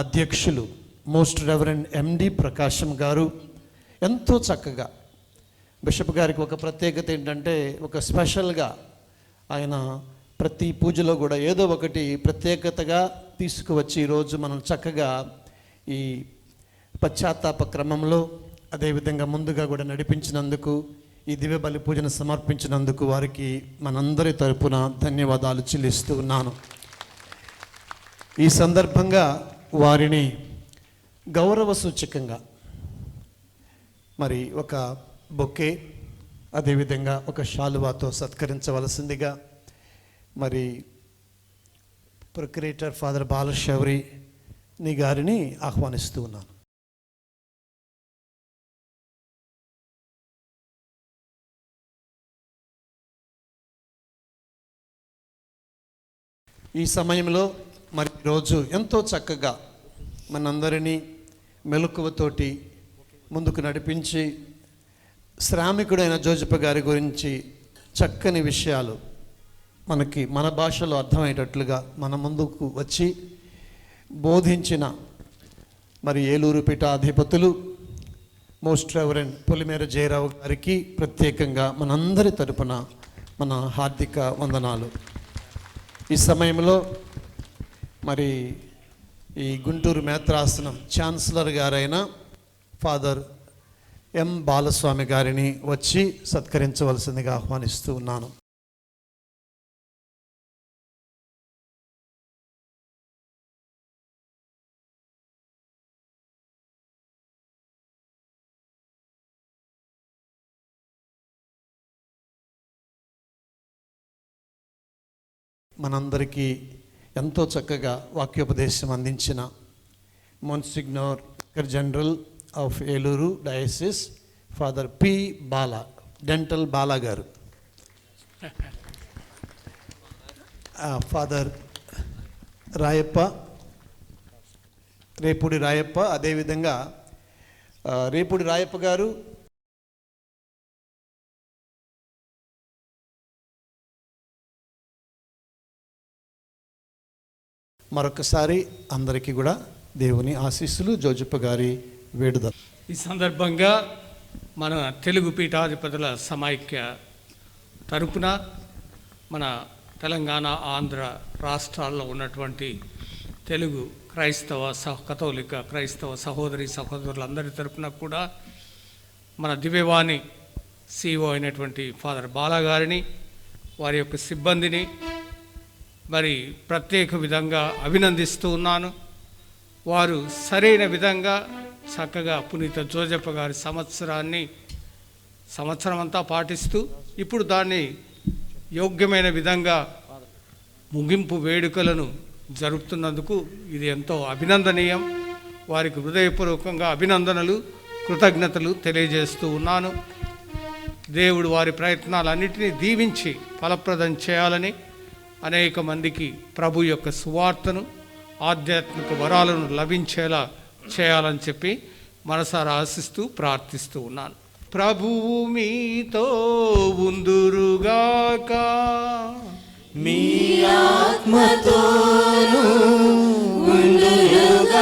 అధ్యక్షులు మోస్ట్ రెవరెండ్ ఎండి ప్రకాశం గారు ఎంతో చక్కగా, బిషప్ గారికి ఒక ప్రత్యేకత ఏంటంటే ఒక స్పెషల్గా ఆయన ప్రతి పూజలో కూడా ఏదో ఒకటి ప్రత్యేకతగా తీసుకువచ్చి ఈరోజు మనం చక్కగా ఈ పశ్చాత్తాప క్రమంలో అదేవిధంగా ముందుగా కూడా నడిపించినందుకు, ఈ దివ్య బలి పూజను సమర్పించినందుకు వారికి మనందరి తరపున ధన్యవాదాలు చెల్లిస్తూ ఉన్నాను. ఈ సందర్భంగా వారిని గౌరవ సూచకంగా మరి ఒక బొకే అదేవిధంగా ఒక శాలువాతో సత్కరించవలసిందిగా మరి ప్రొక్యురేటర్ ఫాదర్ బాలశౌరి ని గారిని ఆహ్వానిస్తూ ఉన్నాను. ఈ సమయంలో మరి రోజు ఎంతో చక్కగా మనందరినీ మెలకువతోటి ముందుకు నడిపించి శ్రామికుడైన జోజప్ప గారి గురించి చక్కని విషయాలు మనకి మన భాషలో అర్థమయ్యేటట్లుగా మన ముందుకు వచ్చి బోధించిన మరి ఏలూరు పీఠాధిపతులు మోస్ట్ రెవరెండ్ పొలిమేర జయరావు గారికి ప్రత్యేకంగా మనందరి తరపున మన హార్దిక వందనాలు. ఈ సమయంలో మరి ఈ గుంటూరు మేత్రాసనం ఛాన్సలర్ గారైన ఫాదర్ ఎం బాలస్వామి గారిని వచ్చి సత్కరించవలసిందిగా ఆహ్వానిస్తూ ఉన్నాను. మనందరికీ ఎంతో చక్కగా వాక్యోపదేశం అందించిన monsignor general of Eluru diocese father P Bala, dental Bala గారు, ఫాదర్ రాయప్ప, రేపూడి రాయప్ప, అదేవిధంగా రేపూడి రాయప్ప గారు మరొకసారి అందరికీ కూడా దేవుని ఆశీస్సులు, జోజప్ప గారి వేడుదల. ఈ సందర్భంగా మన తెలుగు పీఠాధిపతుల సమైక్య తరపున మన తెలంగాణ, ఆంధ్ర రాష్ట్రాల్లో ఉన్నటువంటి తెలుగు క్రైస్తవ కథోలిక క్రైస్తవ సహోదరి సహోదరులందరి తరపున కూడా మన దివ్యవాణి సిఓ అయినటువంటి ఫాదర్ బాలా గారిని, వారి యొక్క సిబ్బందిని మరి ప్రత్యేక విధంగా అభినందిస్తూ ఉన్నాను. వారు సరైన విధంగా చక్కగా పునీత జోజప్ప గారి సంవత్సరం అంతా పాటిస్తూ ఇప్పుడు దాన్ని యోగ్యమైన విధంగా ముగింపు వేడుకలను జరుపుతున్నందుకు ఇది ఎంతో అభినందనీయం. వారికి హృదయపూర్వకంగా అభినందనలు, కృతజ్ఞతలు తెలియజేస్తూ ఉన్నాను. దేవుడు వారి ప్రయత్నాలన్నింటినీ దీవించి ఫలప్రదం చేయాలని, అనేక మందికి ప్రభు యొక్క సువార్తను, ఆధ్యాత్మిక వరాలను లభించేలా చేయాలని చెప్పి మనసారా ఆశిస్తూ ప్రార్థిస్తూ ఉన్నాను. ప్రభువు మీతో ఉందురుగాక, మీ ఆత్మతోను ఉండురుగాక.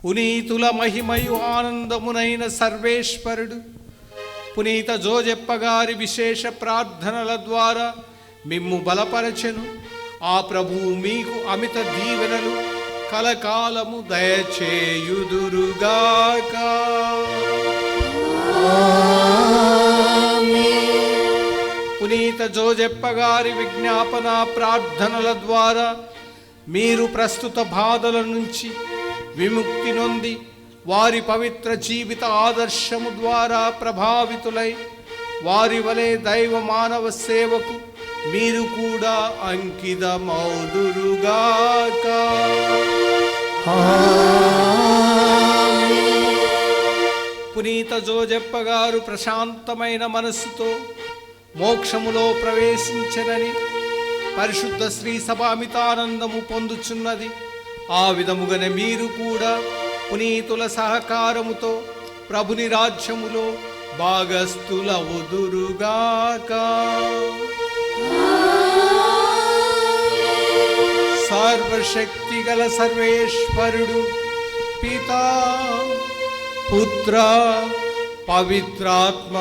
పునీతుల మహిమయు ఆనందమునైన సర్వేశ్వరుడు పునీత జోజెప్ప గారి విశేష ప్రార్థనల ద్వారా మిమ్ము బలపరచెను. ఆ ప్రభువు మీకు అమిత దీవెనలు కలకాలము దయచేయుదురుగాక. పునీత జోజెప్ప గారి విజ్ఞాపన ప్రార్థనల ద్వారా మీరు ప్రస్తుత బాధల నుంచి విముక్తి నొంది వారి పవిత్ర జీవిత ఆదర్శము ద్వారా ప్రభావితులై వారి వలె దైవ మానవ సేవకు మీరు కూడా అంకితమౌదురుగాక. పునీత జోజెప్ప గారు ప్రశాంతమైన మనస్సుతో మోక్షములో ప్రవేశించనని పరిశుద్ధ శ్రీ సభామితానందము పొందుచున్నది. ఆ విధముగానే మీరు కూడా పునీతుల సహకారముతో ప్రభుని రాజ్యములో భాగస్థులవుదురుగాక. సర్వశక్తి గల సర్వేశ్వరుడు పితా, పుత్ర, పవిత్రాత్మ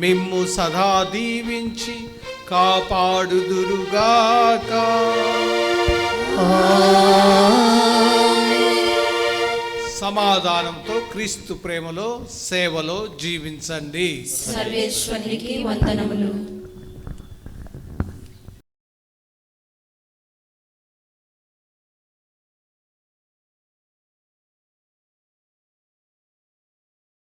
మిమ్ము సదా దీవించి కాపాడుదురుగాక. సమాధానంతో క్రీస్తు ప్రేమలో సేవలో జీవించండి. సర్వేశ్వరునికి వందనములు.